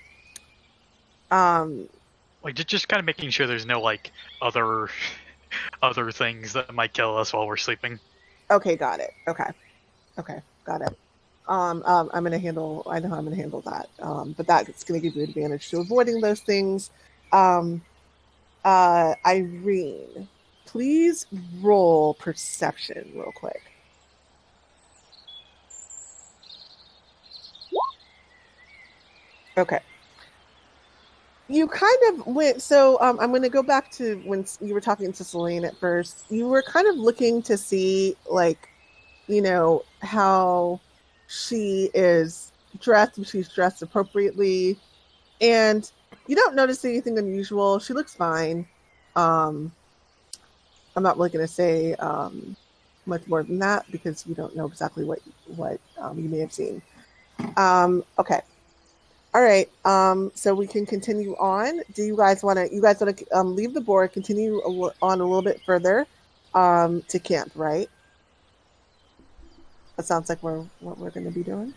just kind of making sure there's no like other things that might kill us while we're sleeping. Okay, got it. Okay, got it. I know how I'm going to handle that. But that's going to give you advantage to avoiding those things. Irene, please roll perception real quick. Okay. You kind of went, so I'm going to go back to when you were talking to Selene at first. You were kind of looking to see, like, how she is dressed, if she's dressed appropriately. And you don't notice anything unusual. She looks fine. I'm not really going to say much more than that because you don't know exactly what you may have seen. Okay. All right. So we can continue on. Do you guys want to leave the board, continue on a little bit further to camp, right? That sounds like what we're going to be doing.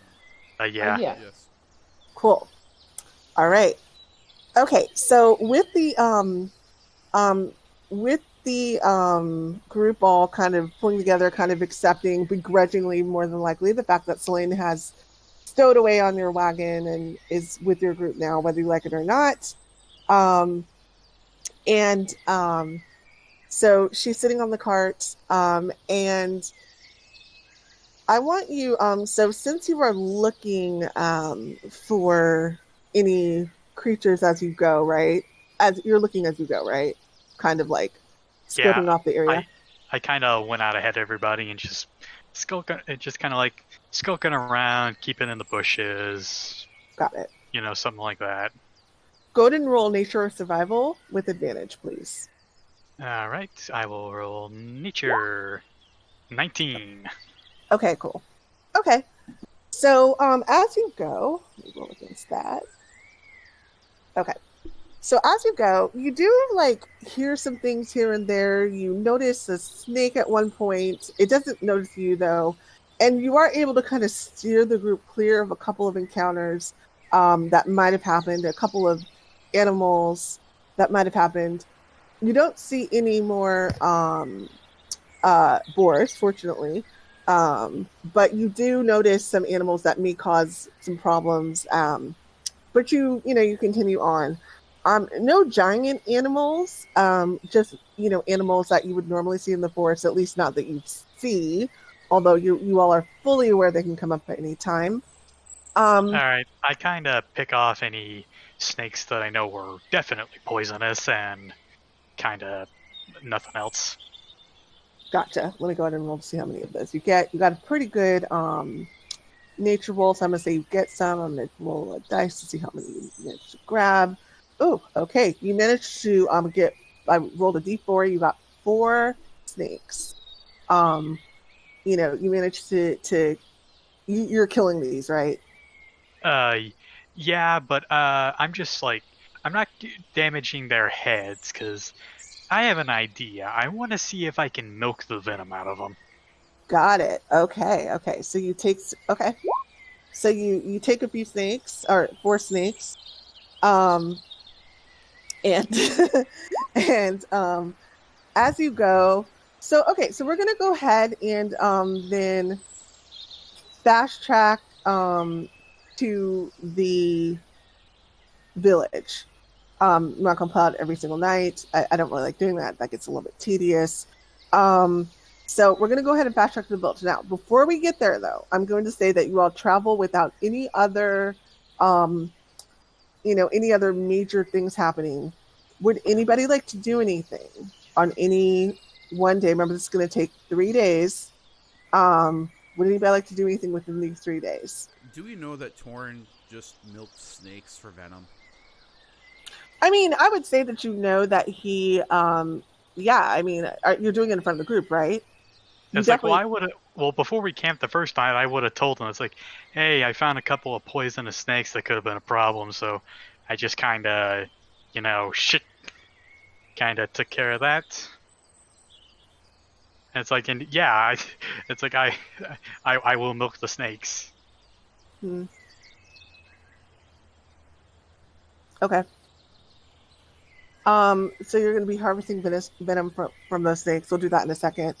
Yeah. Yes. Cool. All right. Okay. So with the group all kind of pulling together, kind of accepting begrudgingly, more than likely, the fact that Selene has stowed away on your wagon and is with your group now, whether you like it or not. So she's sitting on the cart, and I want you, so since you are looking for any creatures as you go, right? As you're looking as you go, right? Kind of like scoping off the area. I kind of went out ahead of everybody and just skulking around, keeping in the bushes. Got it. Something like that. Go ahead and roll nature or survival with advantage, please. All right, I will roll nature. 19. Okay, cool. Okay. So as you go, let me roll against that. Okay. So as you go, you do hear some things here and there. You notice a snake at one point. It doesn't notice you though. And you are able to kind of steer the group clear of a couple of encounters that might have happened, a couple of animals that might have happened. You don't see any more boars, fortunately. But you do notice some animals that may cause some problems. But you continue on. No giant animals, just, animals that you would normally see in the forest, at least not that you see, although you all are fully aware they can come up at any time. All right, I kind of pick off any snakes that I know were definitely poisonous and kind of nothing else. Gotcha. Let me go ahead and roll to see how many of those you get. You got a pretty good nature roll, so I'm going to say you get some. I'm going to roll a dice to see how many you manage to grab. Oh, okay. You managed to get. I rolled a d4. You got 4 snakes. You managed to. You're killing these, right? Yeah, but I'm just like I'm not damaging their heads because I have an idea. I want to see if I can milk the venom out of them. Got it. Okay. Okay. So you take. Okay. So you take a few snakes or 4 snakes, and and as you go. So okay. So we're gonna go ahead and then fast track to the village. I'm not gonna pull out every single night. I don't really like doing that. That gets a little bit tedious. So we're gonna go ahead and fast track to the village. Now, before we get there though, I'm going to say that you all travel without any other any other major things happening. Would anybody like to do anything on any one day? Remember, this is gonna take 3 days. Would anybody like to do anything within these 3 days? Do we know that Toren just milked snakes for venom? I mean, I would say that you know that he, you're doing it in front of the group, right? It's like, well, before we camped the first night, I would have told them, it's like, hey, I found a couple of poisonous snakes that could have been a problem, so I just kind of, took care of that. And it's like, I will milk the snakes. Okay. So you're going to be harvesting venom from those snakes. We'll do that in a second.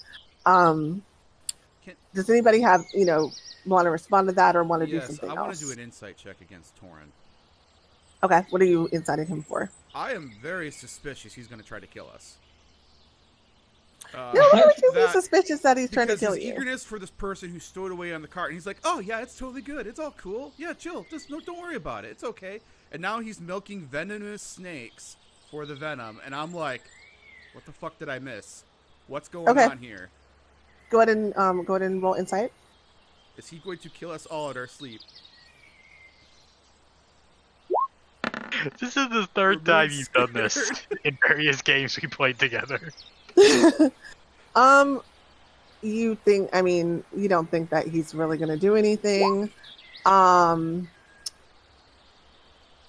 Does anybody have, want to respond to that or want to do something else? I want to do an insight check against Toren. Okay, what are you inciting him for? I am very suspicious he's going to try to kill us. What would you be suspicious that he's trying to kill you? Because his eagerness for this person who stowed away on the cart, and he's like, oh yeah, it's totally good. It's all cool. Yeah, chill. Just don't worry about it. It's okay. And now he's milking venomous snakes for the venom, and I'm like, what the fuck did I miss? What's going on here? Go ahead and roll insight. Is he going to kill us all at our sleep? This is the third time you've done this in various games we played together. You don't think that he's really going to do anything.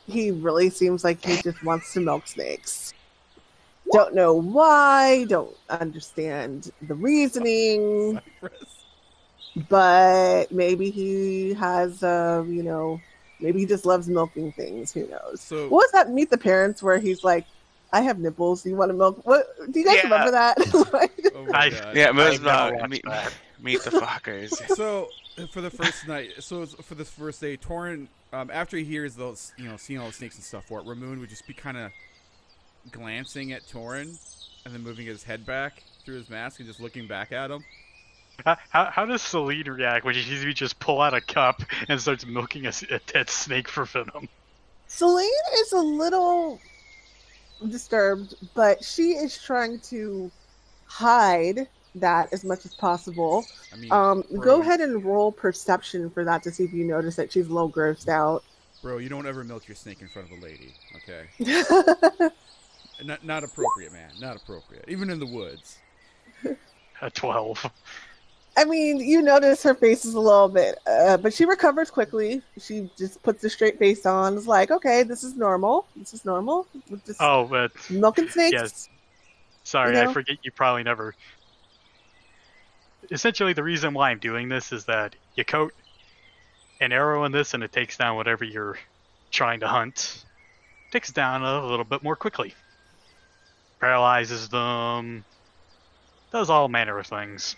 He really seems like he just wants to milk snakes. Don't know why, don't understand the reasoning, but maybe he has, maybe he just loves milking things. Who knows? So, what was that Meet the Parents where he's like, I have nipples. Do you want to milk? What? Do you guys remember that? Oh my God. Yeah, meet the fuckers. So for the first night, for this first day, Toren, after he hears those, seeing all the snakes and stuff, Ramune would just be kind of glancing at Toren and then moving his head back through his mask and just looking back at him. How does Celine react when she just pull out a cup and starts milking a dead snake for venom? Celine is a little disturbed, but she is trying to hide that as much as possible. Go ahead and roll perception for that to see if you notice that she's a little grossed out. Bro, you don't ever milk your snake in front of a lady, okay? Not appropriate, man. Not appropriate. Even in the woods. A 12. I mean, you notice her face is a little bit, but she recovers quickly. She just puts a straight face on. It's like, okay, this is normal. This is normal. Just but milking snakes. Yes. Sorry, I forget you probably never. Essentially, the reason why I'm doing this is that you coat an arrow in this, and it takes down whatever you're trying to hunt. Takes down a little bit more quickly. Paralyzes them. Does all manner of things.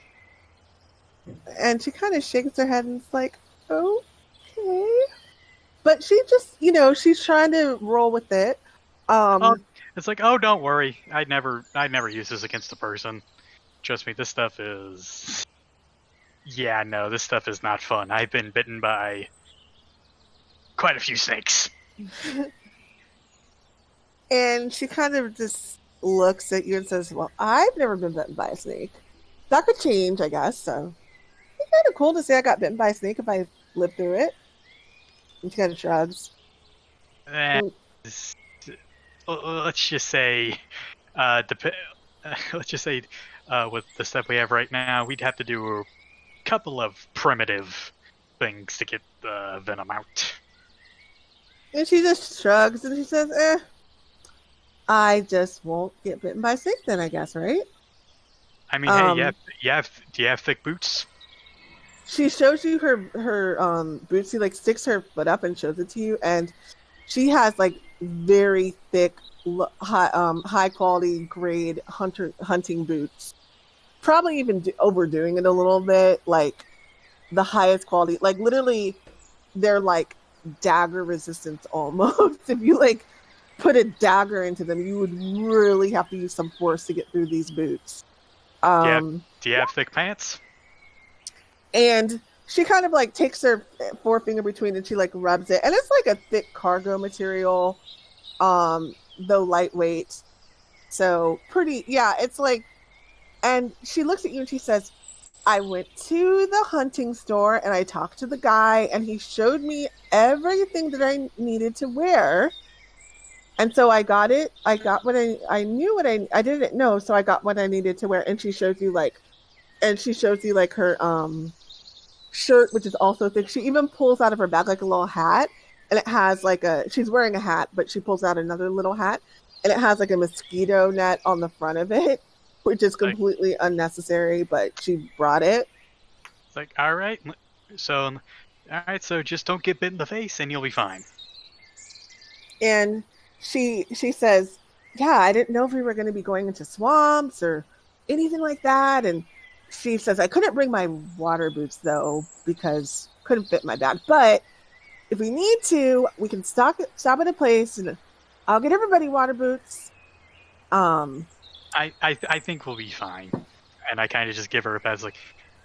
And she kind of shakes her head and is like, okay. But she just, she's trying to roll with it. It's like, oh, don't worry. I'd never use this against a person. Trust me, this stuff is... Yeah, no, this stuff is not fun. I've been bitten by quite a few snakes. And she kind of just looks at you and says, well, I've never been bitten by a snake. That could change, I guess, so... It's kind of cool to say I got bitten by a snake if I lived through it. And she kind of shrugs. let's just say, let's just say, with the stuff we have right now, we'd have to do a couple of primitive things to get the venom out. And she just shrugs and she says, I just won't get bitten by a snake then, I guess, right? I mean, hey, do you have thick boots? She shows you her boots. She like sticks her foot up and shows it to you, and she has like very thick, high quality grade hunting boots. Probably even overdoing it a little bit, like the highest quality. Like literally, they're like dagger resistance almost. If you like put a dagger into them, you would really have to use some force to get through these boots. Do you have thick pants? And she kind of like takes her forefinger between and she like rubs it. And it's like a thick cargo material, though lightweight. So pretty, yeah, it's like, and she looks at you and she says, I went to the hunting store and I talked to the guy and he showed me everything that I needed to wear. And so I got it. I got what I knew what I didn't know. So I got what I needed to wear. And she shows you like her, shirt, which is also thick. She even pulls out of her bag like a little hat, and it has like she's wearing a hat, but she pulls out another little hat, and it has like a mosquito net on the front of it, which is completely unnecessary, but she brought it. It's like, all right, so just don't get bit in the face and you'll be fine. And she says, yeah, I didn't know if we were going to be going into swamps or anything like that, and she says, I couldn't bring my water boots, though, because couldn't fit my bag. But if we need to, we can stop at a place, and I'll get everybody water boots. I think we'll be fine. And I kind of just give her a pat, like,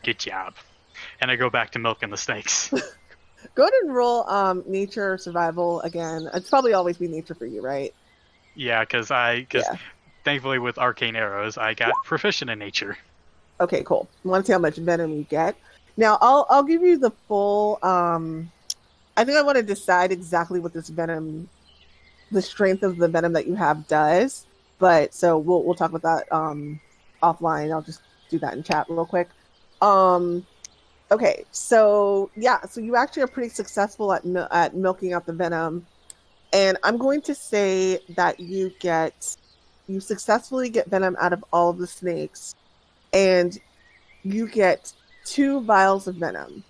good job. And I go back to milking the snakes. Go ahead and roll nature or survival again. It's probably always be nature for you, right? Yeah, because thankfully with arcane arrows, I got proficient in nature. Okay, cool. I want to see how much venom you get. Now, I'll give you the full. I think I want to decide exactly what this venom, the strength of the venom that you have does. But so we'll talk about that offline. I'll just do that in chat real quick. Okay, so yeah, so you actually are pretty successful at milking out the venom, and I'm going to say that you successfully get venom out of all of the snakes. And you get 2 vials of venom.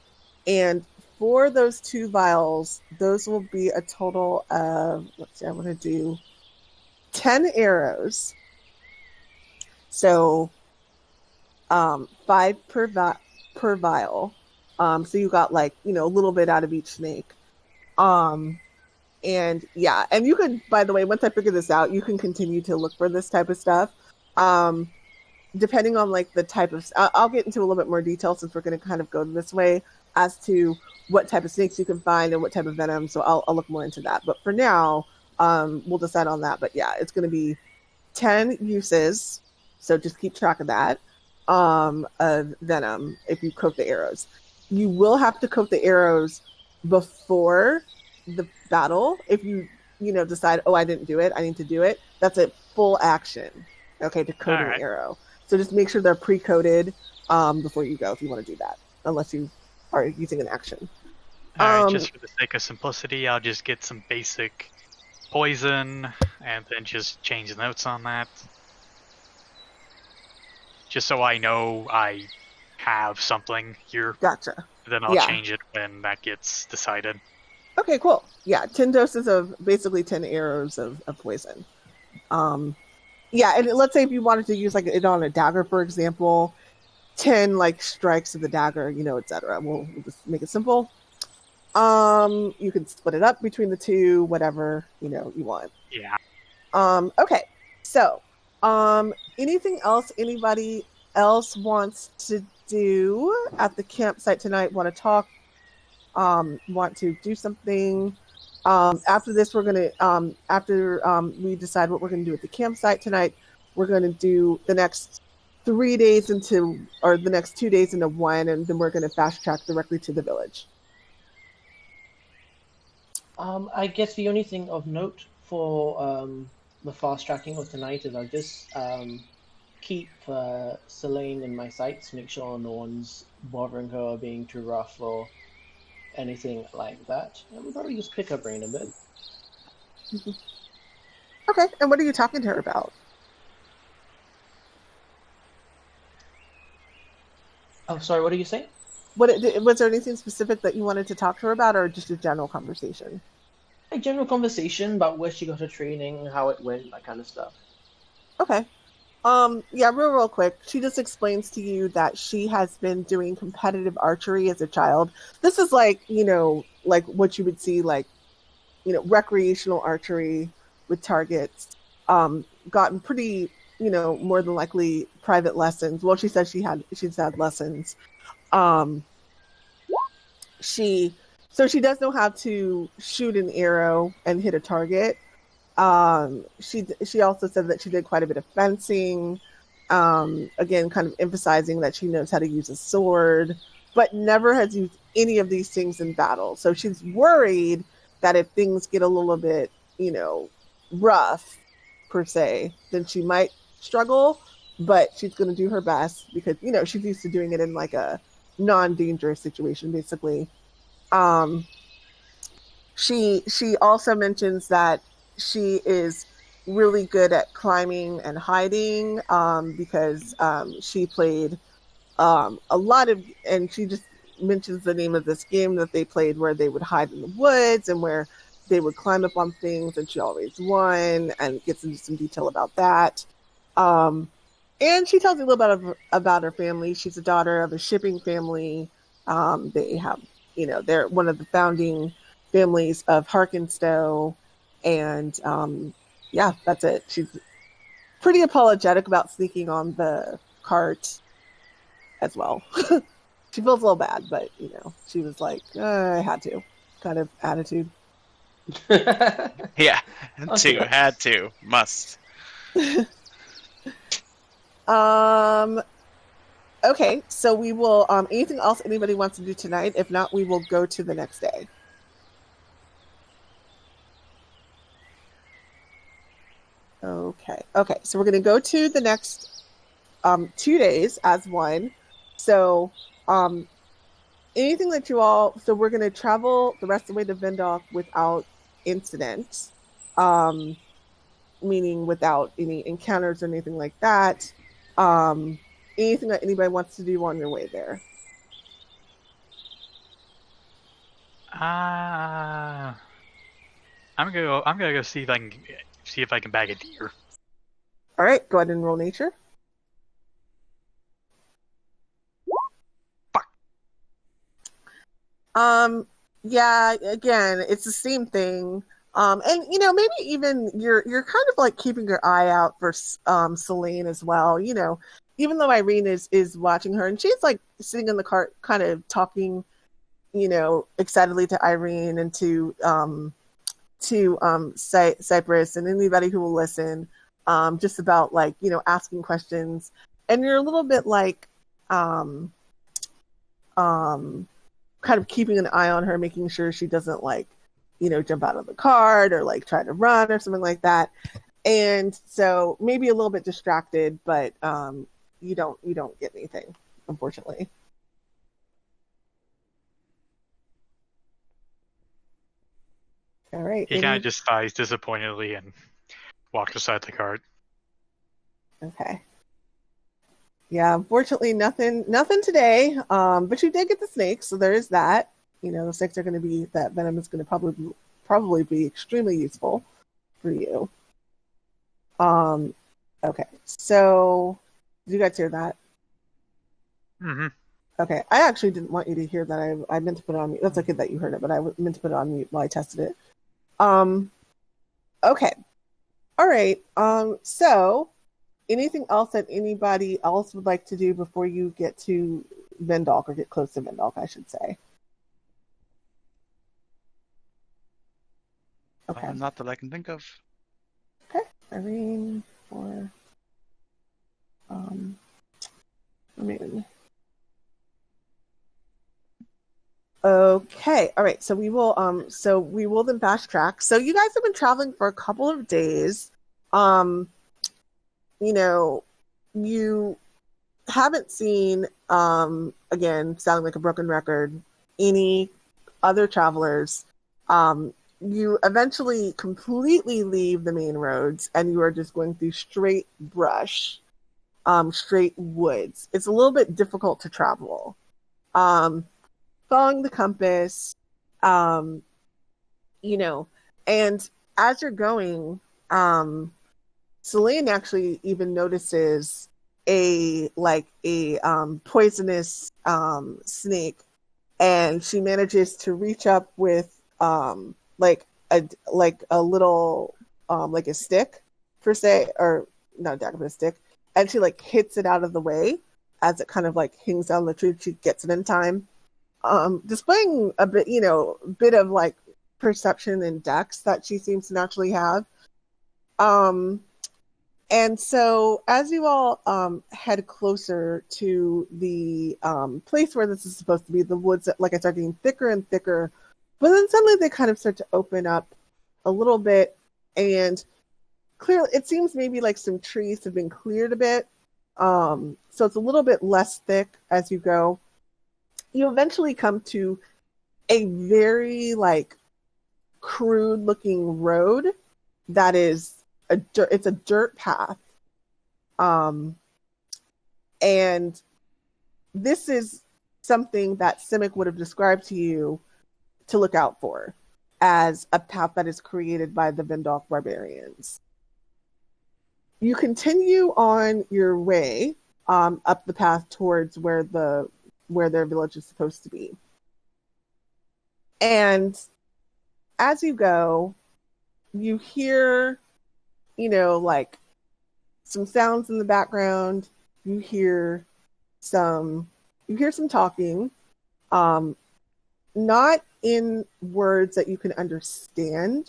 And for those 2 vials, those will be a total of, let's see, I want to do 10 arrows. So 5 per vial. So you got like, a little bit out of each snake. And yeah, and you could, by the way, once I figure this out, you can continue to look for this type of stuff. Depending on like the type of, I'll get into a little bit more detail since we're going to kind of go this way as to what type of snakes you can find and what type of venom. So I'll look more into that. But for now, we'll decide on that. But yeah, it's going to be 10 uses. So just keep track of that, of venom if you coat the arrows. You will have to coat the arrows before the battle. If you decide, I didn't do it, I need to do it. That's a full action. Okay, to coat an arrow. So just make sure they're pre-coated before you go if you want to do that, unless you are using an action. All right, just for the sake of simplicity, I'll just get some basic poison and then just change the notes on that. Just so I know I have something here. Gotcha. Then I'll change it when that gets decided. Okay, cool. Yeah, 10 doses of basically 10 arrows of poison. Yeah, and let's say if you wanted to use like it on a dagger, for example, 10 like strikes of the dagger, etc. We'll just make it simple. You can split it up between the 2, whatever you want. Yeah. Okay. So, anything else anybody else wants to do at the campsite tonight? Want to talk? Want to do something? After this, we're gonna after we decide what we're gonna do at the campsite tonight, we're gonna do the next 3 days the next 2 days into one, and then we're gonna fast track directly to the village. I guess the only thing of note for the fast tracking of tonight is I'll just keep Selene in my sights, make sure no one's bothering her or being too rough or anything like that. And we'll probably just pick her brain a bit. Okay, and what are you talking to her about? Oh, sorry, what did you say? Was there anything specific that you wanted to talk to her about, or just a general conversation? A general conversation about where she got her training, how it went, that kind of stuff. Okay. Yeah, real quick. She just explains to you that she has been doing competitive archery as a child. This is like, like what you would see, like, recreational archery with targets. Gotten pretty, more than likely private lessons. Well, she said she's had lessons. She does know how to shoot an arrow and hit a target. She also said that she did quite a bit of fencing. Again, kind of emphasizing that she knows how to use a sword, but never has used any of these things in battle. So she's worried that if things get a little bit, rough per se, then she might struggle, but she's going to do her best because, she's used to doing it in like a non-dangerous situation, basically. She also mentions that she is really good at climbing and hiding because she played a lot of, and she just mentions the name of this game that they played where they would hide in the woods and where they would climb up on things, and she always won, and gets into some detail about that. And she tells you a little bit about her family. She's a daughter of a shipping family. They have, they're one of the founding families of Harkenstow, and yeah, that's it. She's pretty apologetic about sneaking on the cart as well. She feels a little bad, but she was like, I had to, kind of attitude. Yeah, Okay. had to, must. Okay, so we will. Anything else anybody wants to do tonight? If not, we will go to the next day. Okay. So we're going to go to the next 2 days as one. So, anything that you all. So we're going to travel the rest of the way to Vendok without incident, meaning without any encounters or anything like that. Anything that anybody wants to do on your way there? I'm gonna go see if I can bag a deer. All right, go ahead and roll nature. Fuck. Yeah, again, it's the same thing. And maybe even you're kind of like keeping your eye out for Selene as well. Even though Irene is watching her, and she's like sitting in the cart, kind of talking, excitedly to Irene and to Cypress and anybody who will listen, just about like asking questions, and you're a little bit like kind of keeping an eye on her, making sure she doesn't like jump out of the cart or like try to run or something like that. And so maybe a little bit distracted, but you don't get anything, unfortunately. All right. He kind of just sighs disappointedly and walks beside the cart. Okay. Yeah, unfortunately, nothing today. But you did get the snakes, so there is that. The snakes are going to be, that venom is going to probably be extremely useful for you. Okay. So, did you guys hear that? Mm-hmm. Okay. I actually didn't want you to hear that. I meant to put it on mute. That's okay that you heard it, but I meant to put it on mute while I tested it. Okay. All right. So, anything else that anybody else would like to do before you get to Vendok, or get close to Vendok, I should say? Okay. Not that I can think of. Okay. Irene for Ramune. Okay. All right. So we will then fast track. So you guys have been traveling for a couple of days. You know, you haven't seen, again, sounding like a broken record, any other travelers. You eventually completely leave the main roads and you are just going through straight brush, straight woods. It's a little bit difficult to travel. Following the compass, you know, and as you're going, Celine actually even notices a poisonous snake, and she manages to reach up with a little like a stick per se, or not a dagger but a stick, and she like hits it out of the way as it kind of like hangs down the tree. She gets it in time, displaying a bit of like perception and dex that she seems to naturally have. And so as you all head closer to the place where this is supposed to be, the woods, like I start getting thicker and thicker, but then suddenly they kind of start to open up a little bit, and clearly it seems maybe like some trees have been cleared a bit. So it's a little bit less thick as you go. You eventually come to a very like crude looking road that is it's a dirt path. And this is something that Simic would have described to you to look out for as a path that is created by the Vindalk barbarians. You continue on your way up the path towards where their village is supposed to be. And as you go, you hear, like some sounds in the background. You hear some talking, not in words that you can understand.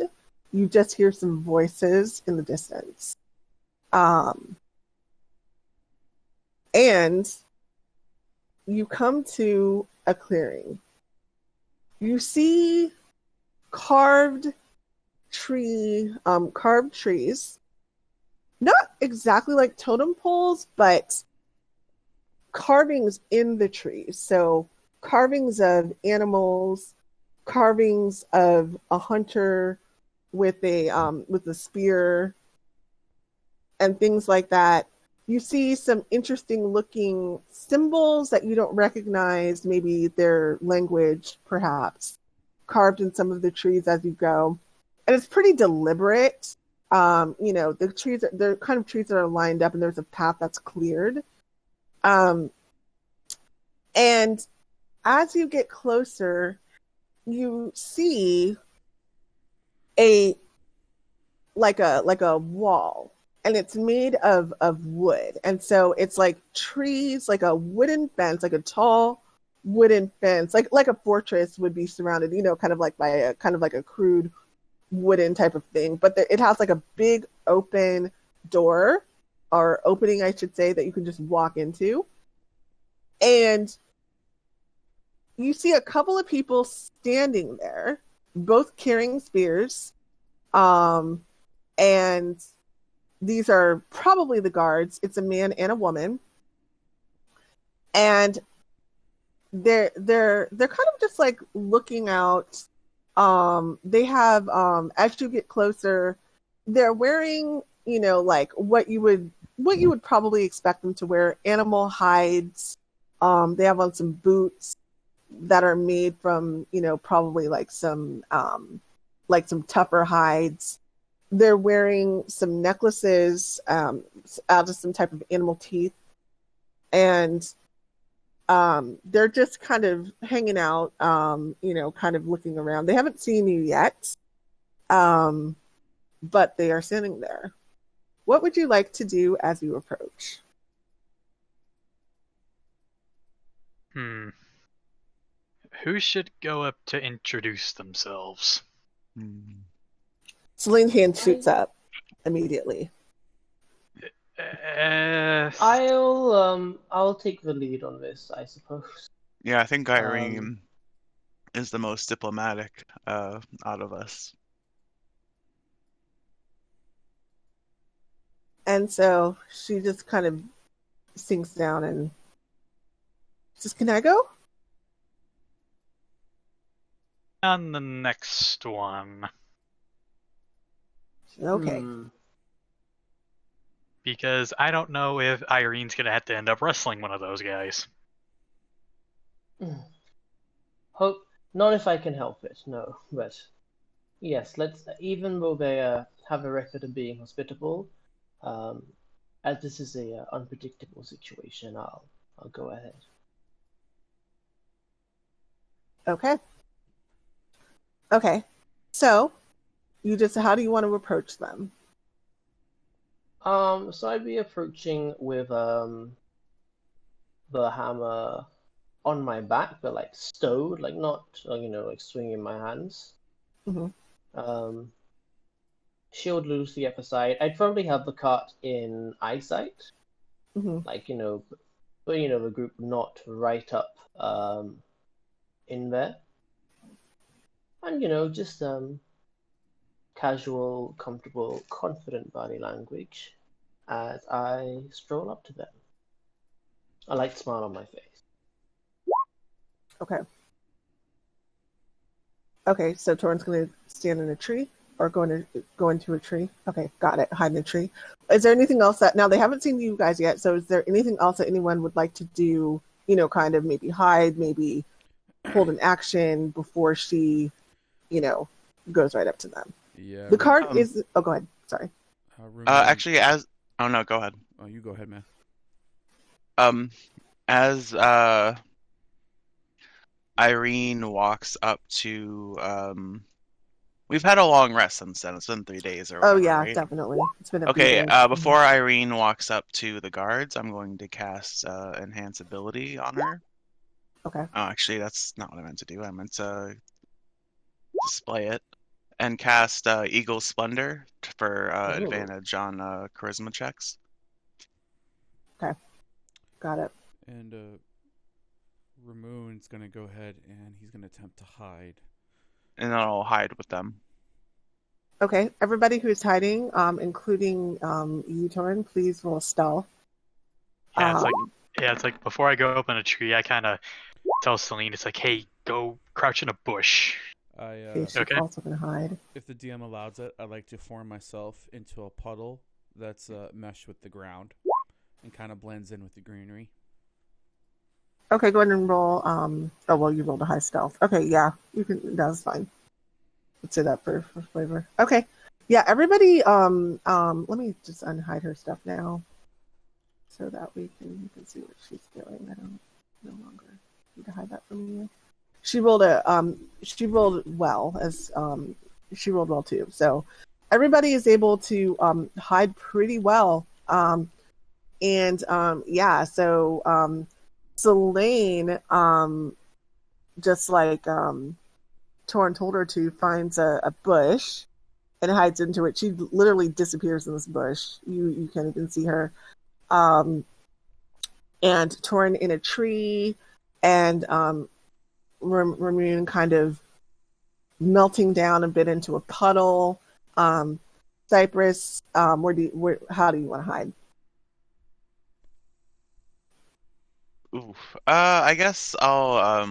You just hear some voices in the distance. And you come to a clearing. You see carved trees, not exactly like totem poles, but carvings in the trees. So carvings of animals, carvings of a hunter with a spear, and things like that. You see some interesting looking symbols that you don't recognize, maybe their language perhaps, carved in some of the trees as you go. And it's pretty deliberate. The trees, they're kind of trees that are lined up and there's a path that's cleared. And as you get closer, you see a wall, and it's made of wood. And so it's like trees, like a wooden fence, like a tall wooden fence, like a fortress would be surrounded, kind of like by a kind of like a crude wooden type of thing. But it has like a big open door, or opening, I should say, that you can just walk into. And you see a couple of people standing there, both carrying spears. And these are probably the guards. It's a man and a woman. And they're kind of just like looking out. They have, as you get closer, they're wearing, like what you would probably expect them to wear, animal hides. They have on some boots that are made from, probably like some tougher hides. They're wearing some necklaces out of some type of animal teeth. And they're just kind of hanging out, kind of looking around. They haven't seen you yet, but they are sitting there. What would you like to do as you approach? Who should go up to introduce themselves? Celine's hand shoots up immediately. I'll take the lead on this, I suppose. Yeah, I think Irene is the most diplomatic out of us. And so she just kind of sinks down and says, "Can I go?" On the next one. Okay. Because I don't know if Irene's gonna have to end up wrestling one of those guys. Hope not if I can help it. No, but yes, let's. Even though they have a record of being hospitable, as this is a unpredictable situation, I'll go ahead. Okay. Okay. So, how do you want to approach them? So I'd be approaching with the hammer on my back, but like stowed, like not like swinging my hands. Mm-hmm. Shield loosely at the side. I'd probably have the cart in eyesight, like but the group not right up in there, and just casual, comfortable, confident body language as I stroll up to them. A light smile on my face. Okay. Okay, so Toren's going to stand in a tree or go into a tree. Okay, got it. Hide in a tree. Is there anything else now they haven't seen you guys yet, so is there anything else that anyone would like to do, kind of maybe hide, maybe hold an action before she, goes right up to them? Yeah. The cart is... Oh, go ahead. Sorry. Actually, oh no, go ahead. Oh, you go ahead, man. As Irene walks up to we've had a long rest since then. It's been 3 days or whatever, yeah, right? definitely. It's been a few Okay, days. before Irene walks up to the guards, I'm going to cast Enhance Ability on her. Okay. Oh, actually, that's not what I meant to do. I meant to display it. And cast Eagle Splendor for advantage on charisma checks. Okay. Got it. And Ramune's going to go ahead and he's going to attempt to hide. And then I'll hide with them. Okay. Everybody who's hiding, including you, Toren, please roll stealth. Yeah, it's like before I go up in a tree, I kind of tell Celine, it's like, hey, go crouch in a bush. She's also going to hide. If the DM allows it, I'd like to form myself into a puddle that's meshed with the ground and kind of blends in with the greenery. Okay, go ahead and roll. You rolled a high stealth. Okay, yeah, you can. That's fine. Let's say that for flavor. Okay, yeah, everybody. Let me just unhide her stuff now, so that you can see what she's doing. I don't no longer need to hide that from you. She rolled well she rolled well too. So everybody is able to hide pretty well. So Selene, just like Toren told her to, finds a bush and hides into it. She literally disappears in this bush. You can't even see her. And Toren in a tree, and Ramune kind of melting down a bit into a puddle. Cypress, how do you want to hide? Oof. I guess I'll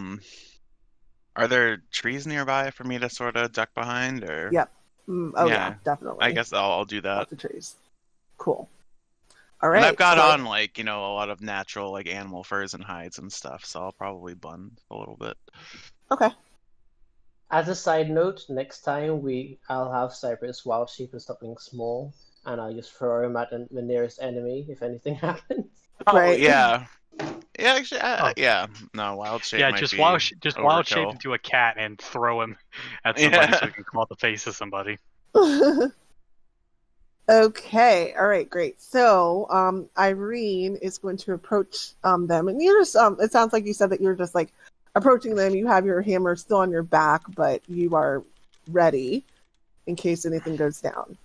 are there trees nearby for me to sort of duck behind, or? Yep. Yeah, definitely. I guess I'll do that. Lots of trees. Cool. All right. And I've got on a lot of natural animal furs and hides and stuff, so I'll probably blend a little bit. Okay. As a side note, next time I'll have Cypress wild shape as something small, and I'll just throw him at the nearest enemy if anything happens. Oh, right. Yeah. Yeah, actually, yeah. No, wild shape. Yeah, might just be wild overkill. shape into a cat and throw him at somebody so he can claw the face of somebody. Okay. All right. Great. So, Irene is going to approach them, and you're just. It sounds like you said that you're just like approaching them. You have your hammer still on your back, but you are ready in case anything goes down.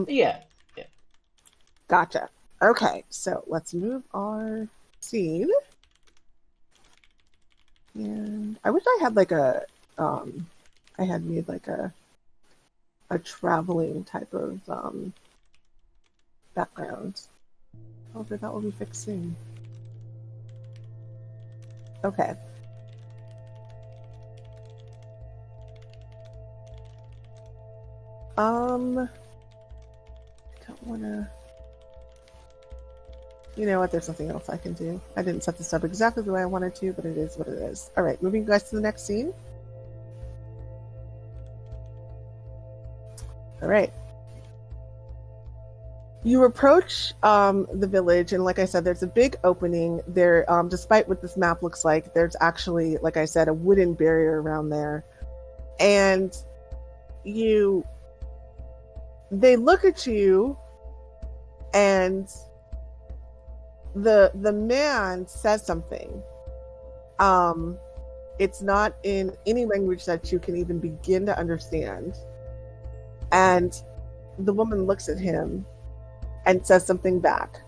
Yeah. Gotcha. Okay. So let's move our scene. And I wish I had I had made a traveling type of background. However, that will be fixed soon. Okay. I don't wanna... You know what, there's something else I can do. I didn't set this up exactly the way I wanted to, but it is what it is. Alright, moving you guys to the next scene. Alright. You approach the village, and like I said, there's a big opening there. Despite what this map looks like, there's actually, like I said, a wooden barrier around there. And they look at you, and the man says something. It's not in any language that you can even begin to understand. And the woman looks at him and says something back.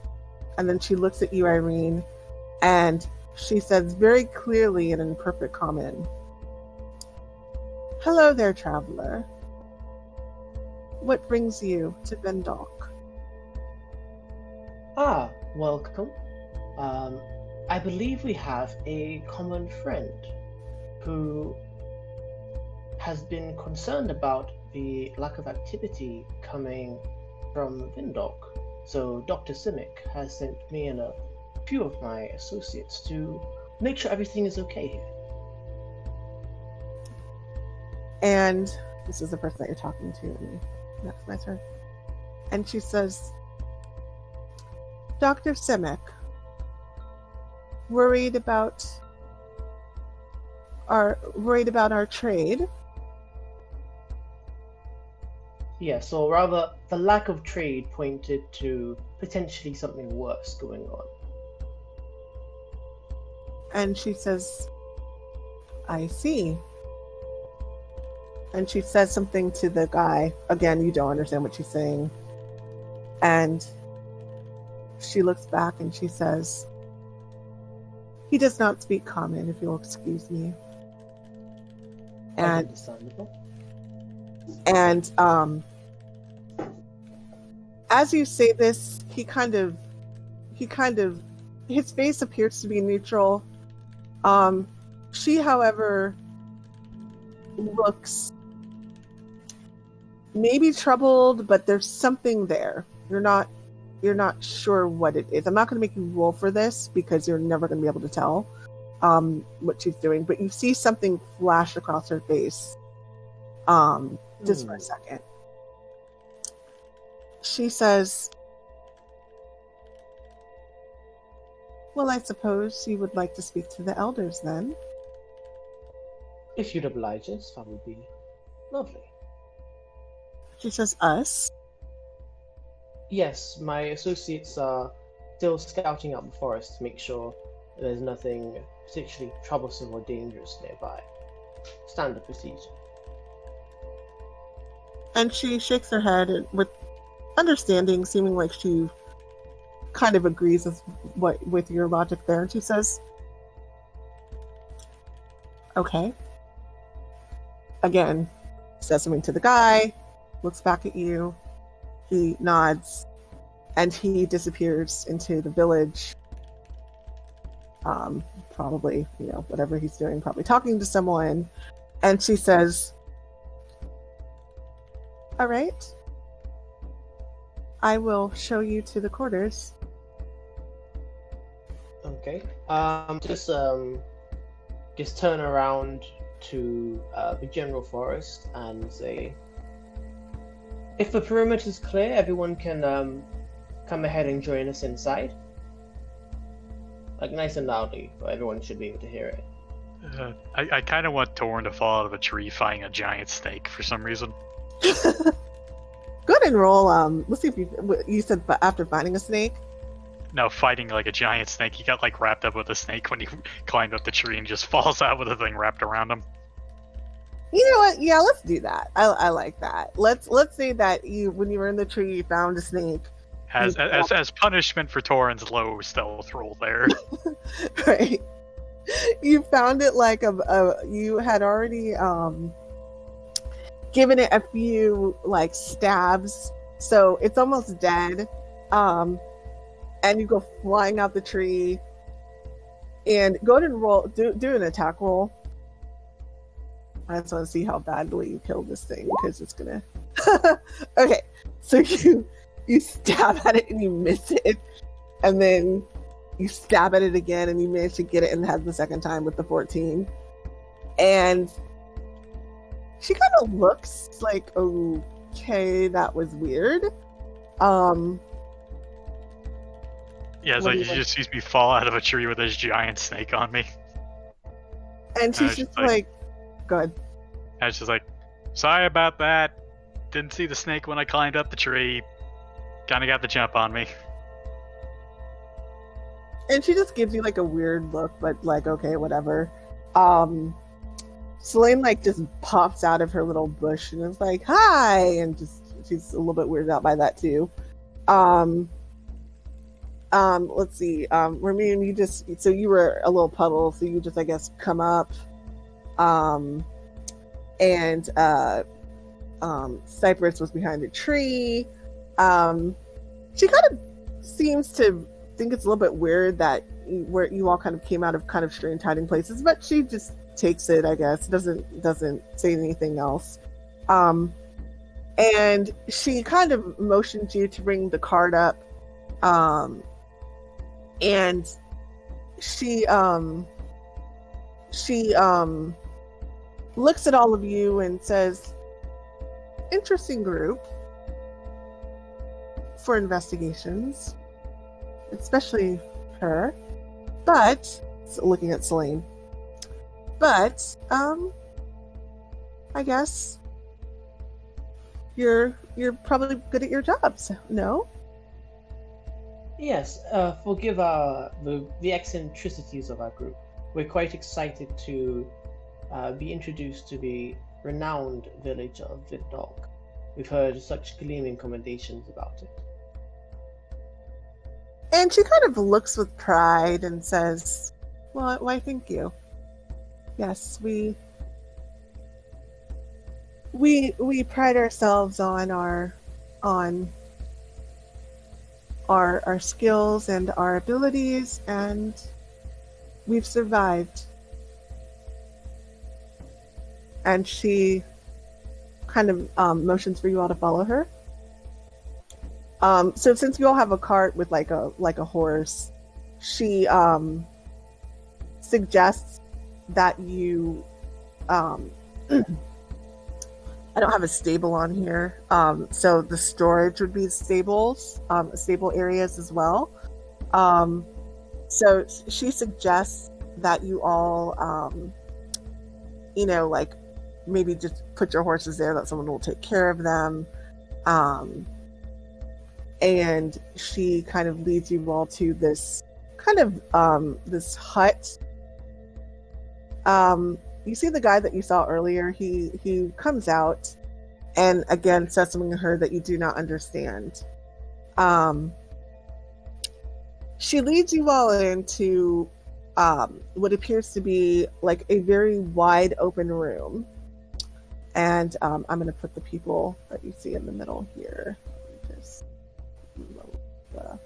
And then she looks at you, Irene, and she says very clearly in imperfect common, "Hello there, traveler. What brings you to Vendok?" Ah, welcome. I believe we have a common friend who has been concerned about the lack of activity coming from Vendok. So Dr. Simic has sent me and a few of my associates to make sure everything is okay here. And this is the person that you're talking to. That's my turn. And she says, "Dr. Simic, worried about our trade?" Yes, or rather, the lack of trade pointed to potentially something worse going on. And she says, "I see." And she says something to the guy. Again, you don't understand what she's saying. And she looks back and she says, "He does not speak common, if you'll excuse me." And Understandable. And as you say this, he kind of, his face appears to be neutral. She, however, looks maybe troubled, but there's something there. You're not sure what it is. I'm not going to make you roll for this because you're never going to be able to tell what she's doing. But you see something flash across her face. Just for a second. She says, "Well, I suppose you would like to speak to the elders then." If you'd oblige us, that would be lovely. She says, "Us?" Yes, my associates are still scouting out the forest to make sure there's nothing particularly troublesome or dangerous nearby. Standard procedure. And she shakes her head with understanding, seeming like she kind of agrees with your logic there. And she says, "Okay." Again, says something to the guy, looks back at you, he nods, and he disappears into the village. Probably, whatever he's doing, probably talking to someone. And she says, "All right. I will show you to the quarters." Okay. Just turn around to the general forest and say, "If the perimeter is clear, everyone can come ahead and join us inside." Like nice and loudly, but everyone should be able to hear it. I kind of want Toren to fall out of a tree fighting a giant snake for some reason. Go ahead and roll. Let's see if you said after finding a snake. No, fighting like a giant snake. He got like wrapped up with a snake when he climbed up the tree and just falls out with a thing wrapped around him. You know what? Yeah, let's do that. I like that. Let's say that when you were in the tree, you found a snake. As punishment for Toren's low stealth roll there. Right. You found it like you had already given it a few like stabs, so it's almost dead. And you go flying out the tree. And go ahead and do an attack roll. I just want to see how badly you kill this thing, because it's gonna. Okay, so you stab at it and you miss it, and then you stab at it again and you manage to get it in the head the second time with the 14. And she kind of looks like, okay, that was weird. Yeah, it's like you just sees me fall out of a tree with this giant snake on me. And she's just like, go ahead. I was just like, sorry about that. Didn't see the snake when I climbed up the tree. Kind of got the jump on me. And she just gives you like a weird look, but like, okay, whatever. Selene like just pops out of her little bush and is like, hi, and just she's a little bit weirded out by that too. Let's see. Ramune, so you were a little puddle, so you just, I guess, come up. And Cypress was behind a tree. She kind of seems to think it's a little bit weird that where you all kind of came out of kind of strange hiding places, but she just takes it, I guess. Doesn't say anything else. And she kind of motions you to bring the cart up. And she looks at all of you and says, interesting group for investigations, especially her, but looking at Selene, but I guess you're probably good at your jobs, no? Yes, forgive the eccentricities of our group. We're quite excited to be introduced to the renowned village of Vidalk. We've heard such gleaming commendations about it. And she kind of looks with pride and says, well, why thank you. Yes, we pride ourselves on our skills and our abilities, and we've survived. And she kind of motions for you all to follow her. So since you all have a cart with like a horse, she suggests that you I don't have a stable on here, so the storage would be stables, stable areas as well. So she suggests that you all, like maybe just put your horses there, that someone will take care of them. And she kind of leads you all to this kind of this hut. You see the guy that you saw earlier, he comes out and again says something to her that you do not understand. She leads you all into what appears to be like a very wide open room. And I'm going to put the people that you see in the middle here. Just load the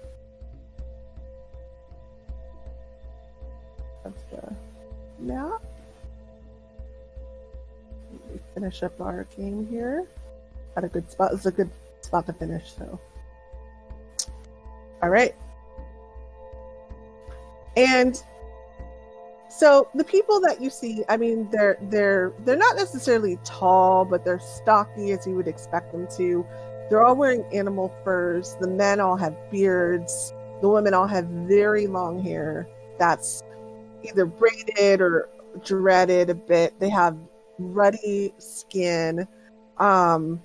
map. We finish up our game here at a good spot. It's a good spot to finish, so. All right. And so the people that you see, I mean, they're not necessarily tall, but they're stocky as you would expect them to. They're all wearing animal furs. The men all have beards. The women all have very long hair that's either braided or dreaded a bit. They have ruddy skin, and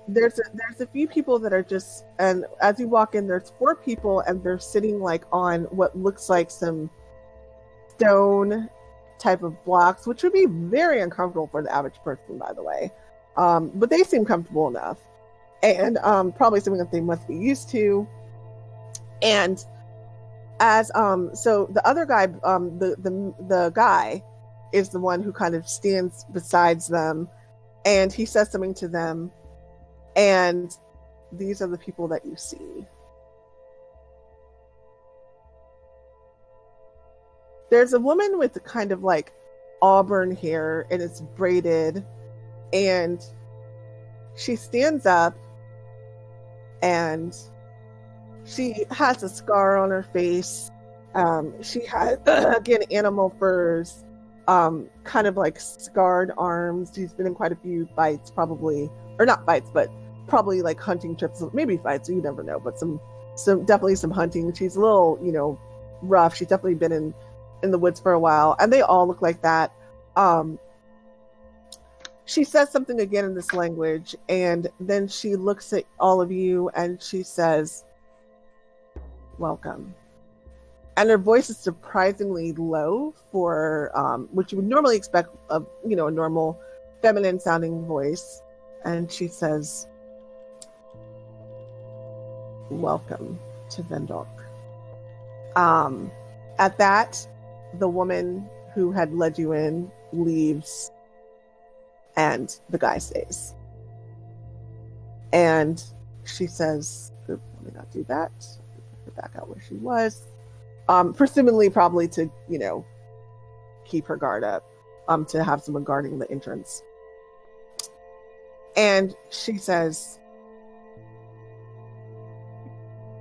there's a few people that are just, and as you walk in, there's 4 people, and they're sitting like on what looks like some stone type of blocks, which would be very uncomfortable for the average person, by the way. But they seem comfortable enough, and probably something that they must be used to. And as so the other guy, the guy is the one who kind of stands besides them, and he says something to them, and these are the people that you see. There's a woman with kind of like auburn hair and it's braided, and she stands up and she has a scar on her face. She has, again, animal furs, kind of like scarred arms. She's been in quite a few fights, probably, or not fights, but probably like hunting trips, maybe fights, you never know, but some definitely some hunting. She's a little, rough. She's definitely been in the woods for a while, and they all look like that. She says something again in this language, and then she looks at all of you and she says, "Welcome." And her voice is surprisingly low for which you would normally expect of, a normal feminine sounding voice. And she says, "Welcome to Vendok." At that, the woman who had led you in leaves and the guy stays. And she says, "Let me not do that. Put her back out where she was." Presumably probably to, keep her guard up, to have someone guarding the entrance. And she says,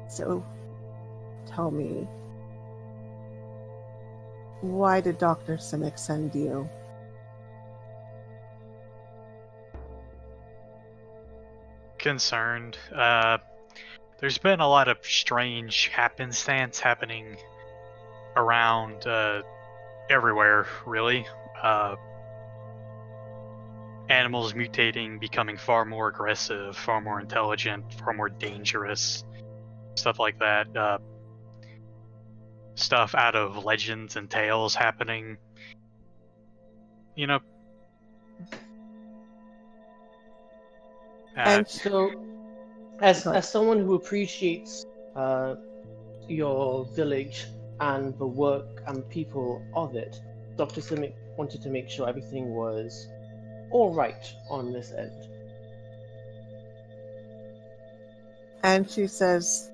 "So, tell me, why did Dr. Simic send you?" Concerned. There's been a lot of strange happenstance happening around everywhere, really. Animals mutating, becoming far more aggressive, far more intelligent, far more dangerous, stuff like that. Stuff out of legends and tales happening. And So, as someone who appreciates your village and the work and people of it, Dr. Simic wanted to make sure everything was all right on this end. And she says,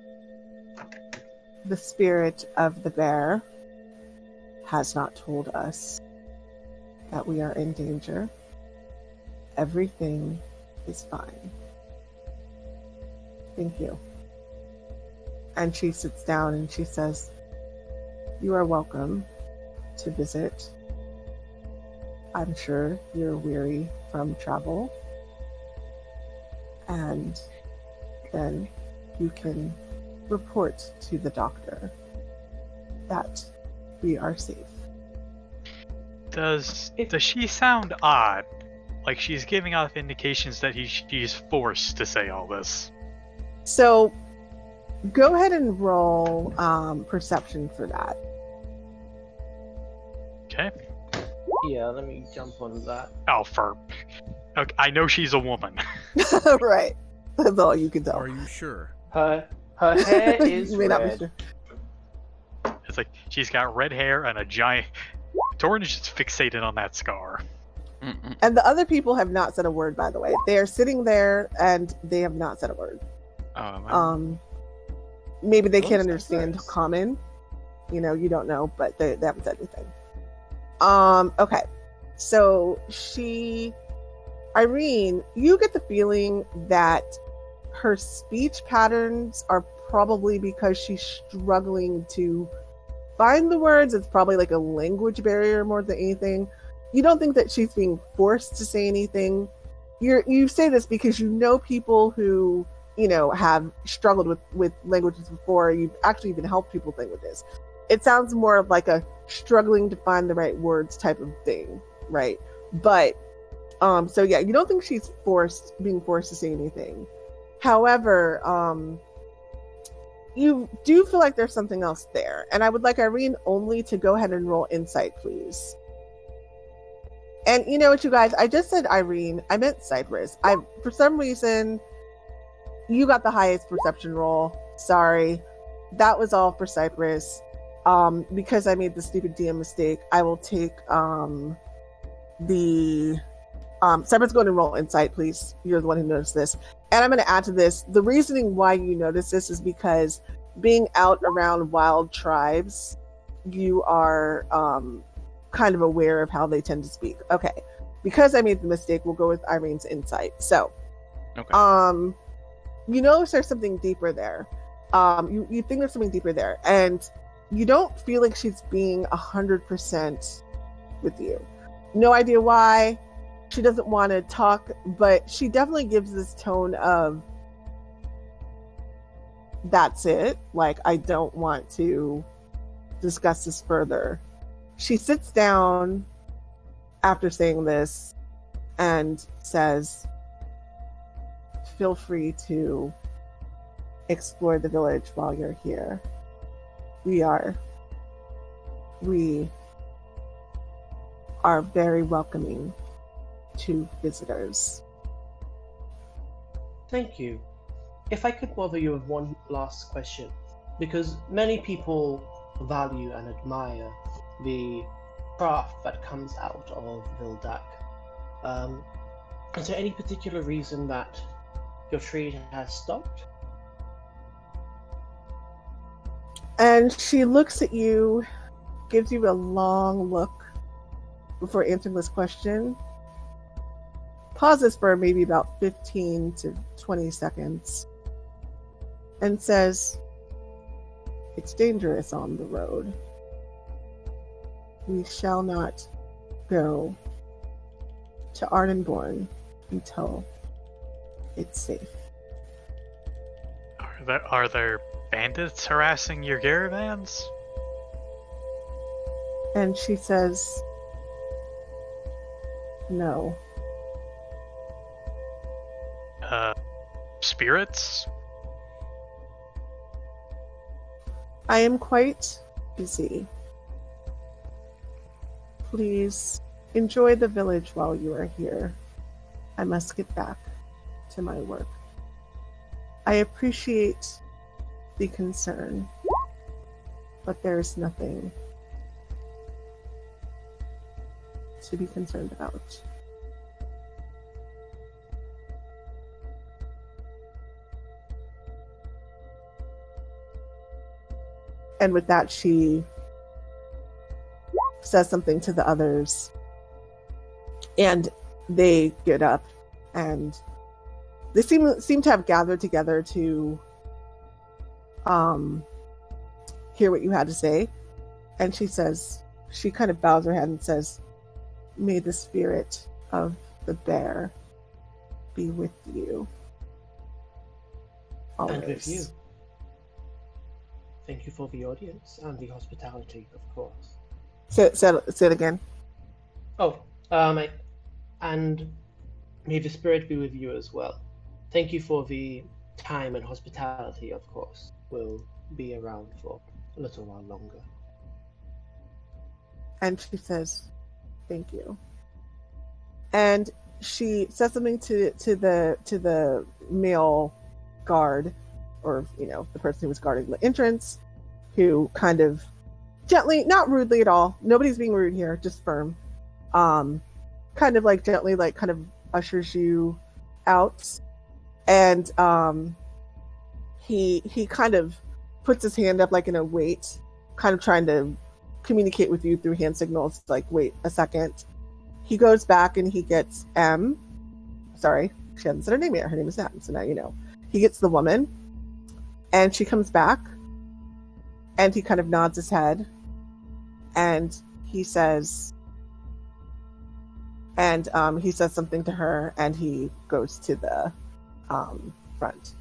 "The spirit of the bear has not told us that we are in danger. Everything is fine. Thank you." And she sits down and she says, "You are welcome to visit. I'm sure you're weary from travel. And then you can report to the doctor that we are safe." Does she sound odd? Like she's giving off indications that she's forced to say all this. So go ahead and roll perception for that. Okay. Yeah, let me jump on that. Oh, okay, I know she's a woman. Right. That's all you can tell. Are you sure? Her hair is You may not be red. sure. It's like she's got red hair and a giant. Toren is just fixated on that scar. Mm-mm. And the other people have not said a word, by the way. They are sitting there and they have not said a word. Maybe they can't understand Cypress. common. You don't know, but they haven't said anything. Okay. So Irene, you get the feeling that her speech patterns are probably because she's struggling to find the words. It's probably like a language barrier more than anything. You don't think that she's being forced to say anything. You say this because you know people who, have struggled with languages before. You've actually even helped people think with this. It sounds more of like a struggling to find the right words type of thing, right? But, so yeah, you don't think she's being forced to say anything. However, you do feel like there's something else there. And I would like Irene only to go ahead and roll insight, please. And you know what, you guys, I just said Irene. I meant Cypress. For some reason, you got the highest perception roll. Sorry. That was all for Cypress. Because I made the stupid DM mistake, I will take the Cypress, go ahead and roll insight, please. You're the one who noticed this. And I'm going to add to this, the reasoning why you notice this is because being out around wild tribes, you are kind of aware of how they tend to speak. Okay. Because I made the mistake, we'll go with Irene's insight. So, Okay. you notice there's something deeper there. You think there's something deeper there. And you don't feel like she's being 100% with you. No idea why. She doesn't want to talk, but she definitely gives this tone of, that's it. Like, I don't want to discuss this further. She sits down after saying this and says, feel free to explore the village while you're here. We are very welcoming to visitors. Thank you. If I could bother you with one last question, because many people value and admire the craft that comes out of Vildak. Is there any particular reason that your trade has stopped? And she looks at you, gives you a long look before answering this question. Pauses for maybe about 15 to 20 seconds and says, it's dangerous on the road. We shall not go to Ardenborn until it's safe. Are there bandits harassing your caravans? And she says, no. Spirits? I am quite busy. Please enjoy the village while you are here. I must get back to my work. I appreciate the concern, but there's nothing to be concerned about. And with that, she says something to the others, and they get up, and they seem to have gathered together to hear what you had to say. And she says, she kind of bows her head and says, may the spirit of the bear be with you always. And with you. Thank you for the audience and the hospitality, of course. Say it again. And may the spirit be with you as well. Thank you for the time and hospitality, of course. We'll be around for a little while longer. And she says, thank you. And she says something to the male guard, or the person who was guarding the entrance, who kind of gently, not rudely at all, nobody's being rude here, just firm, kind of like gently, like kind of ushers you out. And he kind of puts his hand up like in a wait, kind of trying to communicate with you through hand signals, like wait a second. He goes back and he gets M. Sorry, she hasn't said her name yet. Her name is M, so now you know. He gets the woman, and she comes back, and he kind of nods his head, and he says, something to her, and he goes to the front.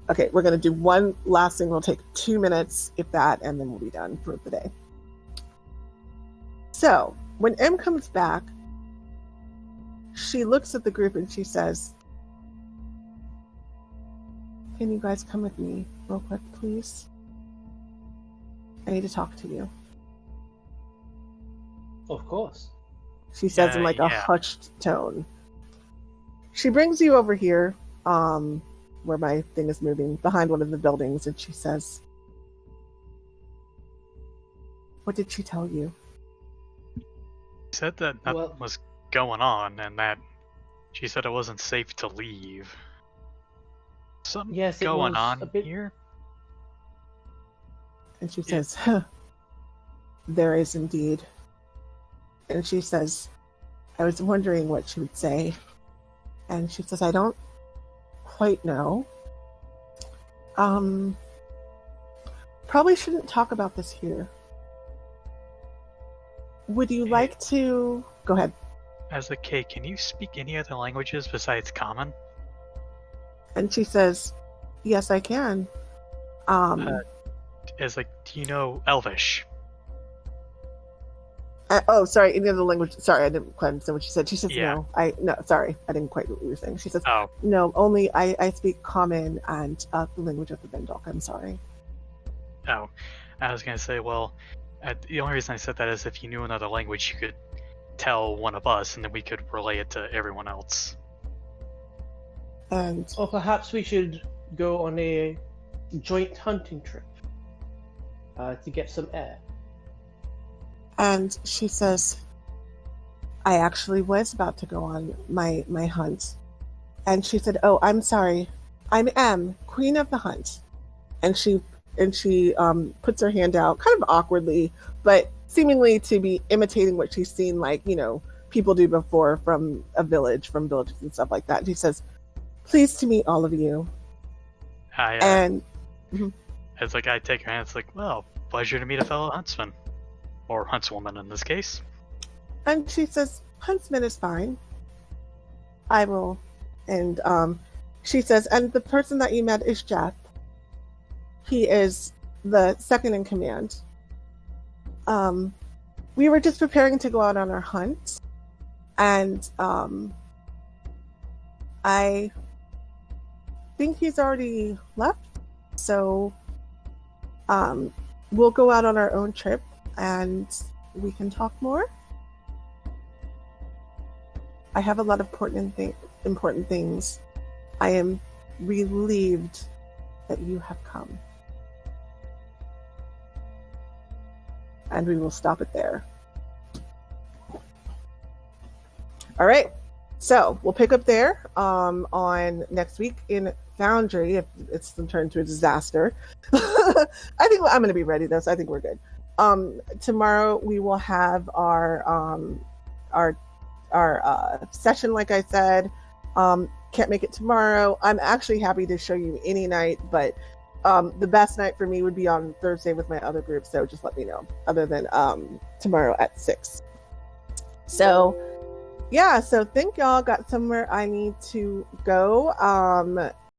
Okay, we're going to do one last thing. We'll take 2 minutes, if that, and then we'll be done for the day. So, when M comes back, she looks at the group and she says, can you guys come with me real quick, please? I need to talk to you. Of course. She says in like a hushed tone. She brings you over here, where my thing is moving, behind one of the buildings, and she says, what did she tell you? She said that nothing was going on, and that she said it wasn't safe to leave. Something Yes, it going was on a bit- here. And she Yeah. says, there is indeed. And she says, I was wondering what she would say. And she says, I don't quite know. Probably shouldn't talk about this here. Would you like to... Go ahead. As a K, can you speak any other languages besides Common? And she says, yes, I can. As like, do you know Elvish? Oh, sorry, any other language? Sorry, I didn't quite understand what she said. She says, Yeah. no, sorry, I didn't quite know what you were saying. She says, Oh, no, only I speak Common and the language of the Vendok. I'm sorry. oh. I was gonna say, well, the only reason I said that is if you knew another language, you could tell one of us, and then we could relay it to everyone else. And Or perhaps we should go on a joint hunting trip to get some air. And she says, I actually was about to go on my hunt. And she said, oh, I'm sorry. I'm M, Queen of the Hunt. And she puts her hand out kind of awkwardly, but seemingly to be imitating what she's seen, like, people do before from villages and stuff like that. And she says, pleased to meet all of you. And it's like I take her hand. It's like, well, pleasure to meet a fellow huntsman, or huntswoman in this case. And she says, huntsman is fine. I will. And she says, and the person that you met is Jeff. He is the second in command. We were just preparing to go out on our hunt, and I think he's already left. So we'll go out on our own trip, and we can talk more. I have a lot of important things. I am relieved that you have come. And we will stop it there. All right. So we'll pick up there on next week in Foundry if it's turned into a disaster. I think I'm going to be ready though, so I think we're good. Tomorrow we will have our session, like I said. Can't make it tomorrow. I'm actually happy to show you any night, but the best night for me would be on Thursday with my other group, so just let me know, other than tomorrow at 6. So yeah, so think y'all got somewhere I need to go.